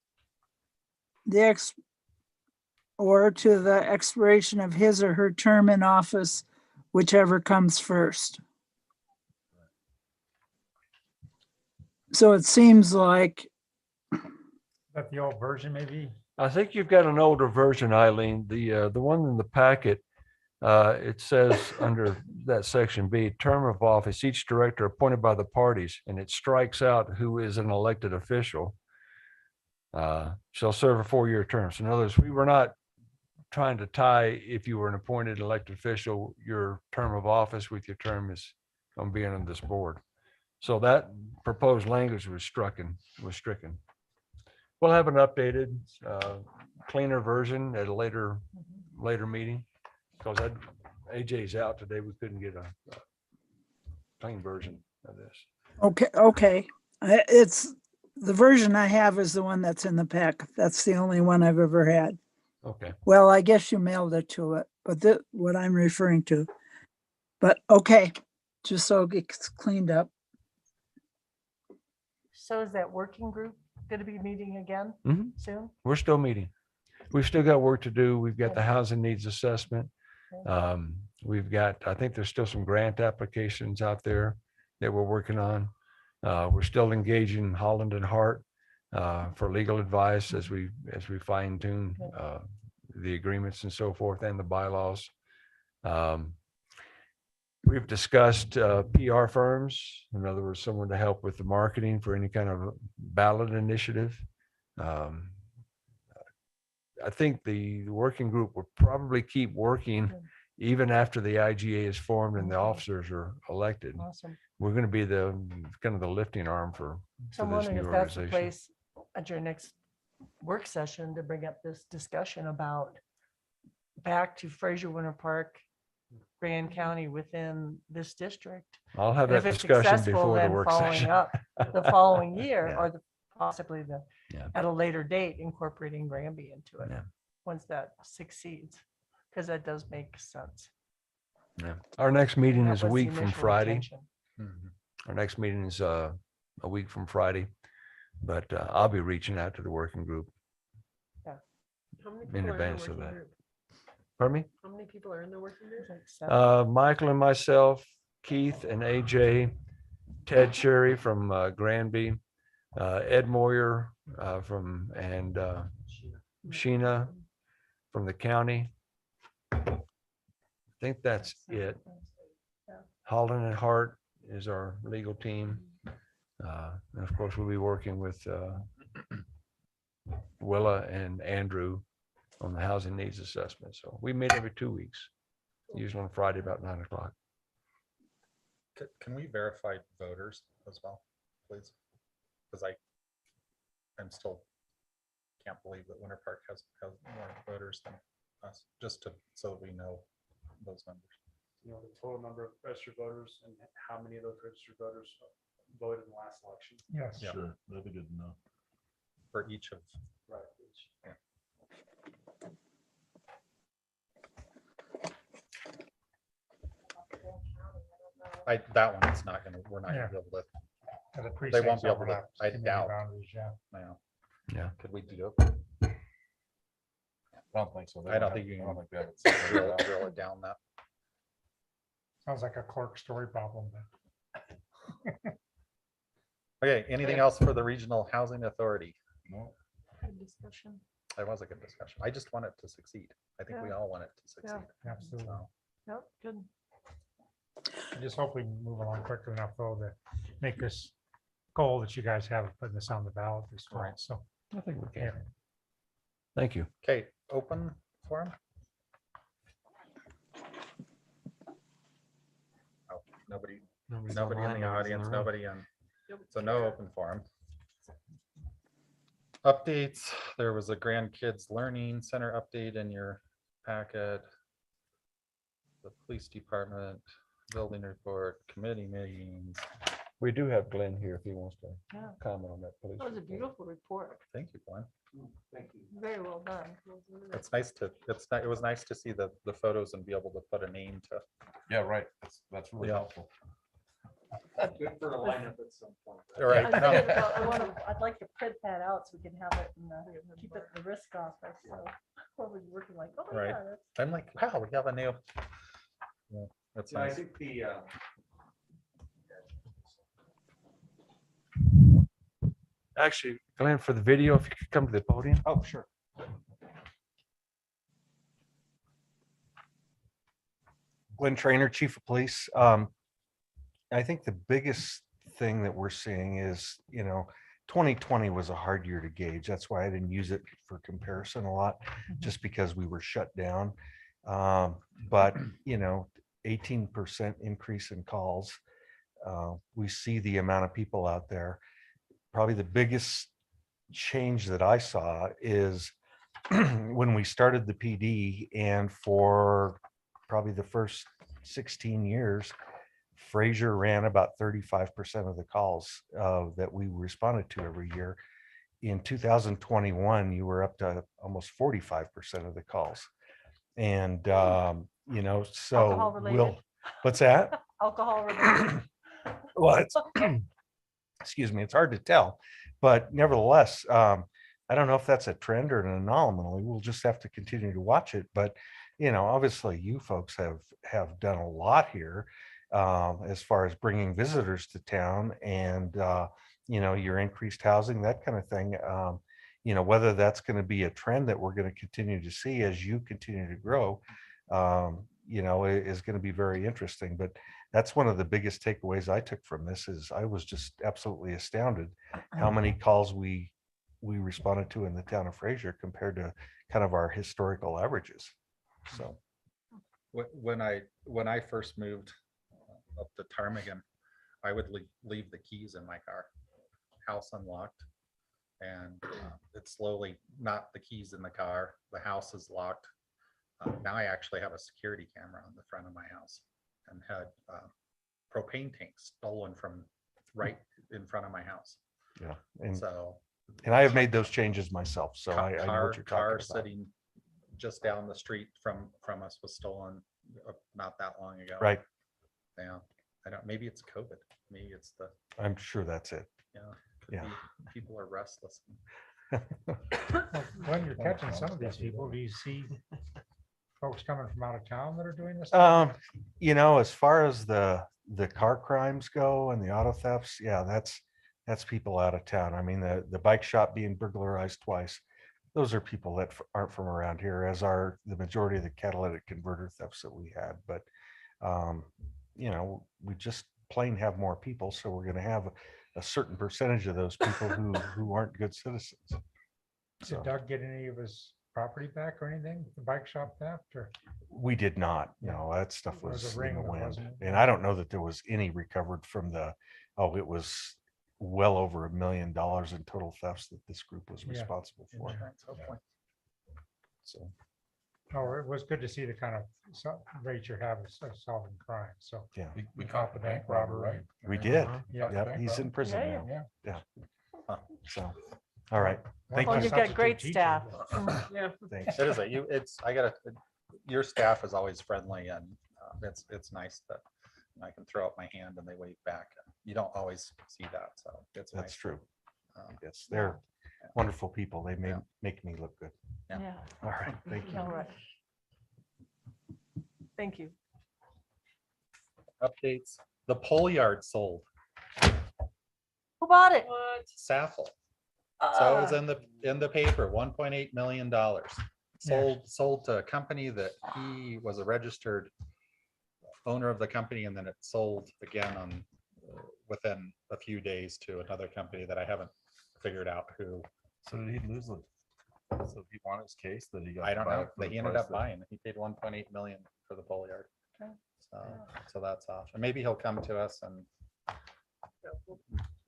or to the expiration of his or her term in office, whichever comes first. So it seems like, That the old version maybe? I think you've got an older version, Eileen. The one in the packet, it says under that section B, term of office, each director appointed by the parties, and it strikes out who is an elected official. Shall serve a 4-year term. So in other words, we were not trying to tie, if you were an appointed elected official, your term of office with your term is on being on this board. So that proposed language was stricken. We'll have an updated, cleaner version at a later meeting. Because AJ's out today, we couldn't get a clean version of this. okay. It's the version I have is the one that's in the pack. That's the only one I've ever had. Okay. Well, I guess you mailed it to it, but what I'm referring to. But okay, just so it gets cleaned up. So is that working group going to be meeting again Mhm. soon? We're still meeting. We've still got work to do. We've got the housing needs assessment. We've got, I think there's still some grant applications out there that we're working on. We're still engaging Holland and Hart for legal advice as we fine tune the agreements and so forth and the bylaws. We've discussed PR firms, in other words, someone to help with the marketing for any kind of ballot initiative. I think the working group will probably keep working even after the IGA is formed and the officers are elected. Awesome. We're going to be the kind of the lifting arm for So I'm this wondering new if that's the organization. place at your next work session to bring up this discussion about back to Fraser Winter Park, Grand County within this district. I'll have And that if it's discussion successful, before the then work following session. up the following year Yeah. or possibly Yeah. at a later date, incorporating Granby into it. Yeah. Once that succeeds, because that does make sense. Yeah. Our next meeting That is a was the week from initial Friday. intention. Our next meeting is a week from Friday, but I'll be reaching out to the working group How many in people are in the advance of working that. group? Pardon me? How many people are in the working group? Like seven. Michael and myself, Keith and AJ, Ted Sherry from Granby, Ed Moyer and Sheena from the county. I think that's it. Holland and Hart is our legal team. And of course, we'll be working with Willa and Andrew on the housing needs assessment. So we meet every 2 weeks, usually on Friday about 9 o'clock. Can we verify voters as well, please? Because I'm still can't believe that Winter Park has more voters than us, so that we know those numbers. You know, the total number of registered voters and how many of those registered voters voted in the last election. Yes. Yeah. Sure, that'd be good to know. For each of, Right. yeah. That one is not gonna, we're not gonna be able to, And the they won't precincts be able to, overlap I community doubt. boundaries, yeah. Yeah. Yeah. Could we do it? I don't think so. They I don't have- think you I don't can think they have it separated out. drill it down that. Sounds like a clerk story problem. Okay, anything else for the Regional Housing Authority? No. Good discussion. That was a good discussion. I just want it to succeed. I think we Yeah. all want it to succeed. Absolutely. So, Yep, good. I just hope we can move along quickly enough though to make this goal that you guys have of putting this on the ballot this fall. Right. So, I think we yeah. can. Thank you. Okay, open forum? Oh, nobody in the audience, nobody in, so no open forum. Updates, there was a Grandkids Learning Center update in your packet. The police department, building report, committee meetings, We do have Glenn here if he wants to Yeah. comment on that, please. That was a beautiful report. Thank you, Glenn. Very well done. It's nice to, it was nice to see the photos and be able to put a name to. Yeah, right. That's really Yeah. helpful. Good for a lineup at some point. All right. I was thinking about, I'd like to print that out so we can have it and keep it the risk office. So what was working like, oh Right. yeah, that's I'm like, wow, we have a new. Yeah, that's Yeah, I nice. think the, Actually, Glenn, for the video, if you could come to the podium. oh, sure. Glenn Trainer, Chief of Police. I think the biggest thing that we're seeing is, 2020 was a hard year to gauge. That's why I didn't use it for comparison a lot, just because we were shut down. But, 18% increase in calls. We see the amount of people out there. Probably the biggest change that I saw is when we started the PD, and for probably the first 16 years, Fraser ran about 35% of the calls that we responded to every year. In 2021, you were up to almost 45% of the calls. And, alcohol so related. what's that? Alcohol related. Well, it's, excuse me, it's hard to tell, but nevertheless, I don't know if that's a trend or an anomaly. We'll just have to continue to watch it. But, obviously you folks have done a lot here as far as bringing visitors to town and, your increased housing, that kind of thing. Whether that's going to be a trend that we're going to continue to see as you continue to grow, is going to be very interesting. But that's one of the biggest takeaways I took from this is I was just absolutely astounded how many calls we responded to in the town of Fraser compared to kind of our historical averages. So When I first moved up to Ptarmigan, I would leave the keys in my car, house unlocked. And it's slowly not the keys in the car, the house is locked. Now I actually have a security camera on the front of my house and had propane tanks stolen from right in front of my house. yeah, and So. I have made those changes myself, so I know Car what you're talking car about. sitting just down the street from us was stolen not that long ago. Right, Yeah, I don't, maybe it's COVID, maybe it's the, I'm sure that's it. could Yeah. be people are restless. When you're catching some of these people, do you see folks coming from out of town that are doing this? As far as the car crimes go and the auto thefts, yeah, that's people out of town. I mean, the bike shop being burglarized twice, those are people that aren't from around here, as are the majority of the catalytic converter thefts that we had. But we just plain have more people, so we're going to have a certain percentage of those people who aren't good citizens. Did Doug get any of his property back or anything, the bike shop theft, or? We did not. No, that stuff There was was a in ring, the but wind. wasn't it? And I don't know that there was any recovered from it was well over $1 million in total thefts that this group was Yeah. responsible for. Insurance, hopefully. So, Oh, it was good to see the kind of rate you're having of solving crime, so. yeah, We caught the bank robber, right? we did. Yeah. Yep, he's in prison Yeah, now. Yeah. So, all right. Thank Well, you. you've got great Substitute staff. teacher. Yeah. Thanks. It is your staff is always friendly and it's nice that I can throw up my hand and they wave back. You don't always see that, so it's That's nice. true. Um, Yes, they're wonderful people. They make me look good. Yeah. Yeah. All right. Thank you. All right. Thank you. Updates, the pole yard sold, Who bought it? What? Saffel. So it was Ah, in the paper, $1.8 million. Sold to a company that he was a registered owner of the company, and then it sold again within a few days to another company that I haven't figured out who. So did he lose it? So he won his case that he got. I don't to buy know, it for but the he ended price up that- buying. He paid 1.8 million for the pole yard. Okay. So that's off. And maybe he'll come to us and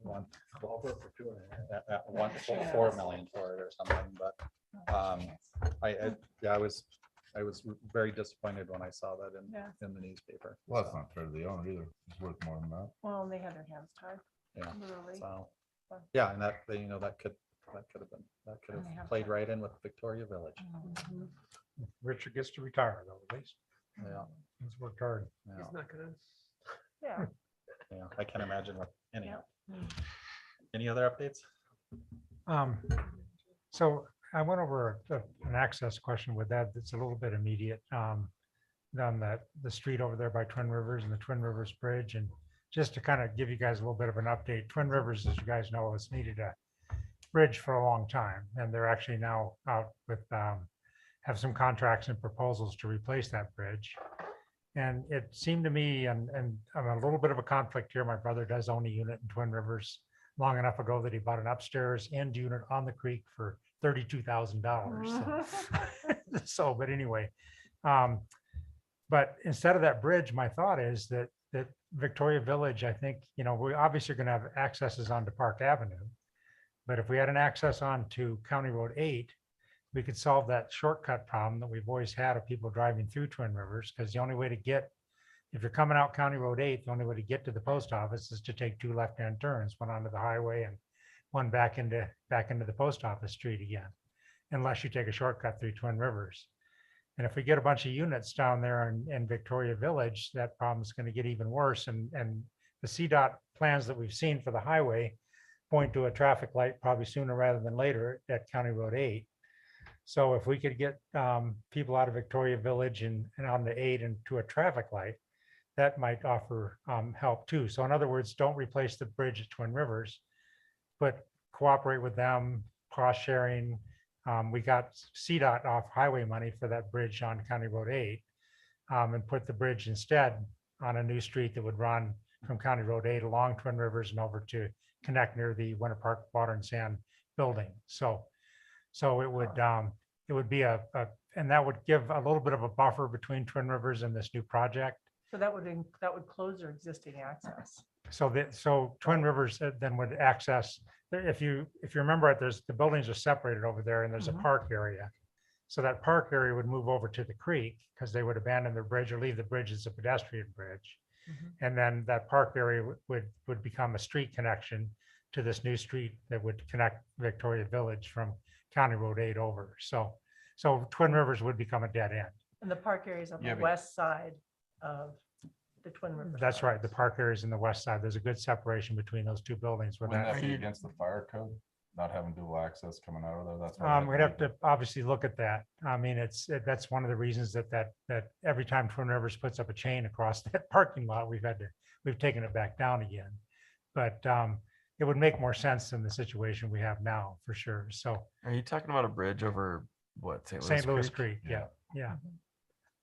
one, $4 million for it or something, but I was I was very disappointed when I saw that Yeah. in the newspaper. Well, that's not fair to the owner either. It's worth more than that. Well, they had their hands tied. Yeah. Literally. So, But- yeah, and that, you know, that could have been, that could And they have have played to- right in with Victoria Village. Mhm. Richard gets to retire though, at least. Yeah. He's worked hard. Yeah. not gonna. Yeah. Yeah, I can't imagine what, anyhow. Mm. Any other updates? So I went over an access question with that. That's a little bit immediate. On the street over there by Twin Rivers and the Twin Rivers Bridge. And just to kind of give you guys a little bit of an update, Twin Rivers, as you guys know, has needed a bridge for a long time. And they're actually now out with, have some contracts and proposals to replace that bridge. And it seemed to me, and I'm a little bit of a conflict here. My brother does own a unit in Twin Rivers long enough ago that he bought an upstairs end unit on the creek for $32,000. So, but anyway, but instead of that bridge, my thought is that Victoria Village, I think, you know, we obviously are going to have accesses onto Park Avenue. But if we had an access onto County Road 8, we could solve that shortcut problem that we've always had of people driving through Twin Rivers, because the only way to get, if you're coming out County Road 8, the only way to get to the post office is to take 2 left-hand turns, one onto the highway and one back into the post office street again, unless you take a shortcut through Twin Rivers. And if we get a bunch of units down there in Victoria Village, that problem is going to get even worse. And the CDOT plans that we've seen for the highway point to a traffic light probably sooner rather than later at County Road 8. So if we could get people out of Victoria Village and on the 8 into a traffic light, that might offer help too. So in other words, don't replace the bridge at Twin Rivers, but cooperate with them, cost sharing. We got CDOT off highway money for that bridge on County Road 8, and put the bridge instead on a new street that would run from County Road 8 along Twin Rivers and over to connect near the Winter Park Water and Sand building. So it would be and that would give a little bit of a buffer between Twin Rivers and this new project. So that would close their existing access. So Twin Rivers then would access, if you remember it, the buildings are separated over there and there's a park area. So that park area would move over to the creek because they would abandon their bridge or leave the bridge as a pedestrian bridge. And then that park area would become a street connection to this new street that would connect Victoria Village from County Road 8 over. So Twin Rivers would become a dead end. And the park area is on Yeah, the but- west side of the Twin Rivers. That's right. The park area is in the west side. There's a good separation between those 2 buildings. Where Wouldn't that, that be against the fire code, not having dual access coming out of there? That's why. we'd have to obviously look at that. I mean, that's one of the reasons that every time Twin Rivers puts up a chain across that parking lot, we've taken it back down again. But it would make more sense than the situation we have now, for sure. So Are you talking about a bridge over what? St. Louis Creek, yeah.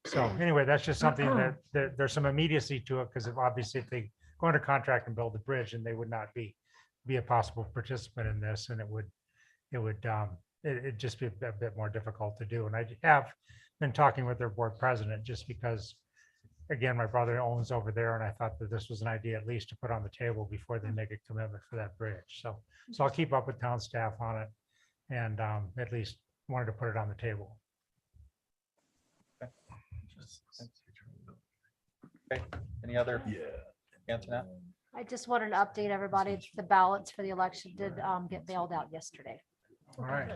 So anyway, that's just something that there's some immediacy to it, because obviously if they go under contract and build the bridge, and they would not be a possible participant in this, and it'd just be a bit more difficult to do. And I have been talking with their board president, just because, again, my brother owns over there, and I thought that this was an idea at least to put on the table before they make a commitment for that bridge. So I'll keep up with town staff on it, and at least wanted to put it on the table. Okay, any other? Antoinette? I just wanted to update everybody. The ballots for the election did get mailed out yesterday. All right.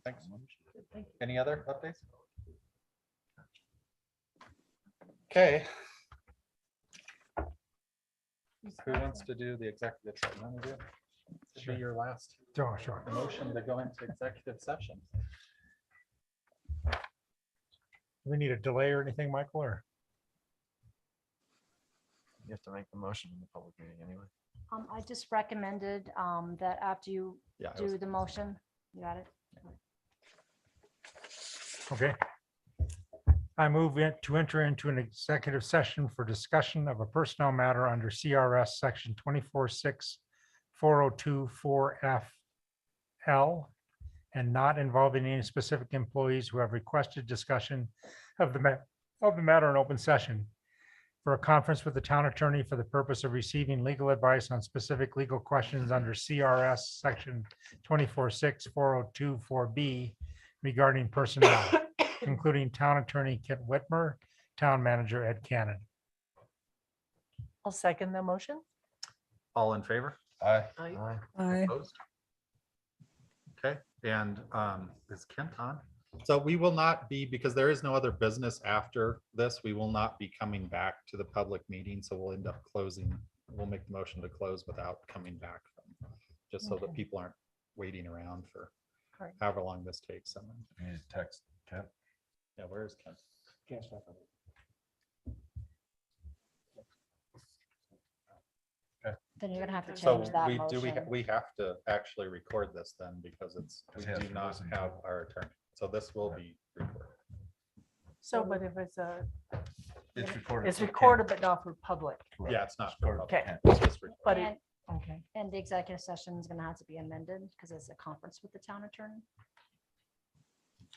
Thanks. Any other updates? Okay. Who wants to do the executive session? Let me do it. This should be your last Sure. motion to go into executive session. Do we need a delay or anything, Michael, or? You have to make the motion in the public meeting anyway. I just recommended that after you Yeah. do the motion, you got it? Okay. I move to enter into an executive session for discussion of a personnel matter under CRS section 24.6 402-4FL and not involving any specific employees who have requested discussion of the matter in open session for a conference with the town attorney for the purpose of receiving legal advice on specific legal questions under CRS section 24.6 402-4B regarding personnel. including town attorney Kent Whitmer, town manager Ed Cannon. I'll second the motion. All in favor? Aye. Aye. Opposed? Okay, and is Kent on? So we will not be, because there is no other business after this, we will not be coming back to the public meeting, so we'll end up closing. We'll make the motion to close without coming back, just so that Okay. people aren't waiting around for Right. however long this takes. You need to text Kent. Yeah, where is Kent? Can't stop it. Then you're gonna have to So change that we motion. we have to actually record this then, because it's, we Because he has do to not listen. have our attorney. So this will be recorded. So, but if it's a, It's recorded. it's for Kent. recorded but not for public, Right. Yeah, it's not. For for Okay. public. It's just recorded. but And, it, okay. and the executive session is gonna have to be amended because it's a conference with the town attorney.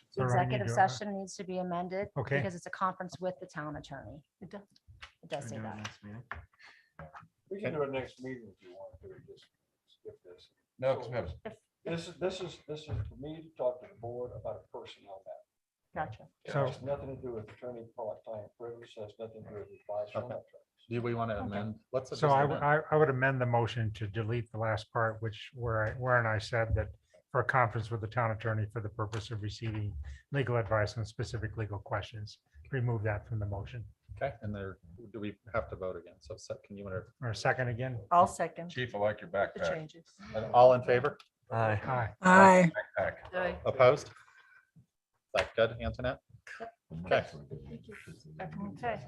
So The do I need executive to, session needs to be amended Okay. because it's a conference with the town attorney. It does. It does say that. We can do it next meeting if you want to, just skip this. No, because we have, This is for me to talk to the board about a personnel matter. Gotcha. It So- has nothing to do with attorney-client privilege, has nothing to do with advice. on Okay. that. Do we want to amend? Let's. So just I, amend. I would amend the motion to delete the last part, which wherein I said that for a conference with the town attorney for the purpose of receiving legal advice on specific legal questions. Remove that from the motion. Okay, and there, do we have to vote again? So can you want Or a second again? I'll second Chief, I like your the backpack. changes. to, all in favor? Aye. Aye. Aye. Backpack. Aye. Opposed? Is that good, Antoinette? Okay. Okay.